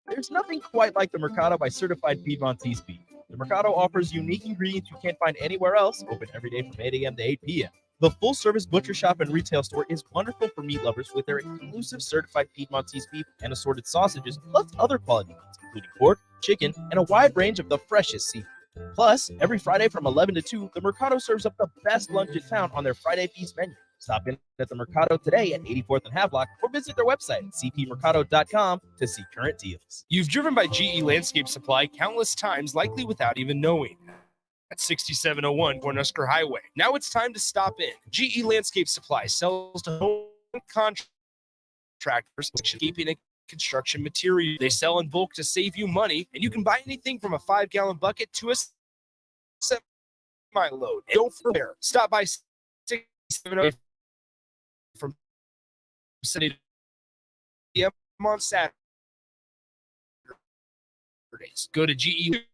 There's nothing quite like the Mercado by Certified Piedmontese beef. The Mercado offers unique ingredients you can't find anywhere else, open every day from 8 a.m. to 8 p.m. The full-service butcher shop and retail store is wonderful for meat lovers with their exclusive certified Piedmontese beef and assorted sausages, plus other quality meats, including pork, chicken, and a wide range of the freshest seafood. Plus, every Friday from 11 to 2, the Mercado serves up the best lunch in town on their Friday Feast menu. Stop in at the Mercado today at 84th and Havelock or visit their website at cpmercado.com to see current deals. You've driven by GE Landscape Supply countless times, likely without even knowing. At 6701 Husker Highway. Now it's time to stop in. GE Landscape Supply sells to home contractors, landscaping and construction material. They sell in bulk to save you money, and you can buy anything from a 5-gallon bucket to a semi-load. And don't forget, stop by 6701 from Sunday to p.m. on Saturdays. Go to GE.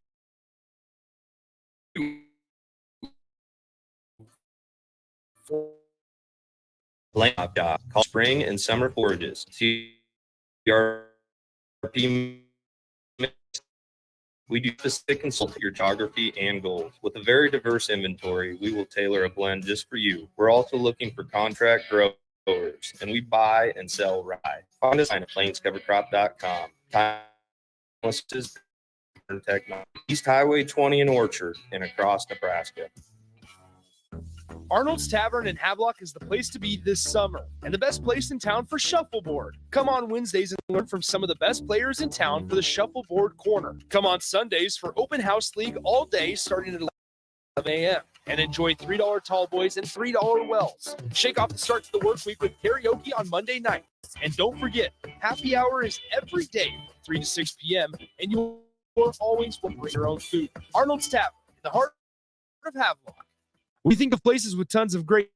Call spring and summer forages. CRP. We do specific consult for your geography and goals. With a very diverse inventory, we will tailor a blend just for you. We're also looking for contract growers, and we buy and sell rye. Find us at plainscovercrop.com. Timeless technology. East Highway 20 in Orchard and across Nebraska. Arnold's Tavern in Havelock is the place to be this summer and the best place in town for shuffleboard. Come on Wednesdays and learn from some of the best players in town for the shuffleboard corner. Come on Sundays for open house league all day starting at 11 a.m. and enjoy $3 tall boys and $3 wells. Shake off the start to the work week with karaoke on Monday night. And don't forget, happy hour is every day from 3 to 6 p.m. and you're always will bring your own food. Arnold's Tavern in the heart of Havelock. We think of places with tons of great